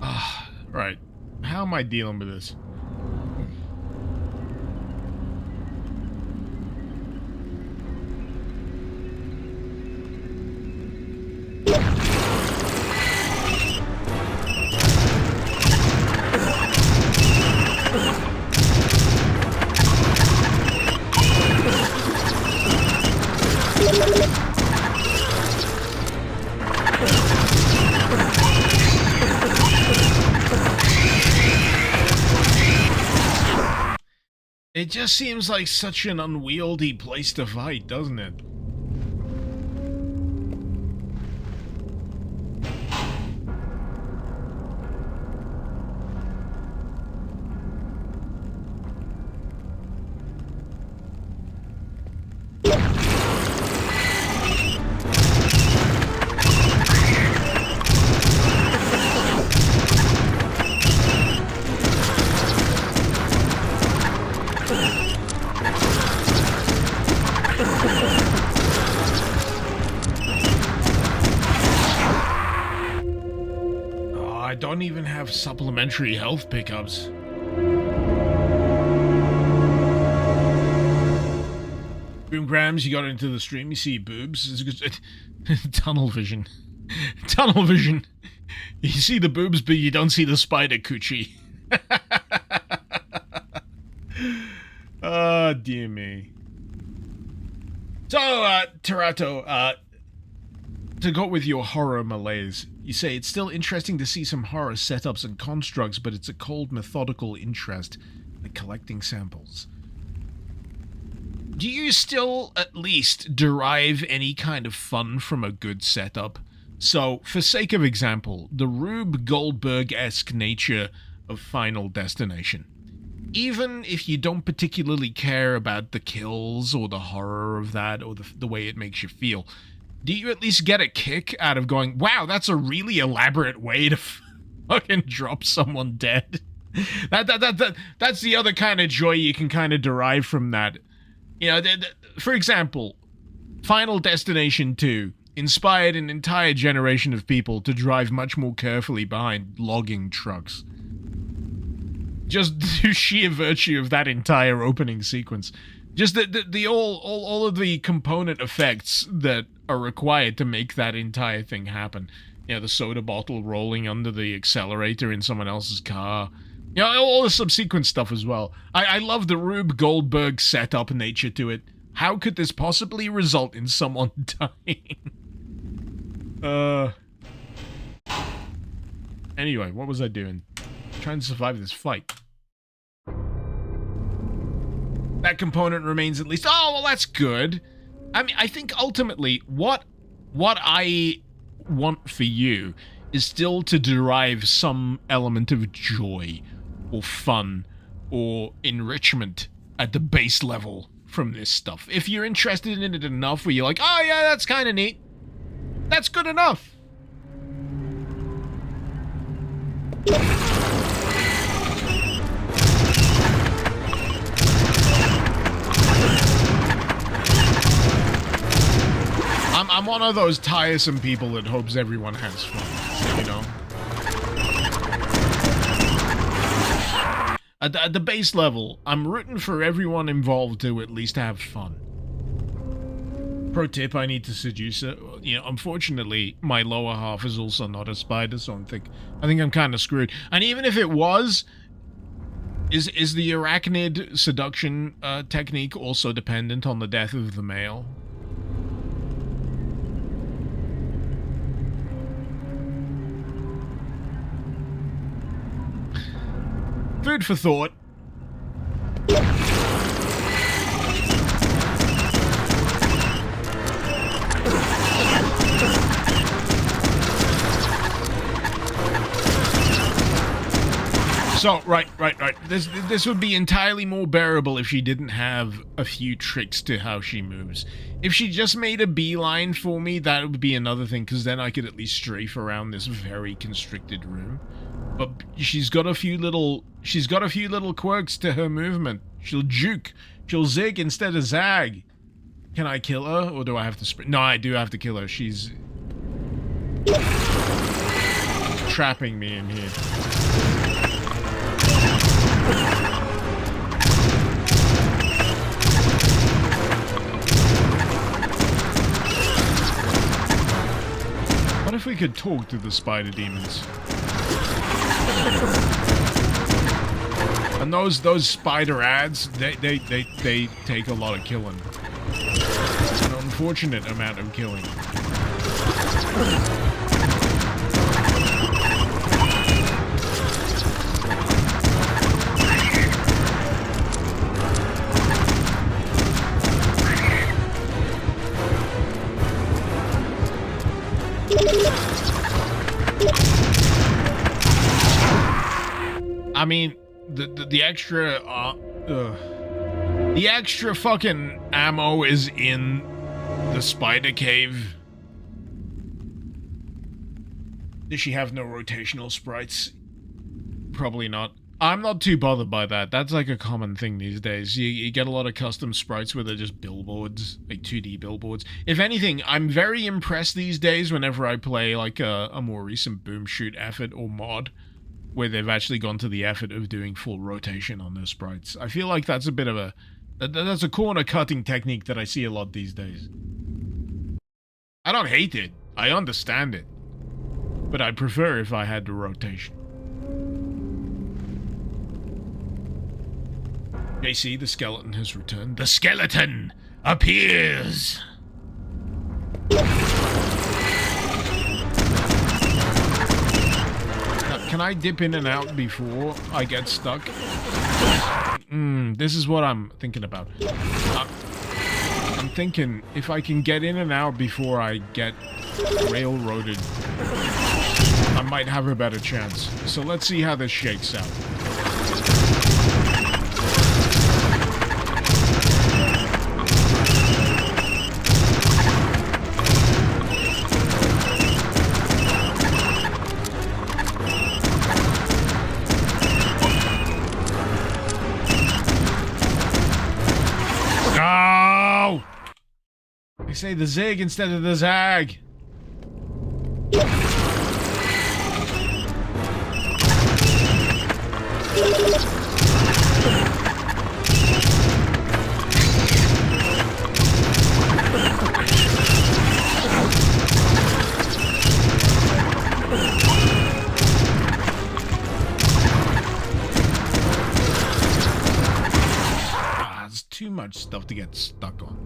Ah, right. How am I dealing with this? It just seems like such an unwieldy place to fight, doesn't it? have supplementary health pickups. Boomgrams, you got into the stream, you see boobs. It's good. Tunnel vision. Tunnel vision. You see the boobs, but you don't see the spider coochie. Oh, dear me. So, Terato, to go with your horror malaise, you say it's still interesting to see some horror setups and constructs, but it's a cold, methodical interest, like collecting samples. Do you still, at least, derive any kind of fun from a good setup? So, for sake of example, the Rube Goldberg-esque nature of Final Destination. Even if you don't particularly care about the kills or the horror of that or the way it makes you feel, do you at least get a kick out of going, wow, that's a really elaborate way to fucking drop someone dead? That's the other kind of joy you can kind of derive from that. You know, for example, Final Destination 2 inspired an entire generation of people to drive much more carefully behind logging trucks. Just through sheer virtue of that entire opening sequence. Just all of the component effects that are required to make that entire thing happen. You know, the soda bottle rolling under the accelerator in someone else's car. You know, all the subsequent stuff as well. I love the Rube Goldberg setup nature to it. How could this possibly result in someone dying? Anyway, what was I doing? Trying to survive this fight. That component remains at least... Oh, well, that's good. I mean, I think ultimately, what I want for you is still to derive some element of joy or fun or enrichment at the base level from this stuff. If you're interested in it enough where you're like, oh yeah, that's kind of neat, that's good enough. I'm one of those tiresome people that hopes everyone has fun, you know? At the base level, I'm rooting for everyone involved to at least have fun. Pro tip, I need to seduce her. You know, unfortunately, my lower half is also not a spider, so I think I'm kind of screwed. And even if it was, is the arachnid seduction technique also dependent on the death of the male? Food for thought. So, right. This would be entirely more bearable if she didn't have a few tricks to how she moves. If she just made a beeline for me, that would be another thing, because then I could at least strafe around this very constricted room. But she's got a few little quirks to her movement. She'll juke. She'll zig instead of zag. Can I kill her, or do I have to sprint? No, I do have to kill her. She's trapping me in here. What if we could talk to the spider demons? And those spider ads, they take a lot of killing. An unfortunate amount of killing. I mean, the extra fucking ammo is in the spider cave. Does she have no rotational sprites? Probably not. I'm not too bothered by that. That's like a common thing these days. You get a lot of custom sprites where they're just billboards, like 2D billboards. If anything, I'm very impressed these days whenever I play like a more recent boom shoot effort or mod. where they've actually gone to the effort of doing full rotation on their sprites. I feel like that's a bit of a... That's a corner-cutting technique that I see a lot these days. I don't hate it. I understand it. But I'd prefer if I had the rotation. JC, the skeleton has returned. The skeleton appears! Can I dip in and out before I get stuck? This is what I'm thinking about. I'm thinking if I can get in and out before I get railroaded, I might have a better chance. So let's see how this shakes out. I say the zig instead of the zag. There's too much stuff to get stuck on.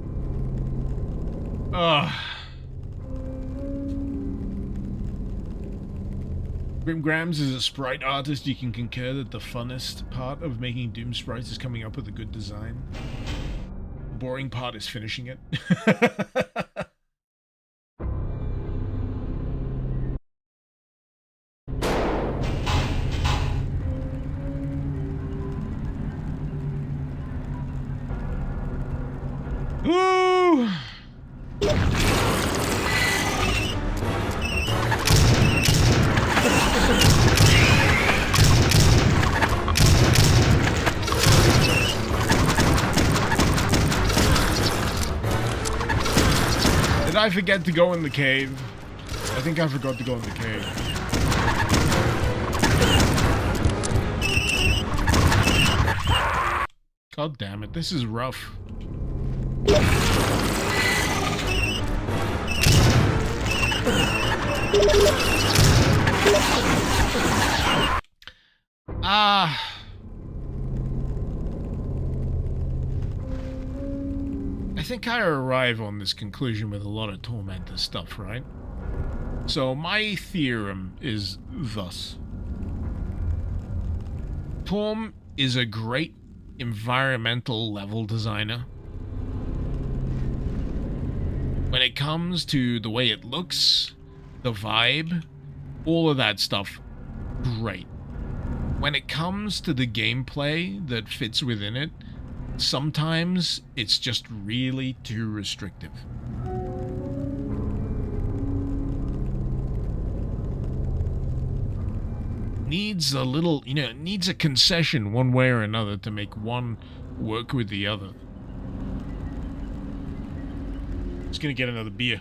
Grimgrams is a sprite artist. You can concur that the funnest part of making Doom sprites is coming up with a good design. The boring part is finishing it. Woo! Did I forget to go in the cave? I think I forgot to go in the cave. God damn it, this is rough. I think I arrive on this conclusion with a lot of Tormentor stuff, right? So my theorem is thus. Torm is a great environmental level designer. When it comes to the way it looks, the vibe, all of that stuff, great. When it comes to the gameplay that fits within it, sometimes it's just really too restrictive. Needs a little, needs a concession one way or another to make one work with the other. Just gonna get another beer.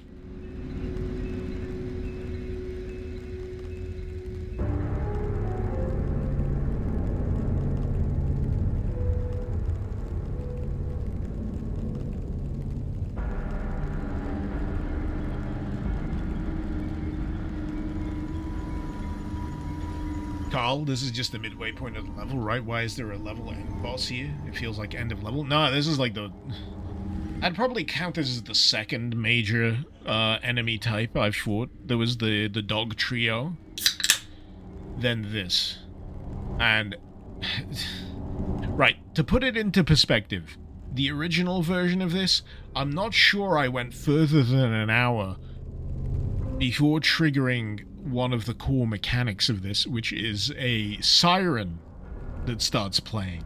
Carl, this is just the midway point of the level, right? Why is there a level end boss here? It feels like end of level. No, this is like the... I'd probably count this as the second major enemy type I've fought. There was the dog trio, then this. And... right, to put it into perspective, the original version of this, I'm not sure I went further than an hour before triggering one of the core mechanics of this, which is a siren that starts playing.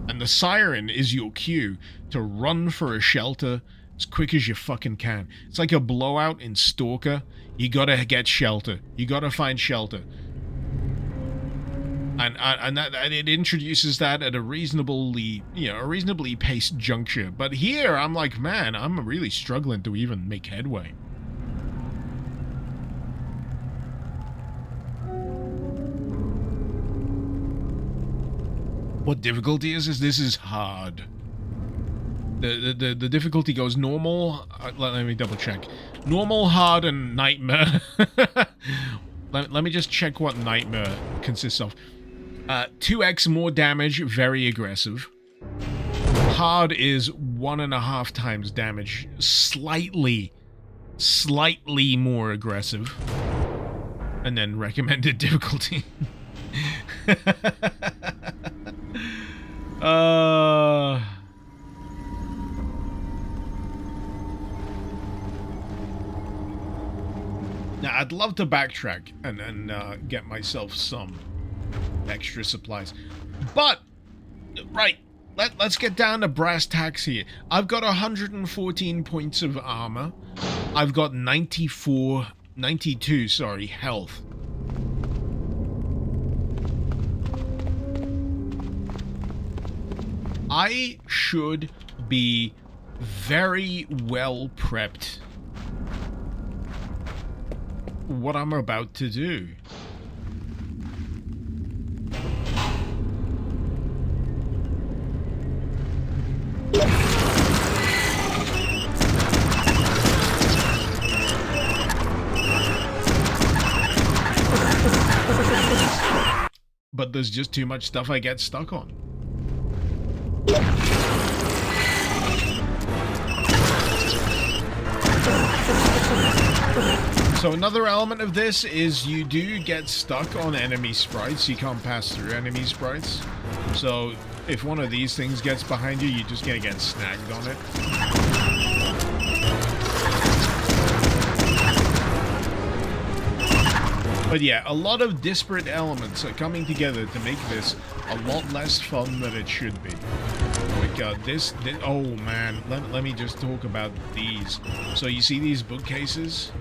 And the siren is your cue to run for a shelter as quick as you fucking can. It's like a blowout in Stalker. You gotta get shelter. You gotta find shelter. And it introduces that at a reasonably paced juncture. But here, I'm like, man, I'm really struggling to even make headway. What difficulty is this? This is hard. The difficulty goes normal. Let me double check. Normal, hard, and nightmare. let me just check what nightmare consists of. 2x more damage, very aggressive. Hard is 1.5 times damage, slightly more aggressive. And then recommended difficulty. Now, I'd love to backtrack and get myself some extra supplies. But, right, let's get down to brass tacks here. I've got 114 points of armor. I've got 92, health. I should be very well prepped. What I'm about to do. But there's just too much stuff I get stuck on. So another element of this is you do get stuck on enemy sprites. You can't pass through enemy sprites. So if one of these things gets behind you, you're just gonna get snagged on it. But yeah, a lot of disparate elements are coming together to make this a lot less fun than it should be. Like this oh man, let me just talk about these. So you see these bookcases?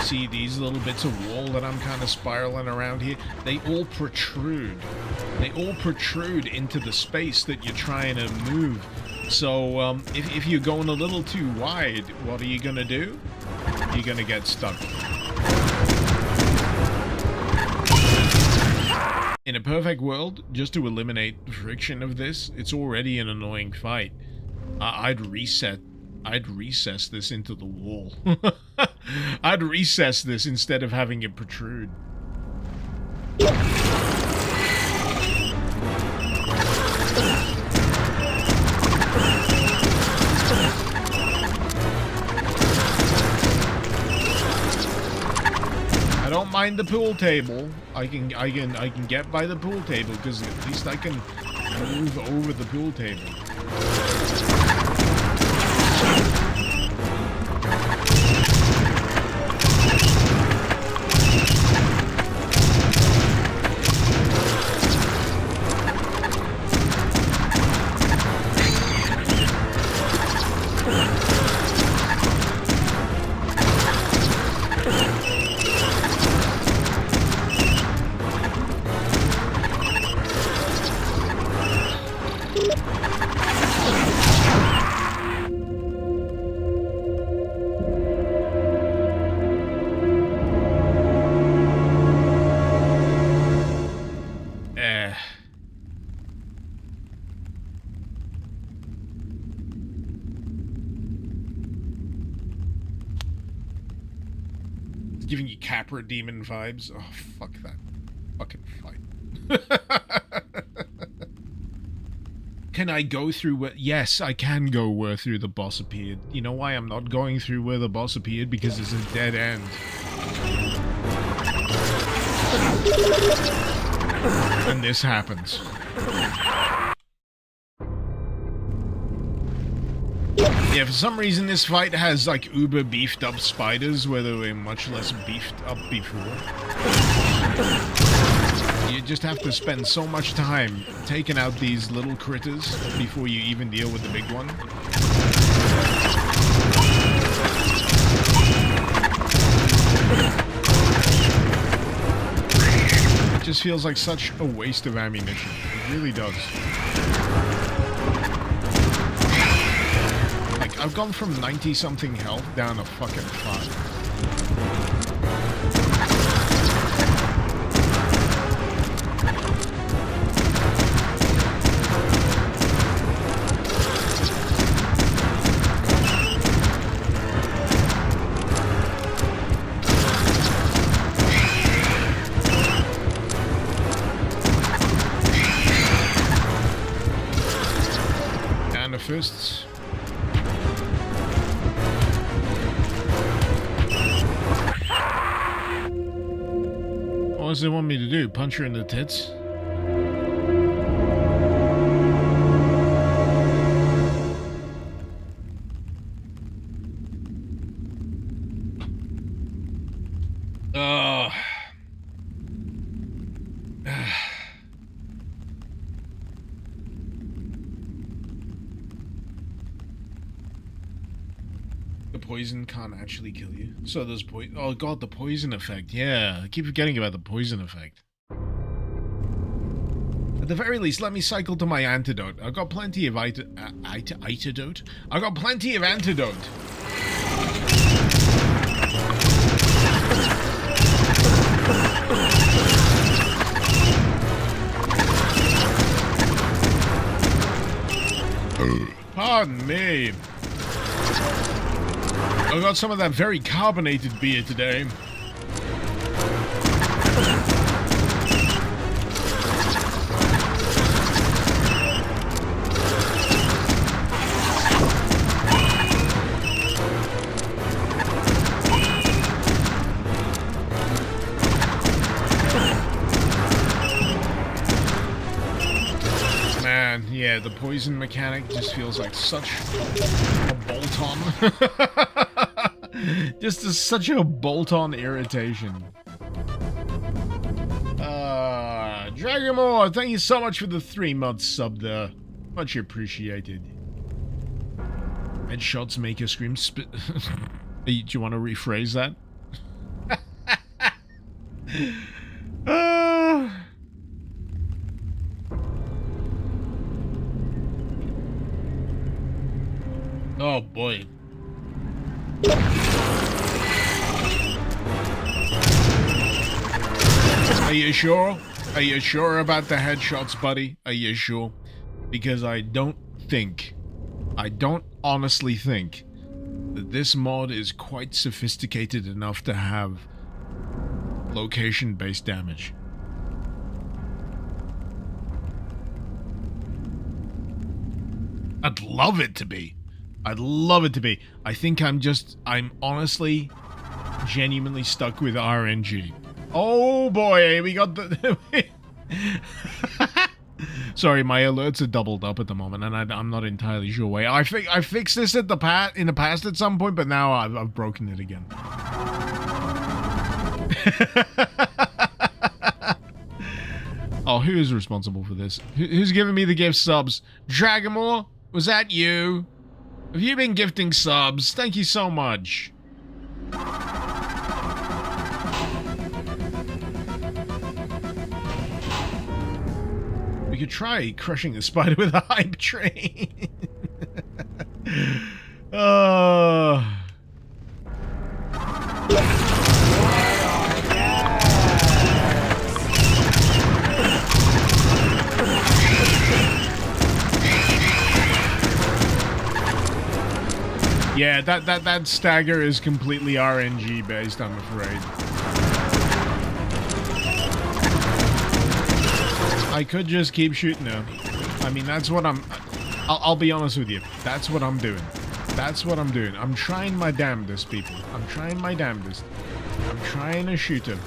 See these little bits of wall that I'm kind of spiraling around here? They all protrude. They all protrude into the space that you're trying to move. So if you're going a little too wide, what are you gonna do? You're gonna get stuck. In a perfect world, just to eliminate the friction of this, it's already an annoying fight. I'd recess this into the wall. I'd recess this instead of having it protrude. I don't mind the pool table. I can get by the pool table because at least I can move over the pool table. Giving you Capra Demon vibes. Oh, fuck that. Fucking fight. Can I go through where... Yes, I can go where through the boss appeared. You know why I'm not going through where the boss appeared? Because it's a dead end. And this happens. Yeah, for some reason this fight has like uber beefed up spiders where they were much less beefed up before. You just have to spend so much time taking out these little critters before you even deal with the big one. It just feels like such a waste of ammunition. It really does. I've gone from 90-something health down to fucking 5. fists. What does it want me to do? Punch her in the tits? The poison can't actually kill you. So there's poison. Oh god, the poison effect. Yeah, I keep forgetting about the poison effect. At the very least, let me cycle to my antidote. I've got plenty of antidote? I've got plenty of antidote. Pardon me. I got some of that very carbonated beer today. Man, yeah, the poison mechanic just feels like such a bolt-on. Just such a bolt-on irritation. Dragamore, thank you so much for the 3-month sub there. Much appreciated. Headshots make a scream spit. Do you want to rephrase that? Oh boy. Are you sure? Are you sure about the headshots, buddy? Are you sure? Because I don't honestly think that this mod is quite sophisticated enough to have location-based damage. I'd love it to be. I'd love it to be. I think I'm honestly genuinely stuck with RNG. Oh boy, we got the... Sorry, my alerts are doubled up at the moment, and I'm not entirely sure why. I fixed this in the past at some point, but now I've broken it again. Oh, who is responsible for this? Who's giving me the gift subs? Dragamore? Was that you? Have you been gifting subs? Thank you so much. We could try crushing a spider with a hype train. Yeah, that stagger is completely RNG based, I'm afraid. I could just keep shooting her. I mean, that's what I'll be honest with you. That's what I'm doing. That's what I'm doing. I'm trying my damnedest, people. I'm trying my damnedest. I'm trying to shoot her.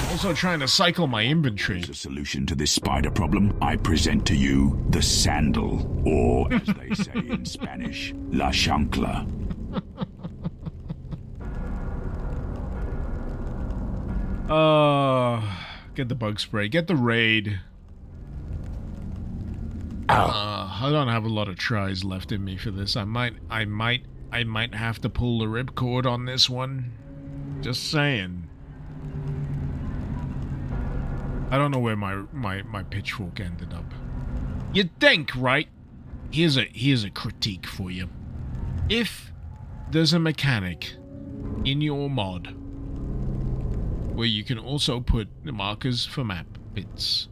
I'm also trying to cycle my inventory. As a solution to this spider problem, I present to you the sandal, or as they say in Spanish, la chancla. Get the bug spray. Get the raid. I don't have a lot of tries left in me for this. I might have to pull the ripcord on this one. Just saying. I don't know where my pitchfork ended up. You'd think, right? Here's a critique for you. If there's a mechanic in your mod where you can also put the markers for map bits,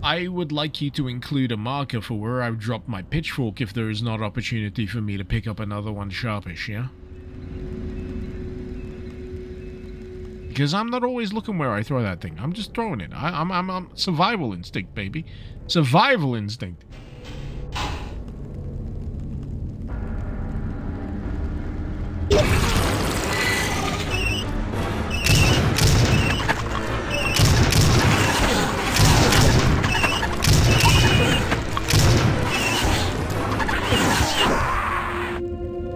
I would like you to include a marker for where I've dropped my pitchfork if there is not opportunity for me to pick up another one sharpish, yeah? Because I'm not always looking where I throw that thing. I'm just throwing it. I'm survival instinct, baby. Survival instinct.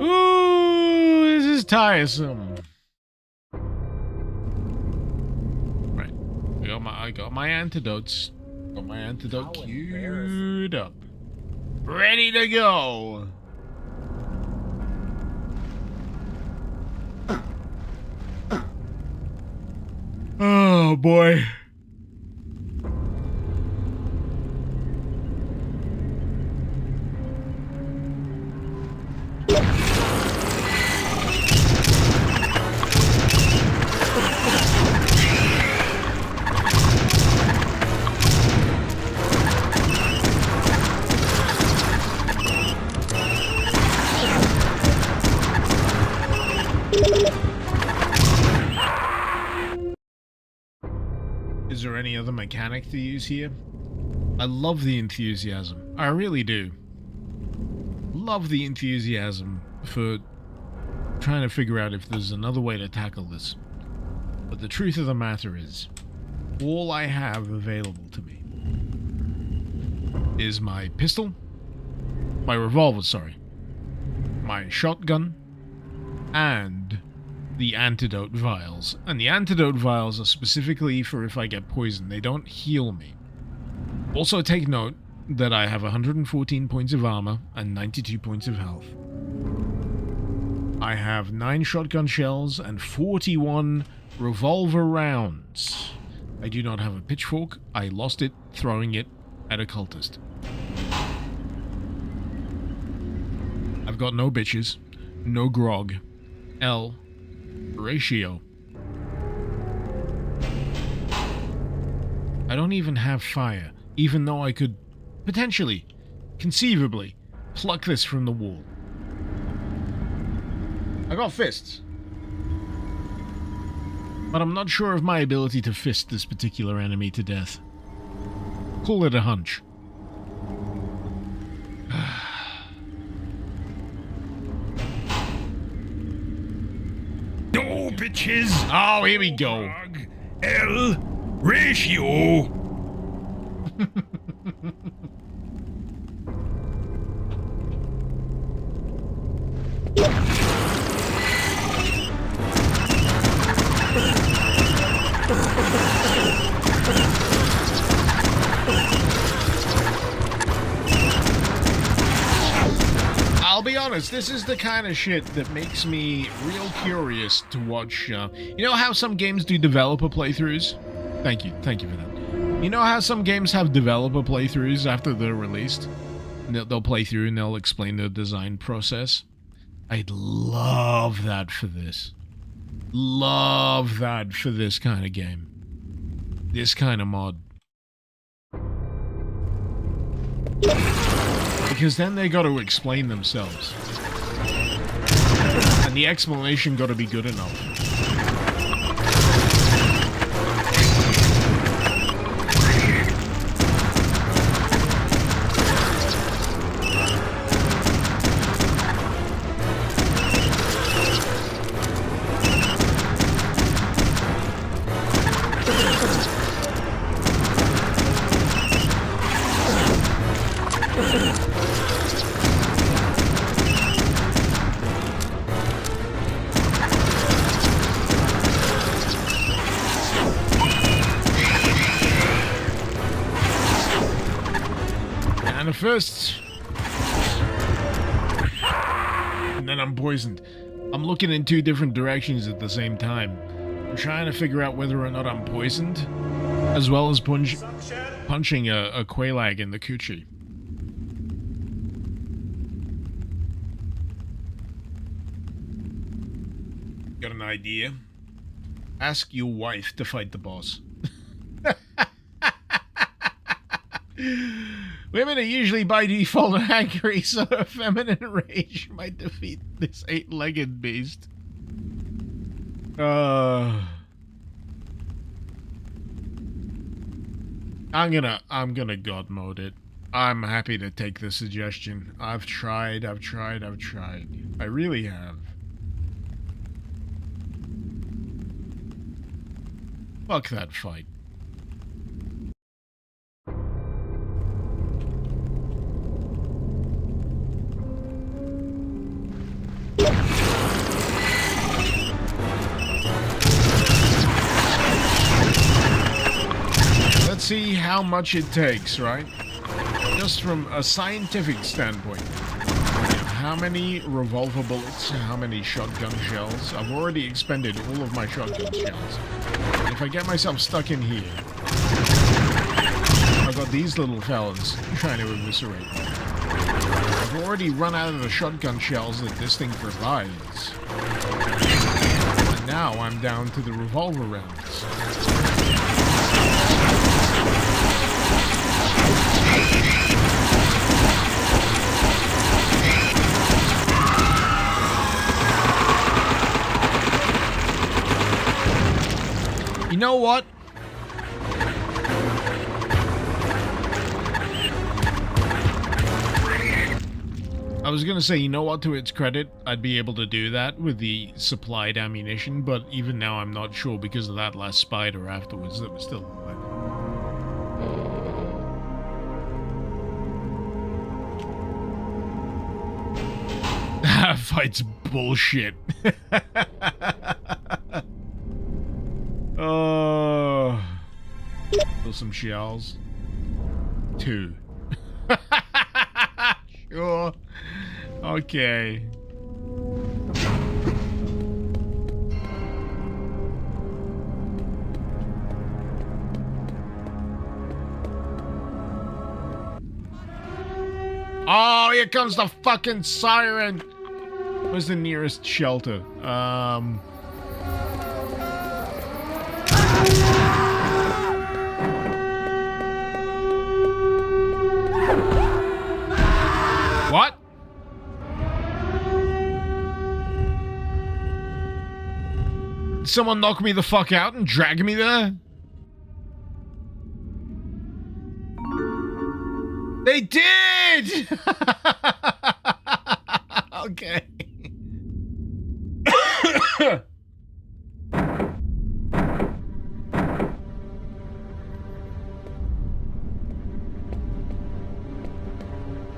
Ooh, this is tiresome. I got my antidotes. Got my antidote queued up. Ready to go. Oh boy. Is there any other mechanic to use here? I love the enthusiasm. I really do. Love the enthusiasm for trying to figure out if there's another way to tackle this. But the truth of the matter is, all I have available to me is my pistol, my revolver, sorry, my shotgun, and the antidote vials. And the antidote vials are specifically for if I get poisoned. They don't heal me. Also take note that I have 114 points of armor and 92 points of health. I have 9 shotgun shells and 41 revolver rounds. I do not have a pitchfork. I lost it throwing it at a cultist. I've got no bitches, no grog, L, ratio. I don't even have fire, even though I could potentially, conceivably, pluck this from the wall. I got fists. But I'm not sure of my ability to fist this particular enemy to death. Call it a hunch. No bitches. Oh, here we go. L ratio. I'll be honest, this is the kind of shit that makes me real curious to watch. You know how some games do developer playthroughs? Thank you for that. You know how some games have developer playthroughs after they're released? They'll play through and they'll explain the design process. I'd love that for this. Love that for this kind of game. This kind of mod. Because then they got to explain themselves. And the explanation got to be good enough. First, and then I'm poisoned. I'm looking in 2 different directions at the same time. I'm trying to figure out whether or not I'm poisoned, as well as punching a Quailag in the coochie. Got an idea? Ask your wife to fight the boss. Women are usually by default angry, so a feminine rage might defeat this 8-legged beast. I'm gonna God mode it. I'm happy to take the suggestion. I've tried. I really have. Fuck that fight. Let's see how much it takes, right? Just from a scientific standpoint. How many revolver bullets, how many shotgun shells? I've already expended all of my shotgun shells. And if I get myself stuck in here, I've got these little fellas trying to eviscerate me. I've already run out of the shotgun shells that this thing provides. And now I'm down to the revolver rounds. You know what? I was gonna say, you know what, to its credit, I'd be able to do that with the supplied ammunition, but even now I'm not sure because of that last spider afterwards that was still alive. That fight's bullshit. Oh, kill some shells. 2. Sure. Okay. Oh, here comes the fucking siren. Where's the nearest shelter? What? Did someone knock me the fuck out and drag me there? They did! Okay.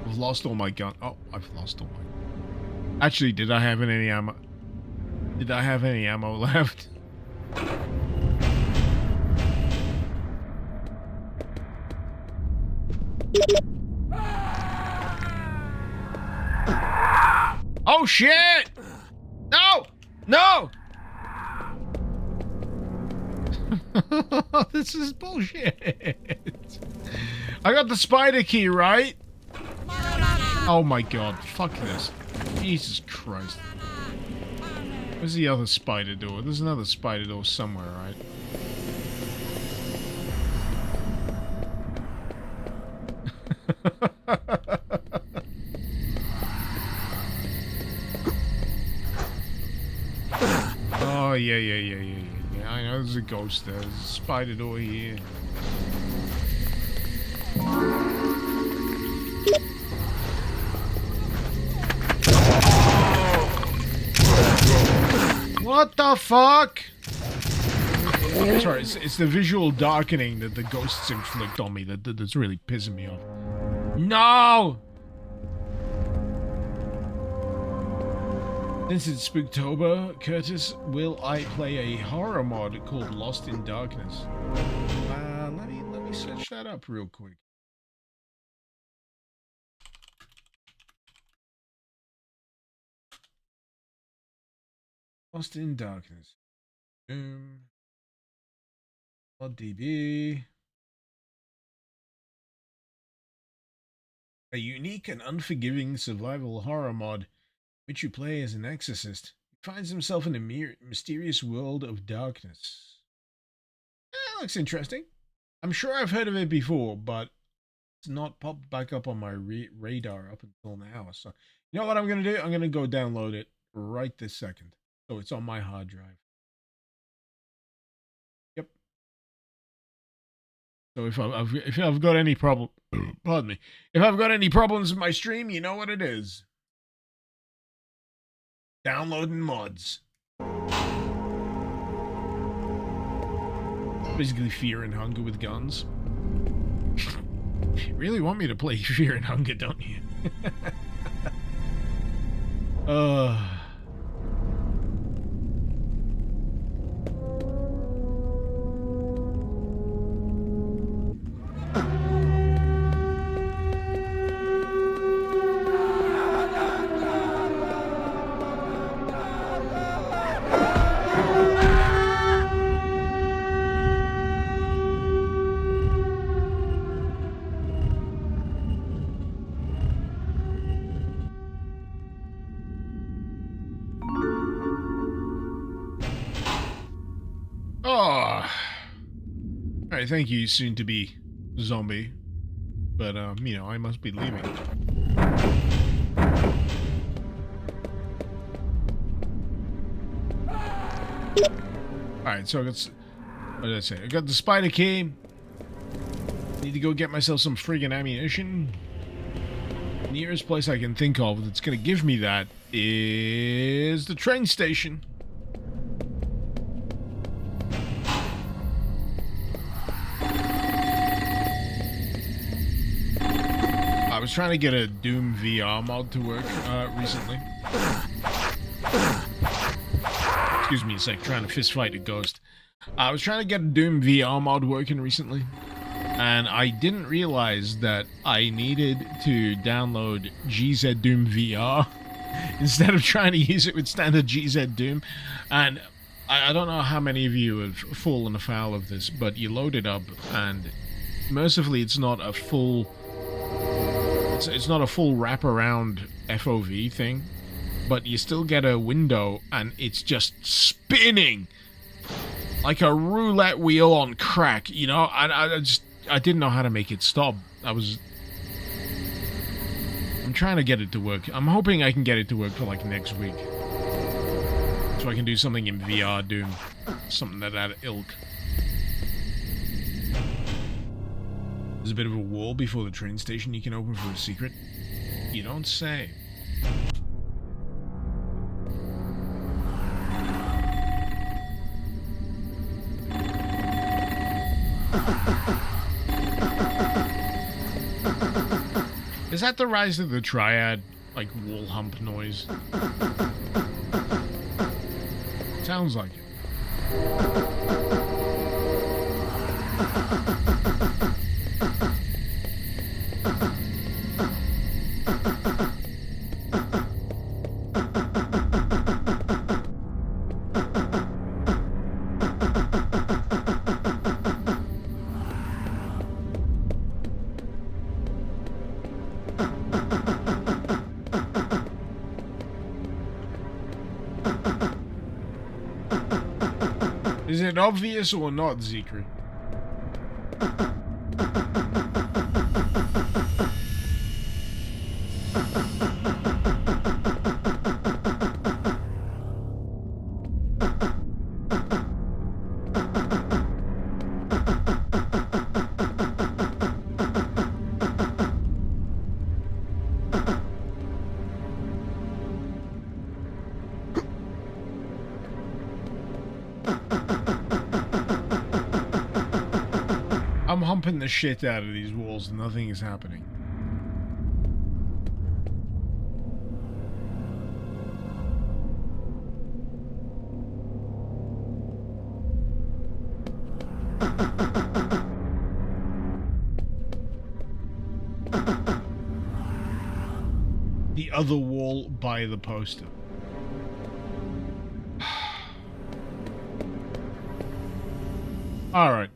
I've lost all my gun. Oh, I've lost all my... Actually, did I have any ammo? Did I have any ammo left? Oh shit! No! No! This is bullshit. I got the spider key, right? Oh my god, fuck this. Jesus Christ. Where's the other spider door? There's another spider door somewhere, right? Oh, yeah. I know there's a ghost there. There's a spider door here. What the fuck? Sorry, it's the visual darkening that the ghosts inflict on me that's really pissing me off. No! Since it's Spooktober, Curtis, will I play a horror mod called Lost in Darkness? Let me search that up real quick. Lost in Darkness. ModDB. A unique and unforgiving survival horror mod, which you play as an exorcist. He finds himself in a mysterious world of darkness. Looks interesting. I'm sure I've heard of it before, but it's not popped back up on my radar up until now. So, you know what I'm going to do? I'm going to go download it right this second. So it's on my hard drive. Yep. So if I've got any problem, pardon me, if I've got any problems with my stream, you know what it is. Downloading mods. Basically Fear and Hunger with guns. You really want me to play Fear and Hunger, don't you? Alright, thank you, soon-to-be zombie. But, you know, I must be leaving. Alright, so I got... What did I say? I got the spider key. Need to go get myself some friggin' ammunition. Nearest place I can think of that's gonna give me that is the train station. I was trying to get a Doom VR mod to work recently. Excuse me a sec, trying to fist fight a ghost. I was trying to get a Doom VR mod working recently, and I didn't realize that I needed to download GZ Doom VR instead of trying to use it with standard GZ Doom. And I don't know how many of you have fallen afoul of this, but you load it up, and mercifully it's not a full... It's not a full wraparound FOV thing, but you still get a window and it's just spinning like a roulette wheel on crack, you know? I didn't know how to make it stop. I'm trying to get it to work. I'm hoping I can get it to work for like next week, so I can do something in VR Doom, something of that ilk. There's a bit of a wall before the train station you can open for a secret. You don't say. Is that the Rise of the Triad, like, wall hump noise? Sounds like it. Is it obvious or not, Zekri? I'm humping the shit out of these walls and nothing is happening. The other wall by the poster. Alright.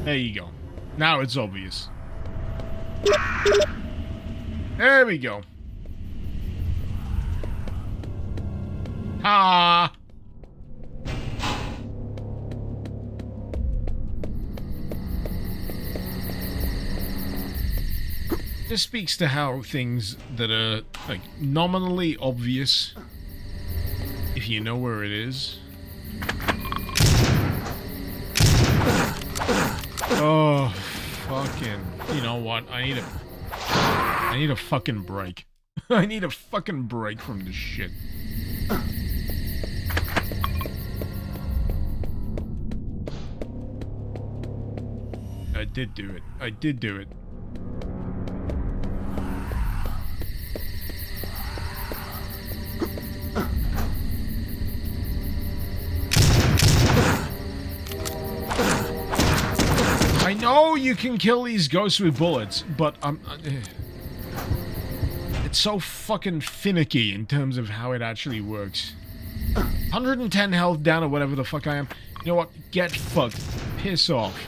There you go. Now it's obvious. There we go. Ah. This speaks to how things that are, like, nominally obvious, if you know where it is, Oh, fucking. You know what? I need a fucking break. I need a fucking break from this shit. I did do it. I did do it. I know you can kill these ghosts with bullets, but it's so fucking finicky in terms of how it actually works. 110 health down or whatever the fuck I am. You know what? Get fucked. Piss off.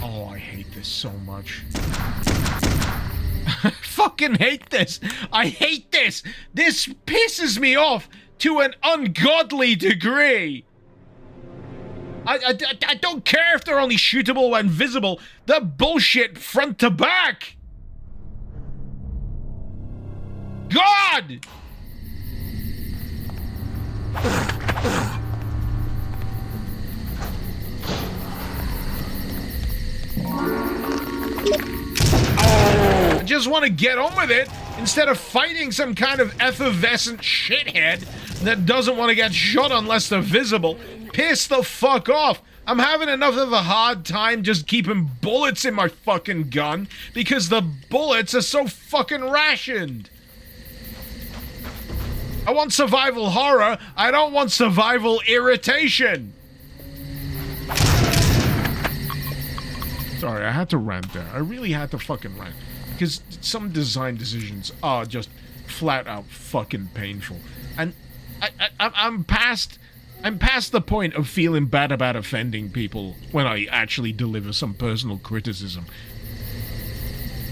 Oh, I hate this so much. I fucking hate this. I hate this. This pisses me off to an ungodly degree. I don't care if they're only shootable when visible. They're bullshit front to back. God! I just want to get on with it instead of fighting some kind of effervescent shithead that doesn't want to get shot unless they're visible. Piss the fuck off. I'm having enough of a hard time just keeping bullets in my fucking gun because the bullets are so fucking rationed. I want survival horror. I don't want survival irritation. Sorry, I had to rant there. I really had to fucking rant. Because some design decisions are just flat out fucking painful. And I'm past the point of feeling bad about offending people when I actually deliver some personal criticism.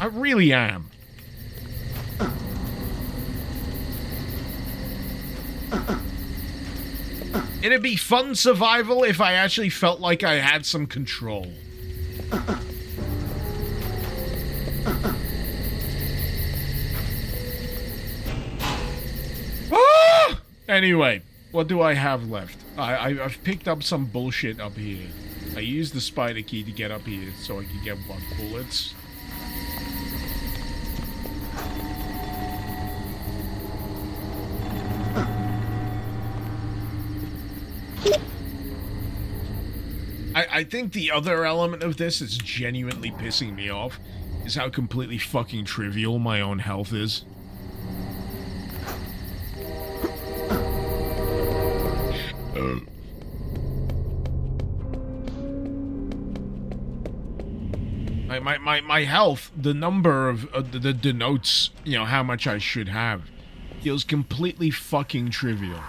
I really am. It'd be fun survival if I actually felt like I had some control. Ah! Anyway, what do I have left? I've picked up some bullshit up here. I used the spider key to get up here so I could get what, bullets? I think the other element of this that's genuinely pissing me off is how completely fucking trivial my own health is. My health, the number of the denotes, you know, how much I should have, feels completely fucking trivial.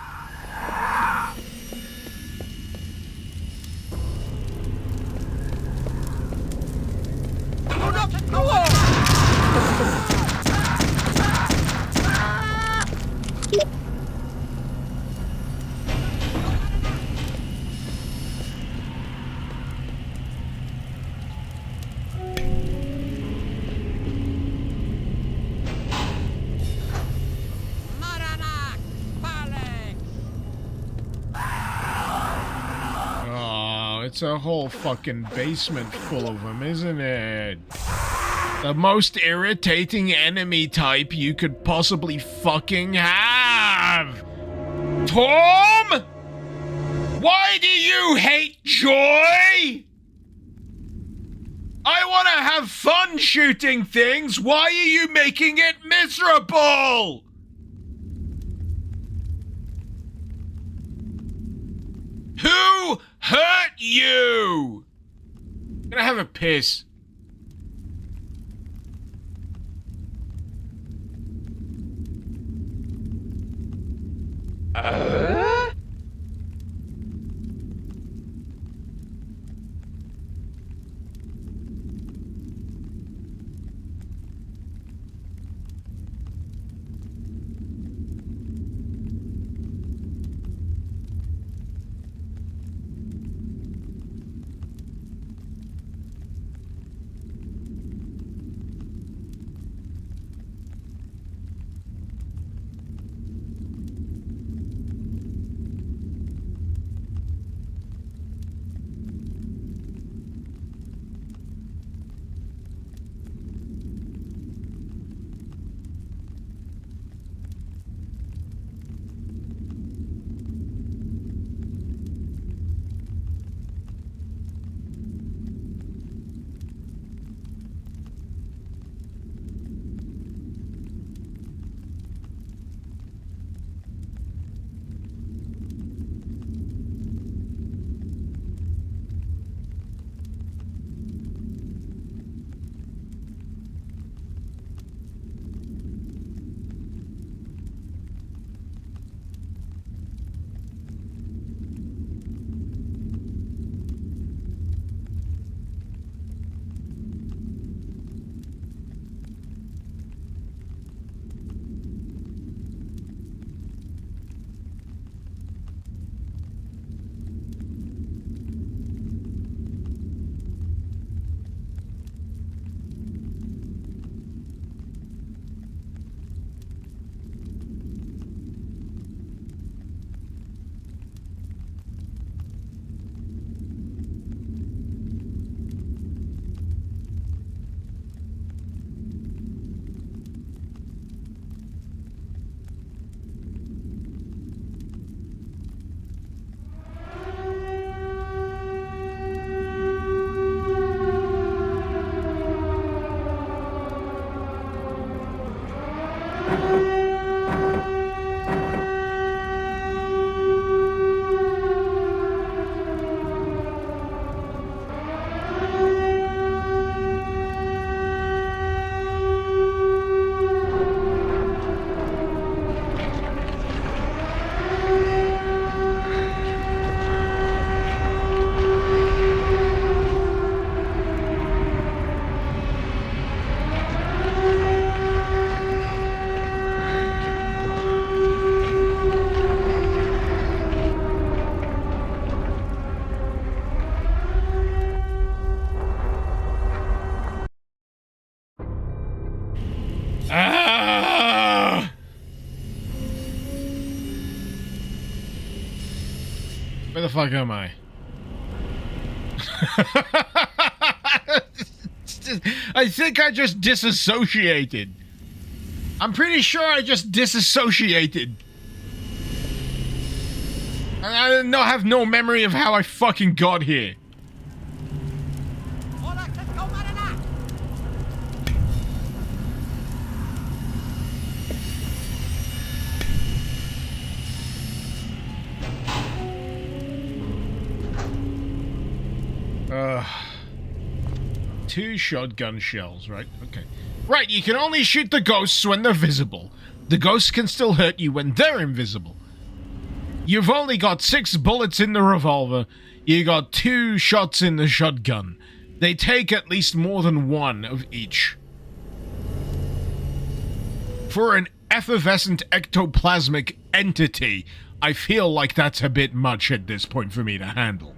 It's a whole fucking basement full of them, isn't it? The most irritating enemy type you could possibly fucking have! Tom? Why do you hate joy? I want to have fun shooting things. Why are you making it miserable? Who hurt you? I'm gonna have a piss. Where the fuck am I? I think I just disassociated. I'm pretty sure I just disassociated. And I have no memory of how I fucking got here. Two shotgun shells, right? Okay. Right, you can only shoot the ghosts when they're visible. The ghosts can still hurt you when they're invisible. You've only got 6 bullets in the revolver. You got 2 shots in the shotgun. They take at least more than 1 of each. For an effervescent ectoplasmic entity, I feel like that's a bit much at this point for me to handle.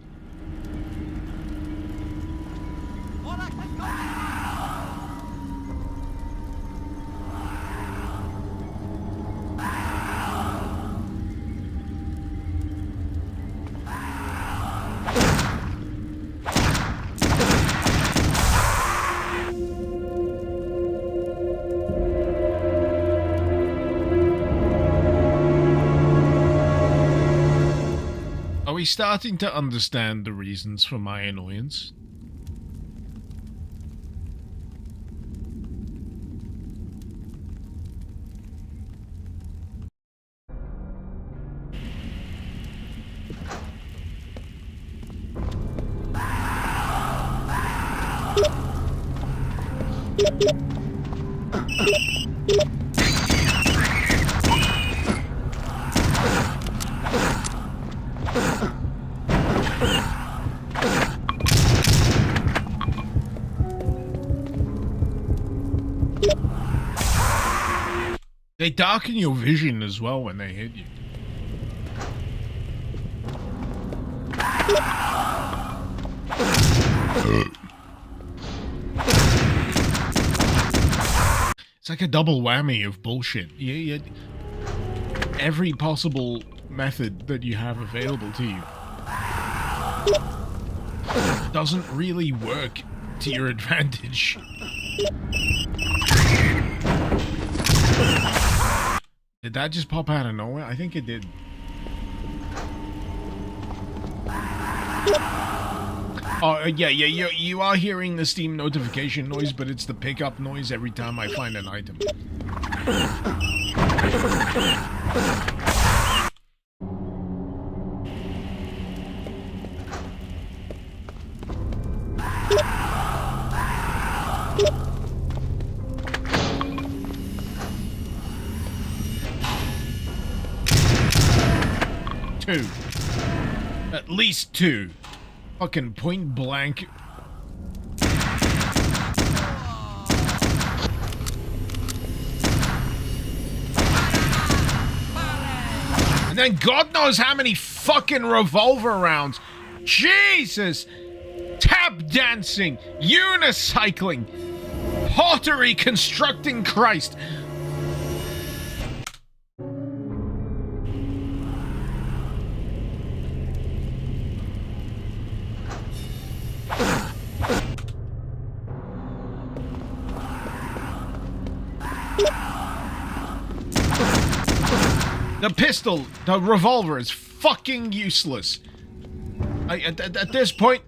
Are we starting to understand the reasons for my annoyance? They darken your vision as well when they hit you. It's like a double whammy of bullshit. Every possible method that you have available to you doesn't really work to your advantage. Did that just pop out of nowhere? I think it did. Oh, yeah, you are hearing the Steam notification noise, but it's the pickup noise every time I find an item. Two. At least 2. Fucking point blank. And then God knows how many fucking revolver rounds. Jesus! Tap dancing, unicycling, pottery constructing Christ. The pistol, the revolver is fucking useless. At this point,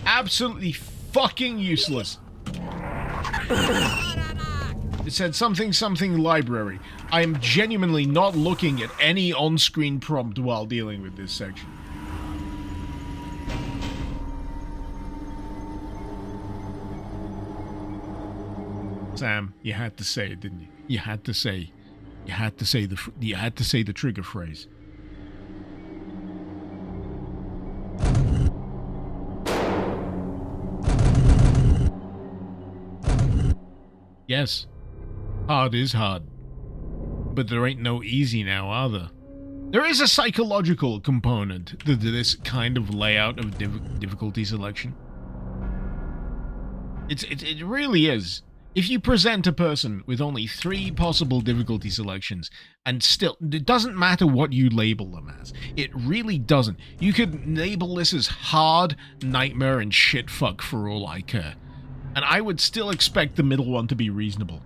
absolutely fucking useless. It said something library. I am genuinely not looking at any on-screen prompt while dealing with this section. Sam, you had to say it, didn't you? You had to say the trigger phrase. Yes, hard is hard, but there ain't no easy now, are there? There is a psychological component to this kind of layout of difficulty selection. It really is. If you present a person with only 3 possible difficulty selections, and still, it doesn't matter what you label them as. It really doesn't. You could label this as hard, nightmare, and shitfuck for all I care. And I would still expect the middle one to be reasonable.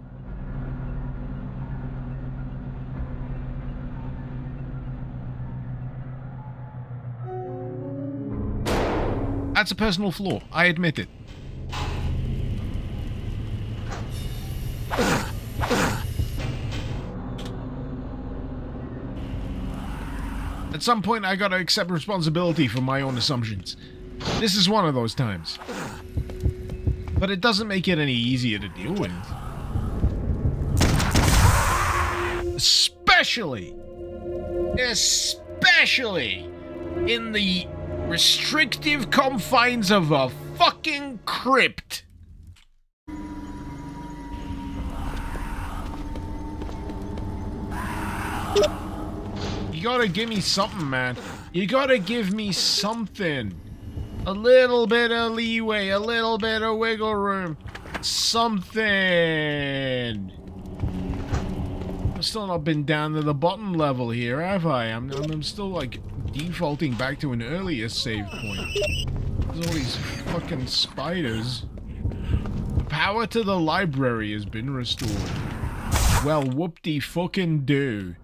That's a personal flaw. I admit it. At some point, I gotta accept responsibility for my own assumptions. This is one of those times. But it doesn't make it any easier to deal with. Especially in the restrictive confines of a fucking crypt. You gotta give me something, man. You gotta give me something. A little bit of leeway, a little bit of wiggle room. Something. I've still not been down to the bottom level here, have I? I'm still, like, defaulting back to an earlier save point. There's all these fucking spiders. The power to the library has been restored. Well, whoop-de-fucking-do.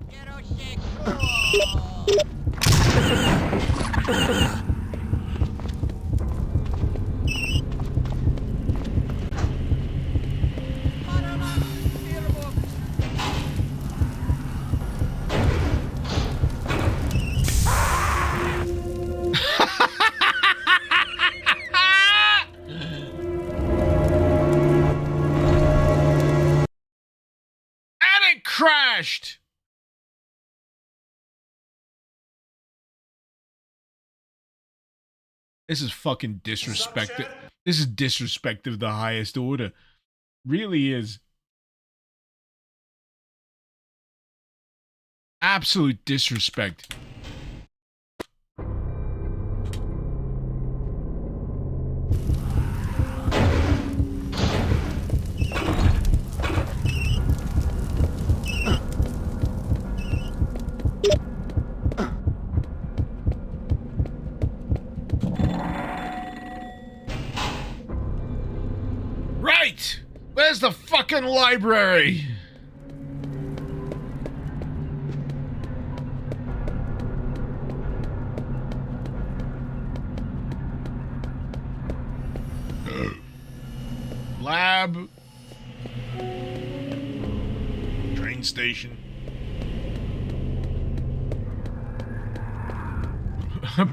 Crashed! This is fucking disrespect. This is disrespect of the highest order. Really is. Absolute disrespect. Where's the fucking library? Lab. Train station.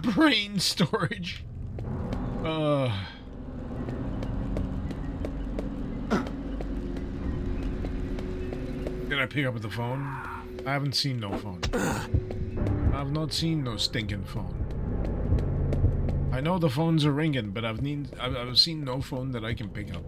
Brain storage. Did I pick up the phone? I haven't seen no phone. I've not seen no stinking phone. I know the phones are ringing, but I've seen no phone that I can pick up.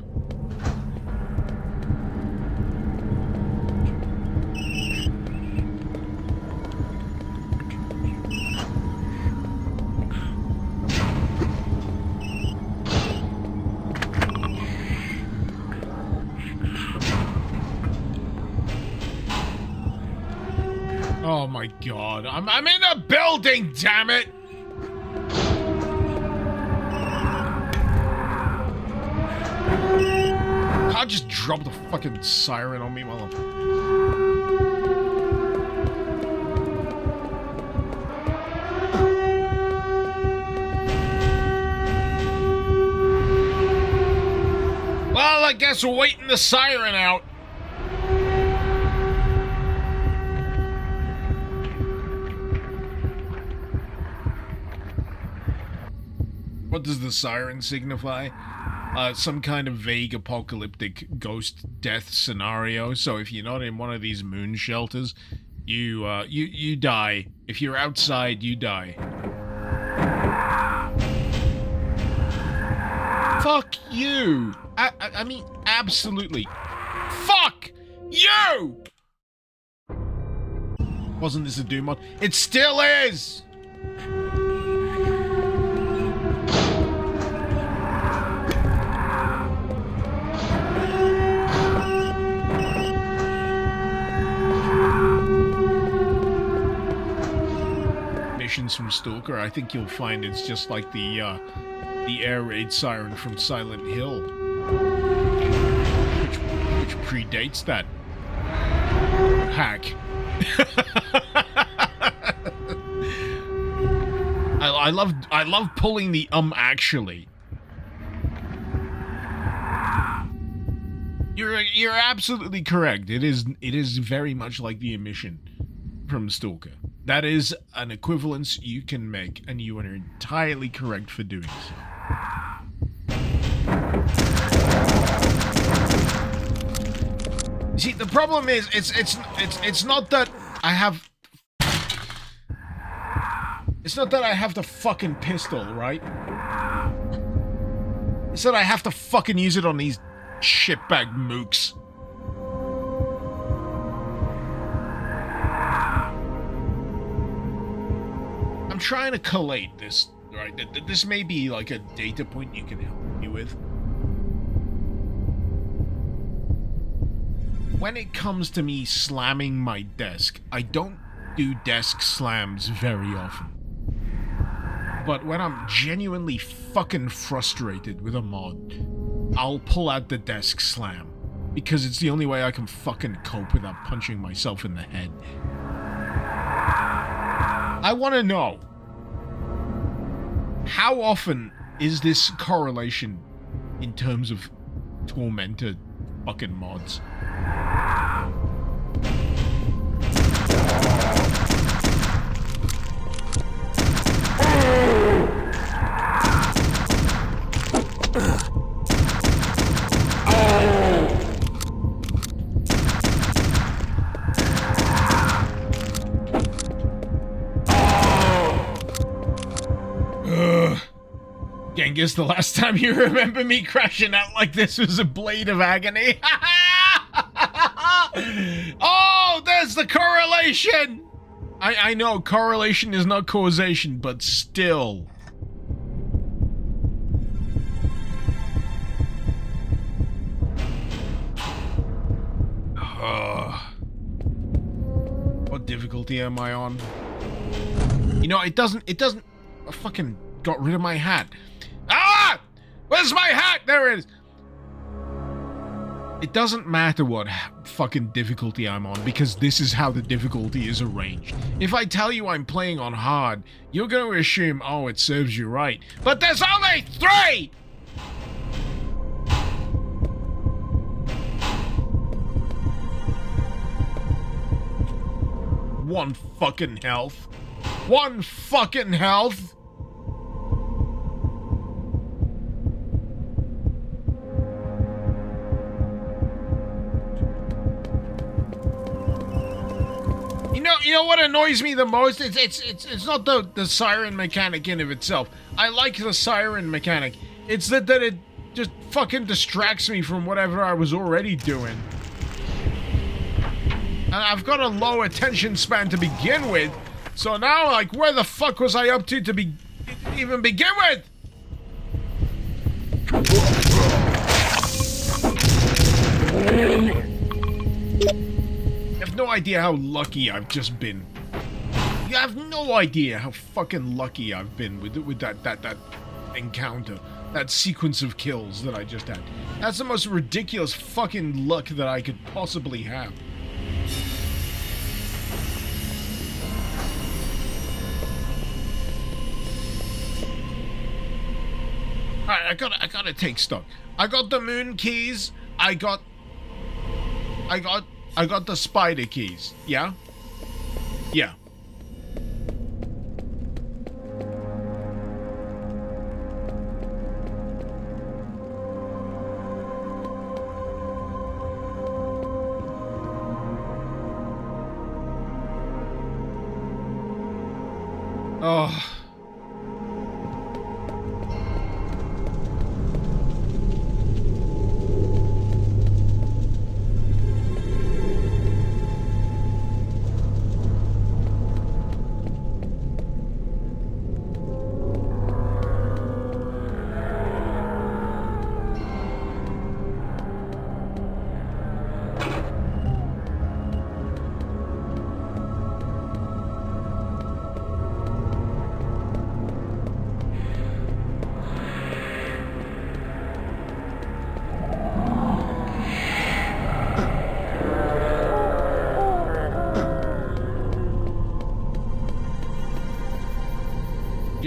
Oh my god, I'm in a building, damn it! I'll just drop the fucking siren on me while I'm... Well, I guess we're waiting the siren out. What does the siren signify? Some kind of vague apocalyptic ghost death scenario. So if you're not in one of these moon shelters, you die. If you're outside, you die. Fuck you! I mean, absolutely. Fuck you! Wasn't this a Doom mod? It still is! emissions from Stalker, I think you'll find it's just like the air raid siren from Silent Hill, which predates that hack. I love pulling the actually. You're absolutely correct. It is very much like the emission from Stalker. That is an equivalence you can make, and you are entirely correct for doing so. See, the problem is it's not that I have. It's not that I have the fucking pistol, right? It's that I have to fucking use it on these shitbag mooks. I'm trying to collate this, right? This may be like a data point you can help me with. When it comes to me slamming my desk, I don't do desk slams very often. But when I'm genuinely fucking frustrated with a mod, I'll pull out the desk slam. Because it's the only way I can fucking cope without punching myself in the head. I want to know, how often is this correlation in terms of tormented fucking mods? Genghis, the last time you remember me crashing out like this was a blade of agony. Oh, there's the correlation! I know, correlation is not causation, but still. What difficulty am I on? You know, it doesn't, I fucking got rid of my hat. Ah! Where's my hat? There it is. It doesn't matter what fucking difficulty I'm on, because this is how the difficulty is arranged. If I tell you I'm playing on hard, you're going to assume, oh, it serves you right. But there's only 3! One fucking health. One fucking health. You know what annoys me the most? It's not the siren mechanic in of itself. I like the siren mechanic. It's that it just fucking distracts me from whatever I was already doing. And I've got a low attention span to begin with, so now, like, where the fuck was I up to even begin with? You have no idea how lucky I've just been. You have no idea how fucking lucky I've been with that encounter. That sequence of kills that I just had. That's the most ridiculous fucking luck that I could possibly have. Alright, I gotta take stock. I got the moon keys. I got the spider keys. Yeah? Yeah. Oh.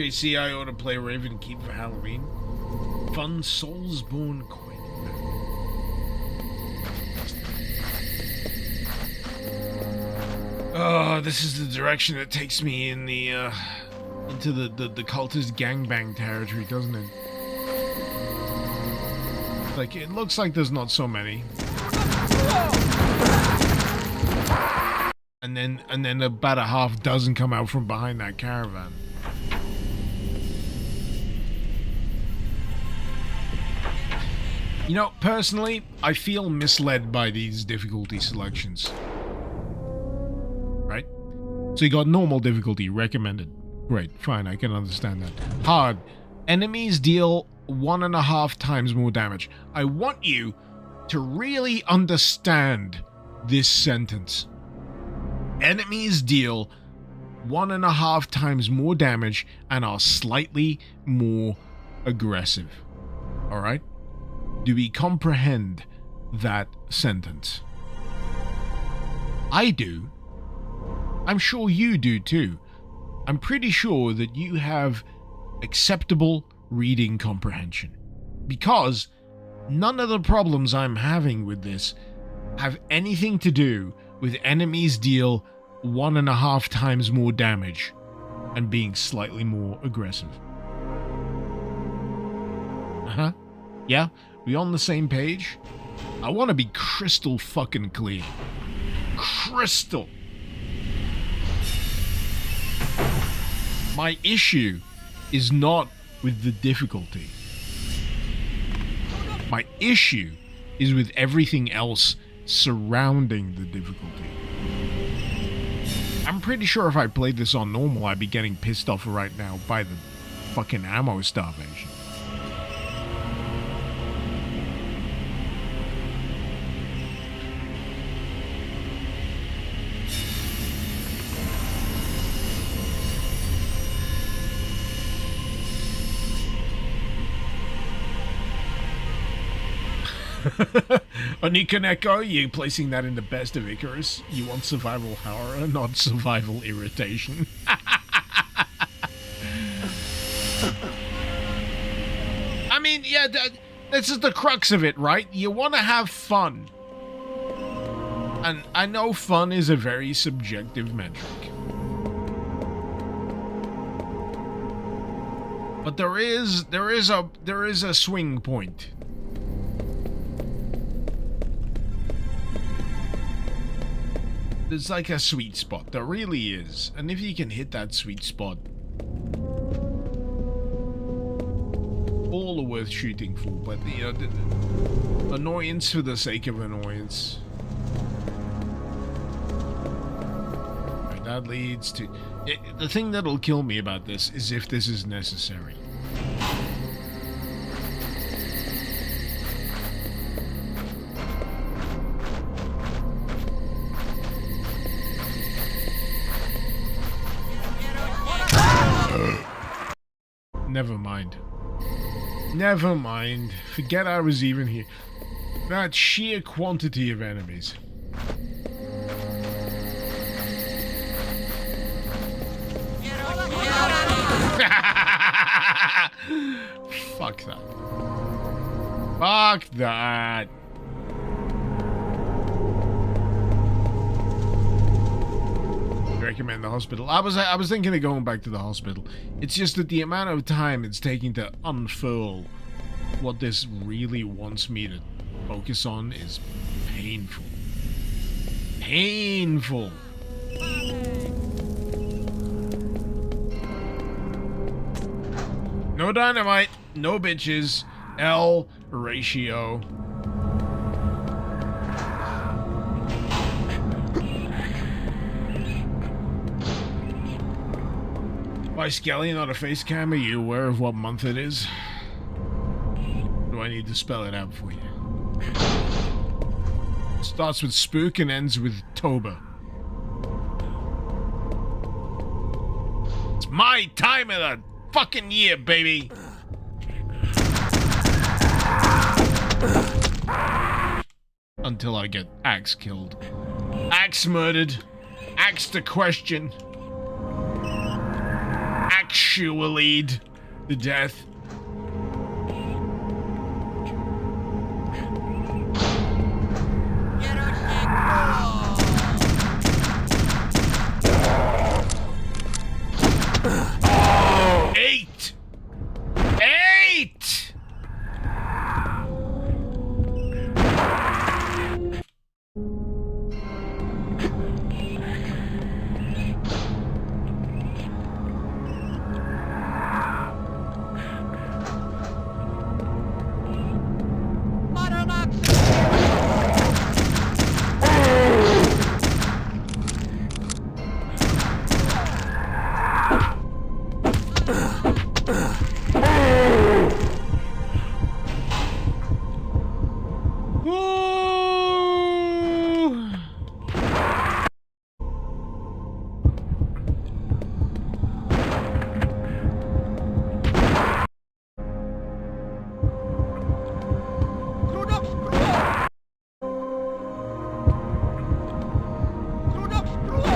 JC, I ought to play Raven Keep for Halloween. Fun Soulsborne Queen. Oh, this is the direction that takes me in the, into the cultist gangbang territory, doesn't it? Like, it looks like there's not so many. And then about a half dozen come out from behind that caravan. You know, personally, I feel misled by these difficulty selections. Right? So you got normal difficulty, recommended. Great, fine, I can understand that. Hard. Enemies deal 1.5 times more damage. I want you to really understand this sentence. Enemies deal 1.5 times more damage and are slightly more aggressive. Alright? Do we comprehend that sentence? I do. I'm sure you do too. I'm pretty sure that you have acceptable reading comprehension. Because none of the problems I'm having with this have anything to do with enemies deal 1.5 times more damage and being slightly more aggressive. Uh-huh. Yeah? We on the same page? I want to be crystal fucking clear. Crystal. My issue is not with the difficulty. My issue is with everything else surrounding the difficulty. I'm pretty sure if I played this on normal, I'd be getting pissed off right now by the fucking ammo starvation. Onikaneko, you placing that in the best of Icarus? You want survival horror, not survival irritation. I mean, yeah, this is the crux of it, right? You want to have fun. And I know fun is a very subjective metric. But there is a swing point. There's like a sweet spot. There really is. And if you can hit that sweet spot, all are worth shooting for. But the annoyance for the sake of annoyance. Right, that leads to... the thing that'll kill me about this is if this is necessary. Never mind. Never mind. Forget I was even here. That sheer quantity of enemies. Fuck that. Fuck that. Recommend the hospital. I was thinking of going back to the hospital. It's just that the amount of time it's taking to unfurl what this really wants me to focus on is painful. Painful. No dynamite, no bitches. L ratio. Why, Skelly, not a face cam? Are you aware of what month it is? Do I need to spell it out for you? It starts with spook and ends with Toba. It's my time of the fucking year, baby! Until I get Axe killed. Axe murdered. Axe to question. actually to death. Eight! CRUDUX, CRUO! CRUDUX, CRUO!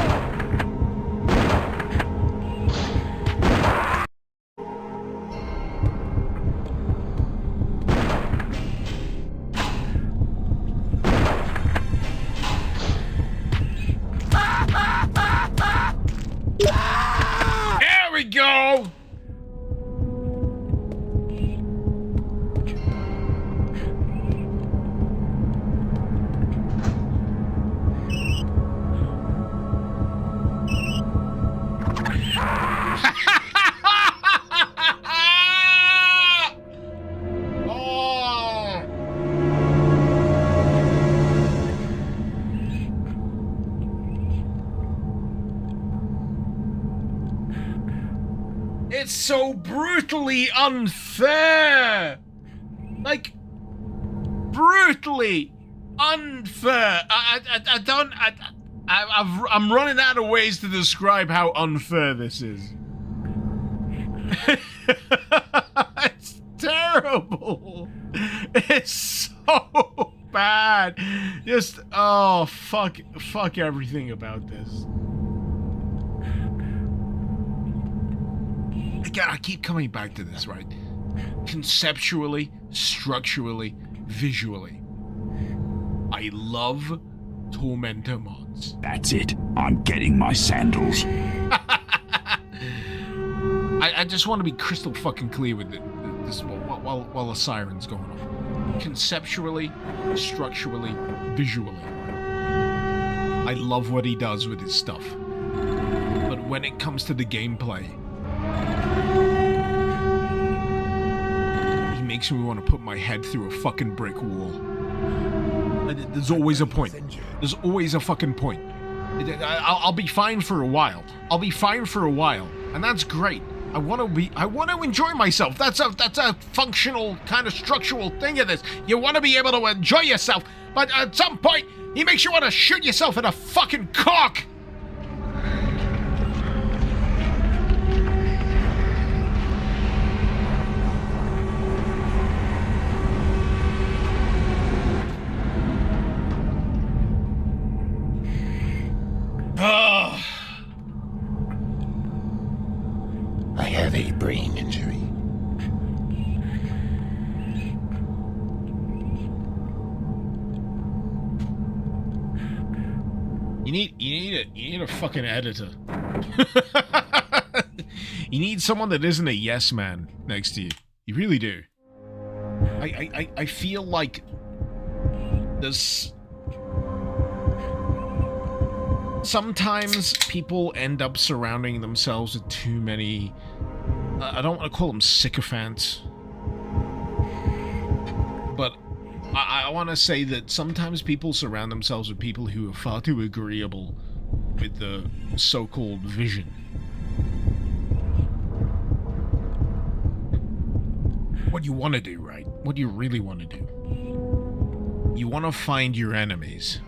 There we go! Oh. It's so brutally unfair! Like, brutally unfair! I'm running out of ways to describe how unfair this is. It's terrible. It's so bad. Just, oh, fuck everything about this. Again, I keep coming back to this, right? Conceptually, structurally, visually. I love Tormentor mods. That's it. I'm getting my sandals. I just want to be crystal fucking clear with this while the siren's going off. Conceptually, structurally, visually. I love what he does with his stuff. But when it comes to the gameplay, he makes me want to put my head through a fucking brick wall. There's always a point. There's always a fucking point. I'll be fine for a while. And that's great. I want to enjoy myself. That's a functional kind of structural thing of this. You want to be able to enjoy yourself, but at some point, he makes you want to shoot yourself in a fucking cock. I have a brain injury. You need a fucking editor. You need someone that isn't a yes man next to you. You really do. I feel like there's sometimes people end up surrounding themselves with too many, I don't want to call them sycophants, but I want to say that sometimes people surround themselves with people who are far too agreeable with the so-called vision. What you want to do, right? What you really want to do. You want to find your enemies.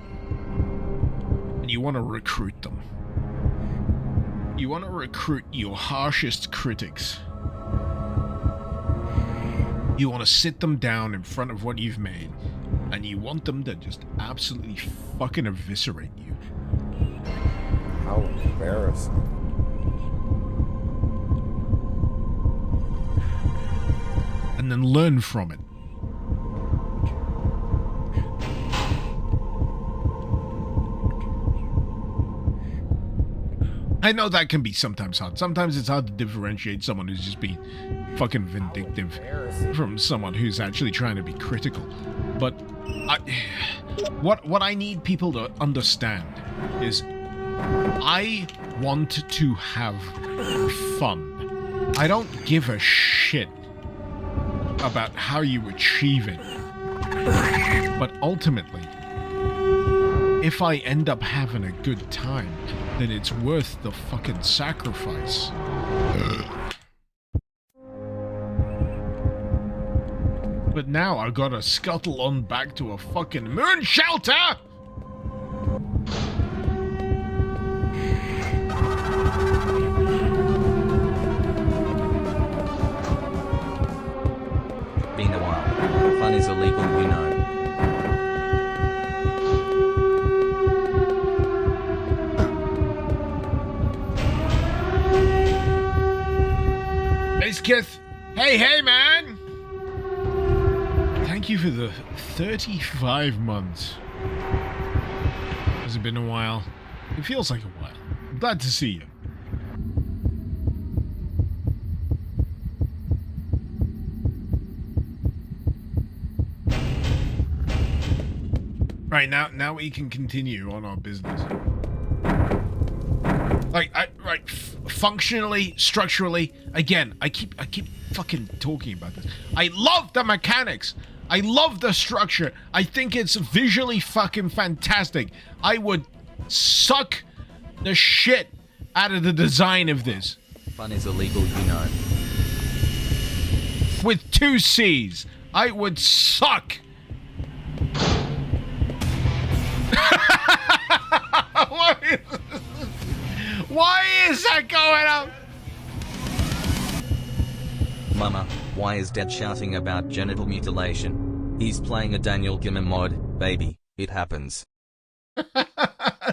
You want to recruit them. You want to recruit your harshest critics. You want to sit them down in front of what you've made, and you want them to just absolutely fucking eviscerate you. How embarrassing. and then learn from it. I know that can be sometimes hard. Sometimes it's hard to differentiate someone who's just being fucking vindictive from someone who's actually trying to be critical. But what I need people to understand is I want to have fun. I don't give a shit about how you achieve it. But ultimately, if I end up having a good time, then it's worth the fucking sacrifice. But now I gotta scuttle on back to a fucking moon shelter! Been a while. Fun is illegal, you know. Kith. Hey, man! Thank you for the 35 months. Has it been a while? It feels like a while. I'm glad to see you. Right, now we can continue on our business. Functionally, structurally, again, I keep fucking talking about this. I love the mechanics. I love the structure. I think it's visually fucking fantastic. I would suck the shit out of the design of this. Fun is illegal, you know. With 2 C's. I would suck. Why is that going up? Mama, why is Dad shouting about genital mutilation? He's playing a Daniel Gimmer mod, baby. It happens.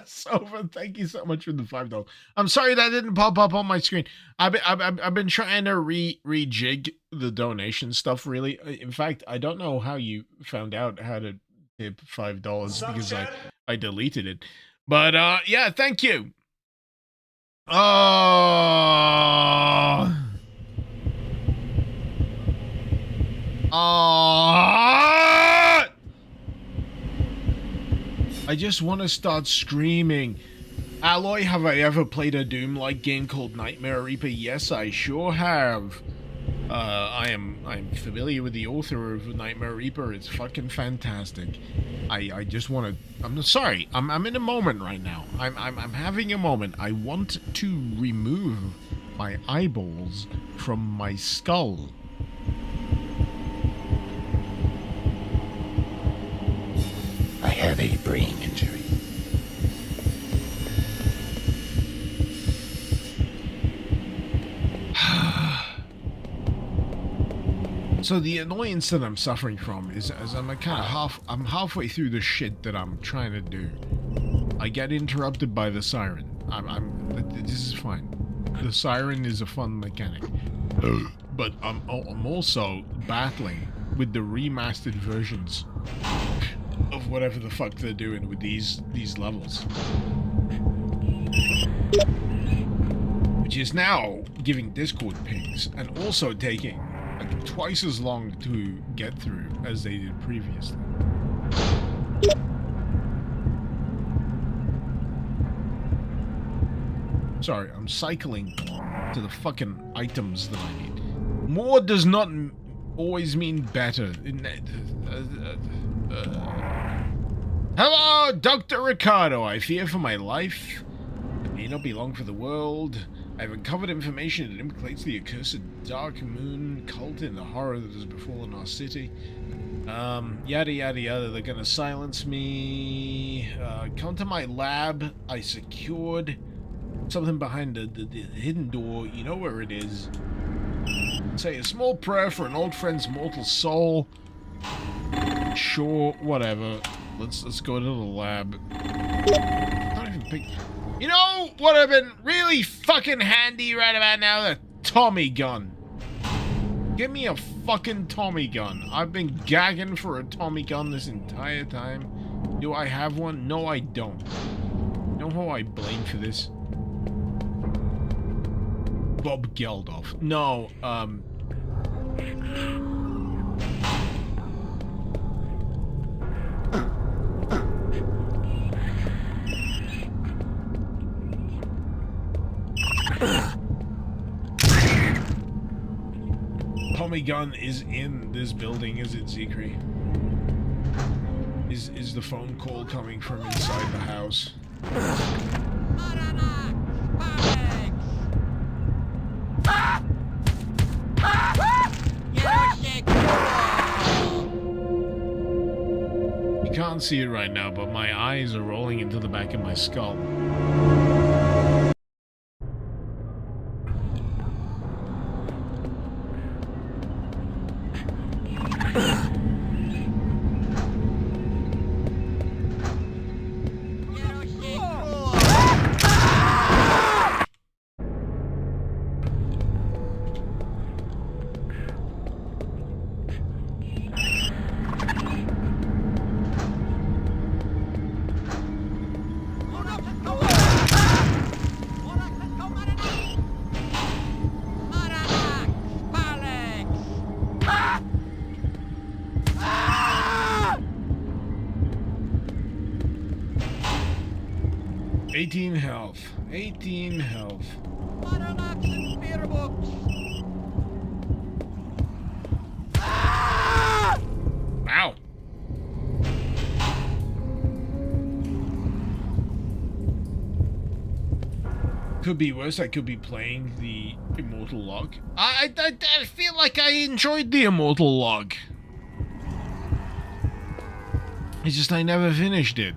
Sofa, thank you so much for the $5. I'm sorry that didn't pop up on my screen. I've been trying to rejig the donation stuff. Really, in fact, I don't know how you found out how to tip $5 because I deleted it. But yeah, thank you. I just want to start screaming. Alloy, have I ever played a Doom-like game called Nightmare Reaper? Yes, I sure have. I'm familiar with the author of Nightmare Reaper. It's fucking fantastic. I just want to. I'm sorry. I'm in a moment right now. I'm having a moment. I want to remove my eyeballs from my skull. I have a brain injury. So the annoyance that I'm suffering from is as I'm kind of halfway through the shit that I'm trying to do. I get interrupted by the siren. This is fine. The siren is a fun mechanic. But I'm also battling with the remastered versions of whatever the fuck they're doing with these levels. Which is now giving Discord pings and also taking like twice as long to get through as they did previously. Sorry, I'm cycling to the fucking items that I need. More does not always mean better. Hello, Dr. Ricardo. I fear for my life. It may not be long for the world. I have uncovered information that implicates the accursed Dark Moon cult in the horror that has befallen our city. Yada yada yada, they're gonna silence me. Come to my lab. I secured something behind the hidden door. You know where it is. Say a small prayer for an old friend's mortal soul. Sure, whatever. Let's go to the lab. Not even pick. You know what would have been really fucking handy right about now? The Tommy gun. Give me a fucking Tommy gun. I've been gagging for a Tommy gun this entire time. Do I have one? No, I don't. You know who I blame for this? Bob Geldof. No, Tommy gun is in this building, is it, Zekri? Is the phone call coming from inside the house? You can't see it right now, but my eyes are rolling into the back of my skull. Health. 18 health. Ow. Could be worse. I could be playing the Immortal Log. I feel like I enjoyed the Immortal Log. It's just I never finished it.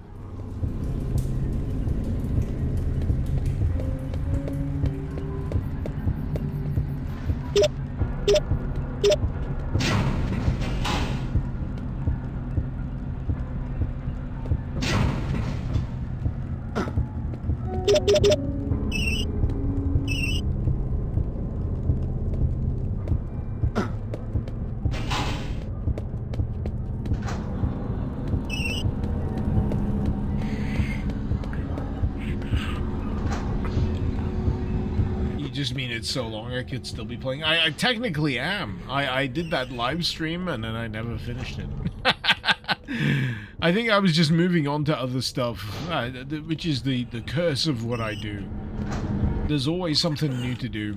Just mean it's so long I could still be playing. I technically am. I did that live stream and then I never finished it. I think I was just moving on to other stuff, which is the curse of what I do. There's always something new to do.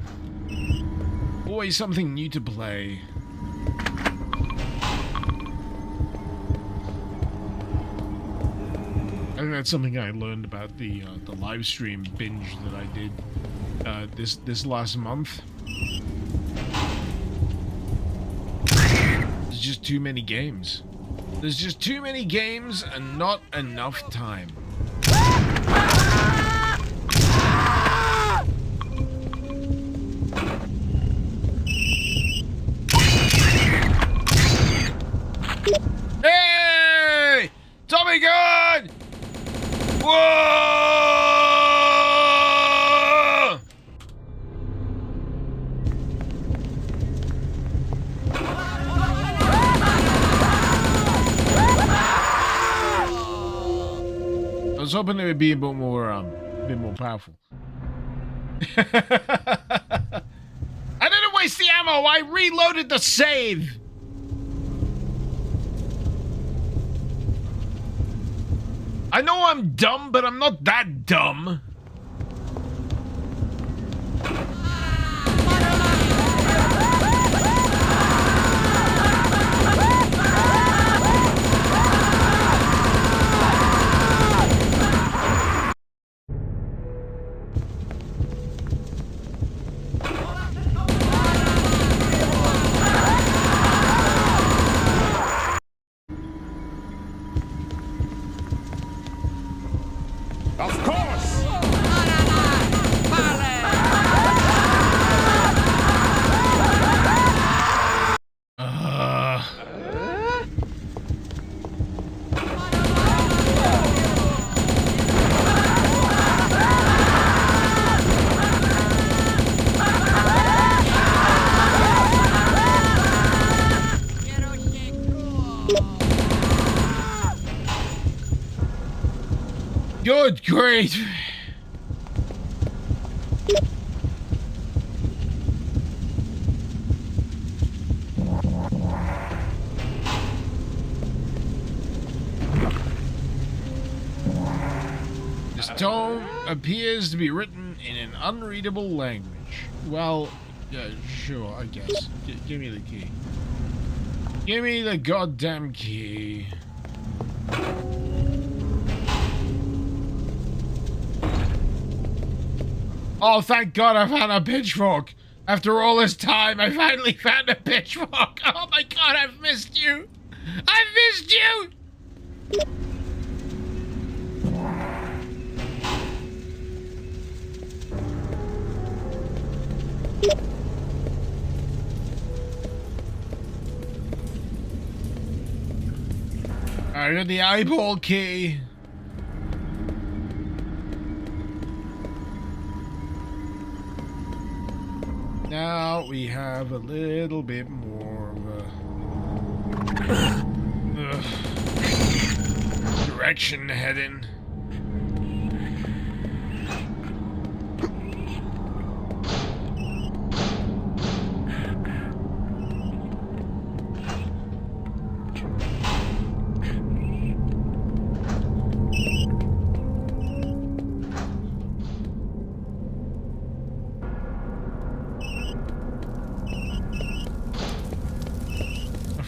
Always something new to play. I think that's something I learned about the live stream binge that I did this last month. There's just too many games. There's just too many games and not enough time. Hey! Tommy gun! Whoa! I was hoping it would be a bit more powerful. I didn't waste the ammo. I reloaded the save. I know I'm dumb, but I'm not that dumb. Of course! Great. This tome appears to be written in an unreadable language. Well, yeah, sure, I guess. Give me the key. Give me the goddamn key. Oh, thank God I found a pitchfork. After all this time, I finally found a pitchfork. Oh my God, I've missed you. I've missed you. I got the eyeball key. Now we have a little bit more of a direction to head in.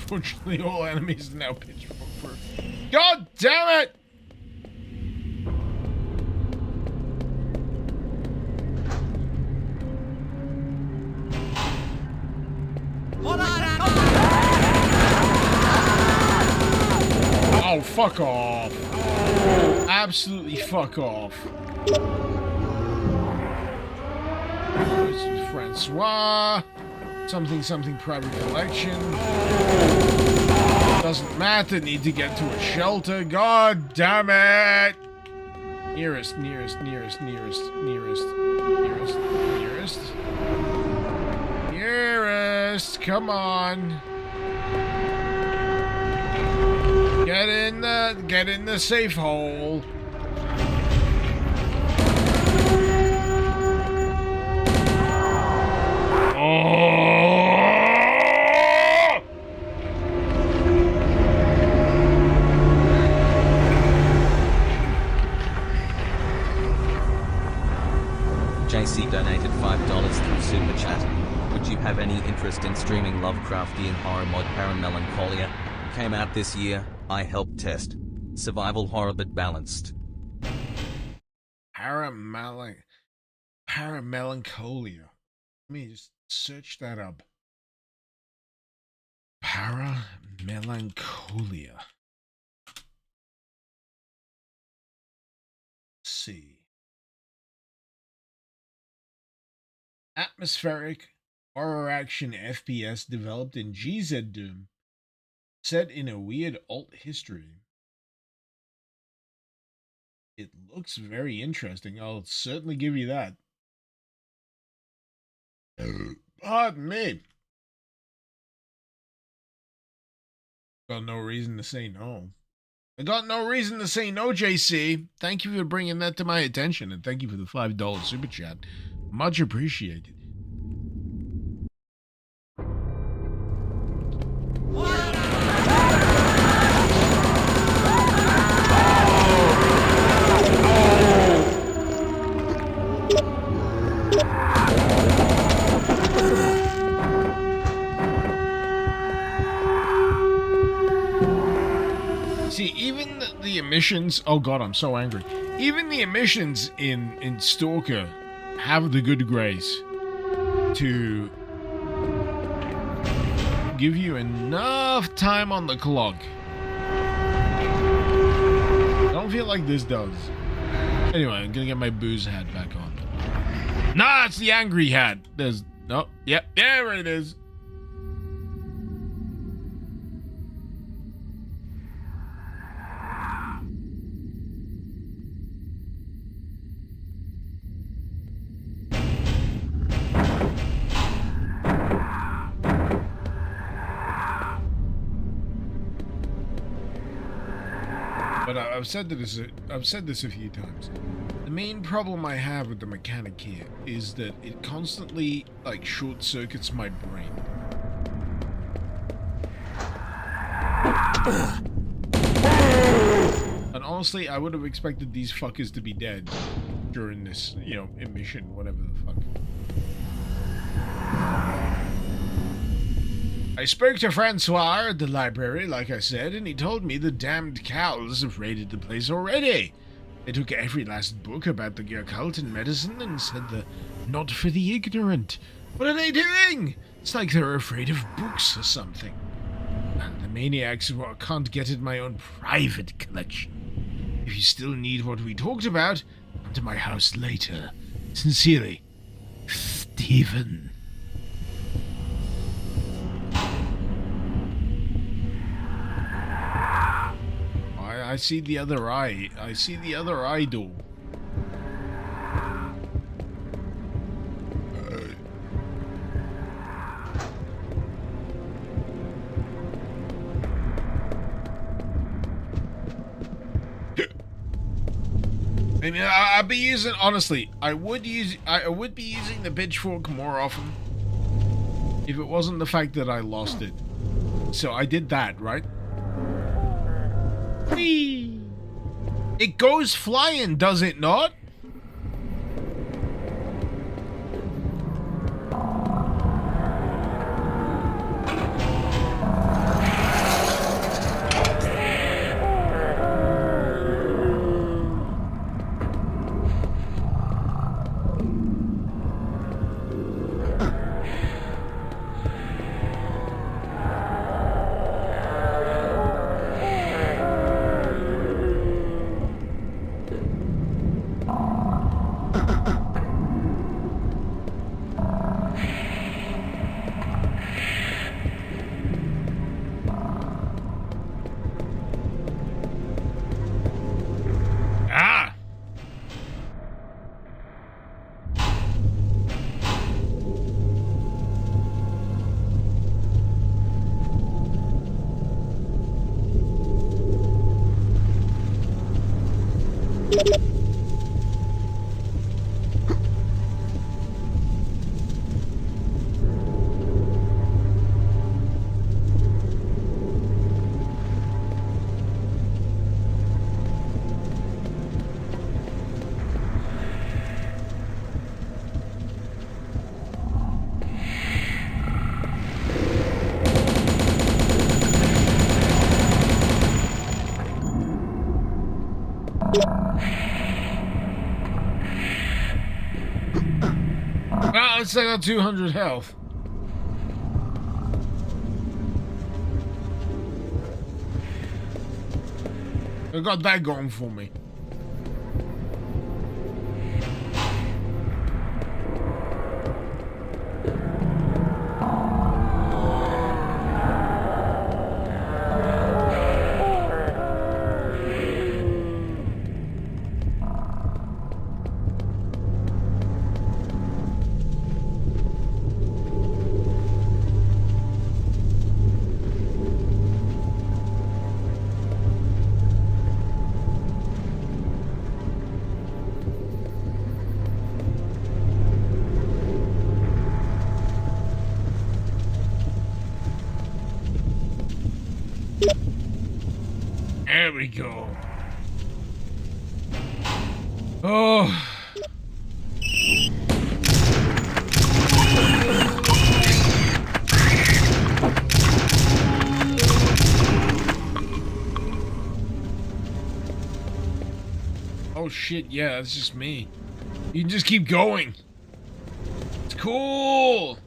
Unfortunately, all enemies are now pitchfork proof. God damn it! Oh, fuck off. Absolutely fuck off. This is Francois. Something private collection. Doesn't matter, need to get to a shelter. God damn it! Nearest. Come on. Get in the safe hole. JC donated $5 through Super Chat. Would you have any interest in streaming Lovecraftian horror mod Paramelancholia? Came out this year. I helped test. Survival horror but balanced. Paramelancholia. Let me just search that up. Paramelancholia. Let's see. Atmospheric horror action FPS developed in GZ Doom, set in a weird alt history. It looks very interesting. I'll certainly give you that. Pardon me. Got no reason to say no. I got no reason to say no, JC. Thank you for bringing that to my attention, and thank you for the $5 super chat. Much appreciated. See, even the emissions... Oh god, I'm so angry. Even the emissions in Stalker have the good grace to give you enough time on the clock. I don't feel like this does. Anyway, I'm gonna get my booze hat back on. Nah, it's the angry hat. There's... No, yep, yeah, there it is. but I've said this a few times. The main problem I have with the mechanic here is that it constantly, like, short circuits my brain. And honestly, I would have expected these fuckers to be dead during this, you know, emission, whatever the fuck. I spoke to Francois at the library, like I said, and he told me the damned cows have raided the place already. They took every last book about the occult and medicine and said the not for the ignorant. What are they doing? It's like they're afraid of books or something. And the maniacs can't get at my own private collection. If you still need what we talked about, come to my house later. Sincerely, Stephen. I see the other eye. I see the other idol. I mean, I'd be using, honestly, I would be using the pitchfork more often if it wasn't the fact that I lost it. So I did that, right? Whee! It goes flying, does it not? Well, let's say I got 200 health. I got that going for me. There we go. Oh. Oh shit, yeah, that's just me. You can just keep going. It's cool.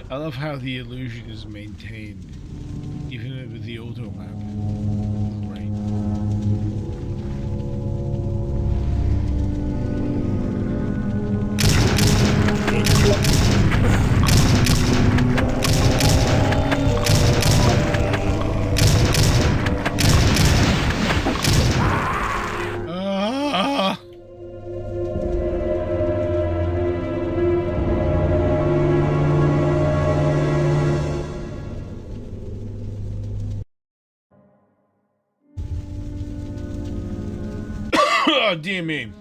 I love how the illusion is maintained, even with the auto map. Great. Oh, dear me.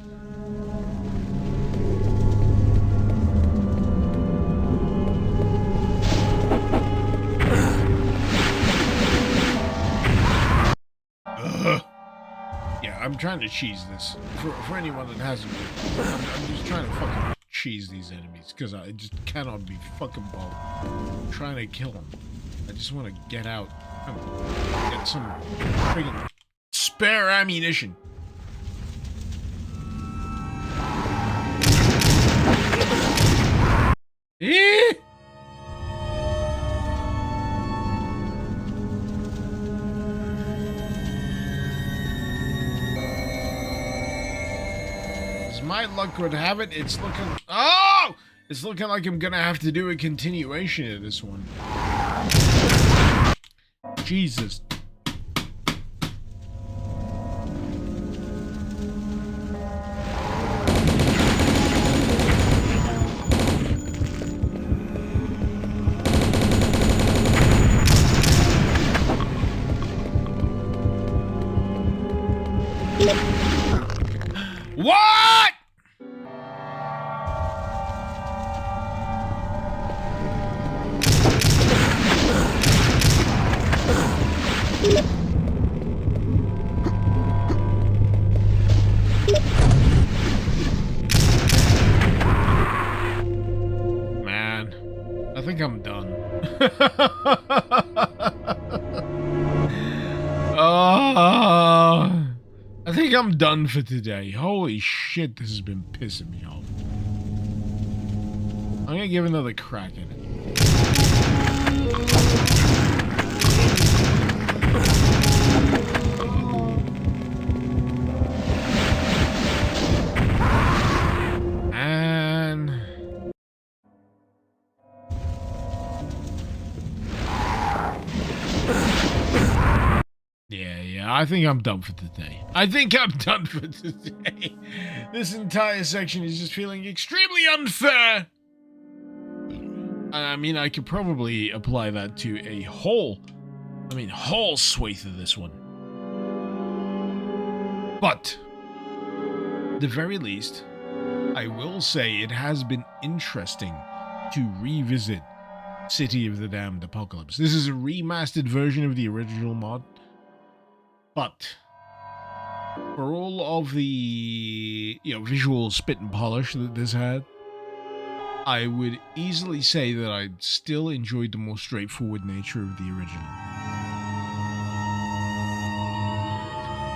Yeah, I'm trying to cheese this. For anyone that hasn't, I'm just trying to fucking cheese these enemies because I just cannot be fucking bothered. I'm trying to kill them. I just want to get out and get some friggin' spare ammunition. Eh? As my luck would have it, it's looking... Oh! It's looking like I'm gonna have to do a continuation of this one. Jesus. What? Man, I think I'm done. Oh, I think I'm done for today. Holy shit, this has been pissing me off. I'm gonna give another crack at it. And... Yeah, I think I'm done for today. This entire section is just feeling extremely unfair. I mean, I could probably apply that to a whole swathe of this one. But, at the very least, I will say it has been interesting to revisit City of the Damned Apocalypse. This is a remastered version of the original mod. But for all of the visual spit and polish that this had, I would easily say that I still enjoyed the more straightforward nature of the original.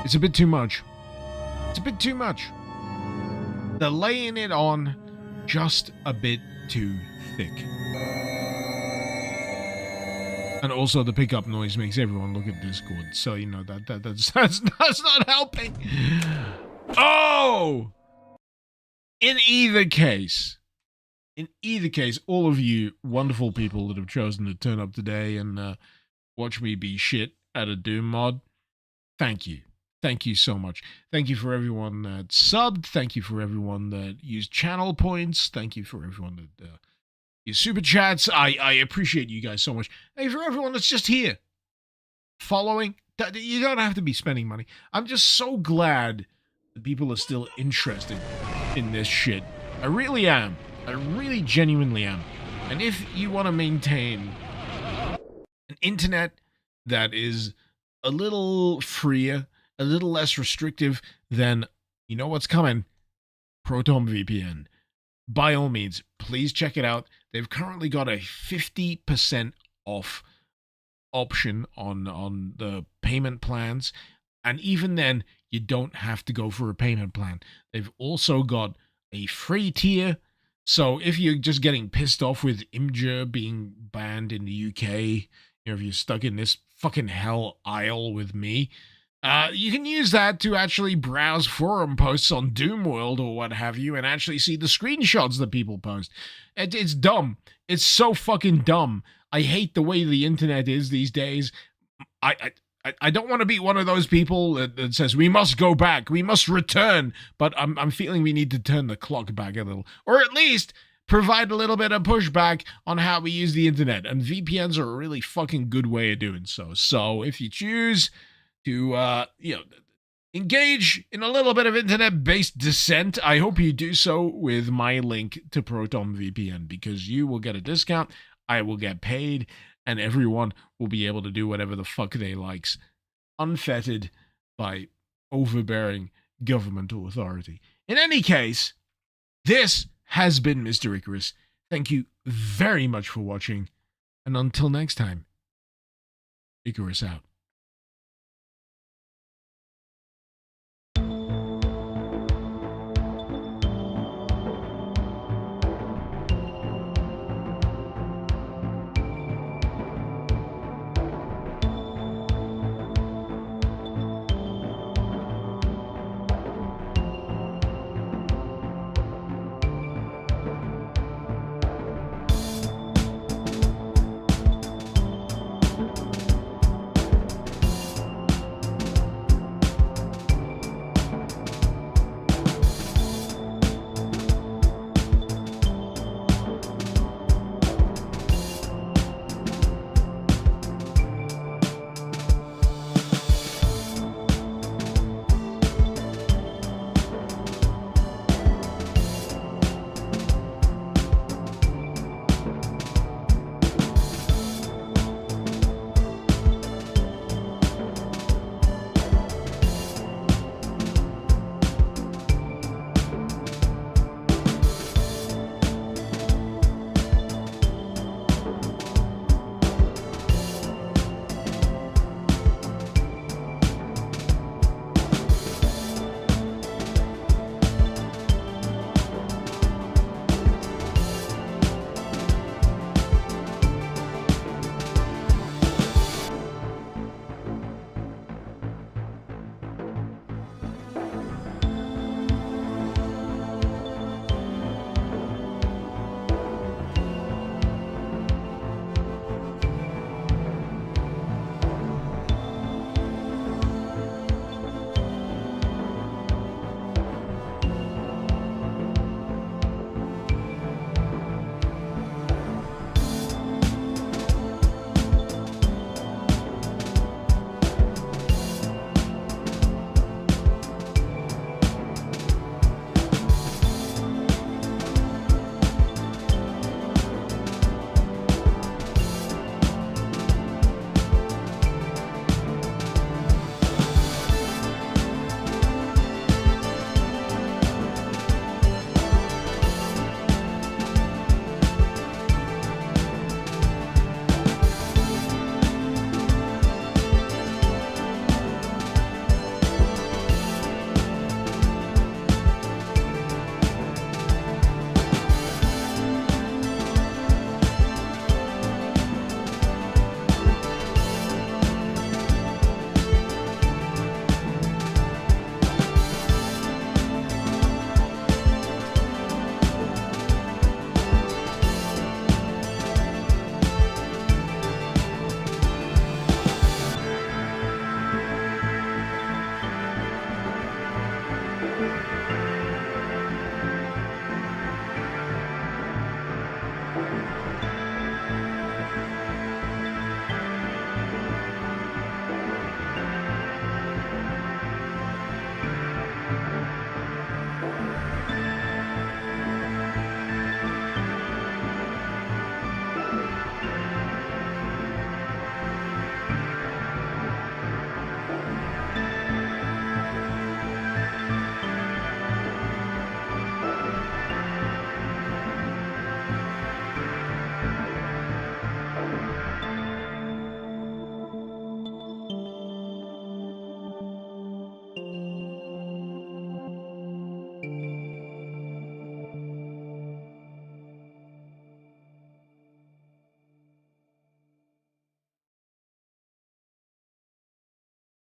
It's a bit too much. They're laying it on just a bit too thick. And also the pickup noise makes everyone look at Discord, so you know that's not helping. Oh! In either case, all of you wonderful people that have chosen to turn up today and watch me be shit at a Doom mod, thank you. Thank you so much. Thank you for everyone that subbed. Thank you for everyone that used channel points. Thank you for everyone that used super chats. I appreciate you guys so much. Hey, for everyone that's just here, following, you don't have to be spending money. I'm just so glad that people are still interested in this shit. I really am. I really genuinely am. And if you want to maintain an internet that is a little freer, a little less restrictive, then you know what's coming. Proton VPN. By all means, please check it out. They've currently got a 50% off option on the payment plans. And even then, you don't have to go for a payment plan. They've also got a free tier. So if you're just getting pissed off with Imgur being banned in the UK, if you're stuck in this fucking hell aisle with me, you can use that to actually browse forum posts on Doomworld or what have you and actually see the screenshots that people post. It's dumb. It's so fucking dumb. I hate the way the internet is these days. I don't want to be one of those people that says we must go back, we must return, but I'm feeling we need to turn the clock back a little, or at least provide a little bit of pushback on how we use the internet. And VPNs are a really fucking good way of doing so. So if you choose to engage in a little bit of internet-based dissent, I hope you do so with my link to Proton VPN, because you will get a discount, I will get paid, and everyone will be able to do whatever the fuck they likes, unfettered by overbearing governmental authority. In any case, this has been Mr. Icarus. Thank you very much for watching, and until next time, Icarus out.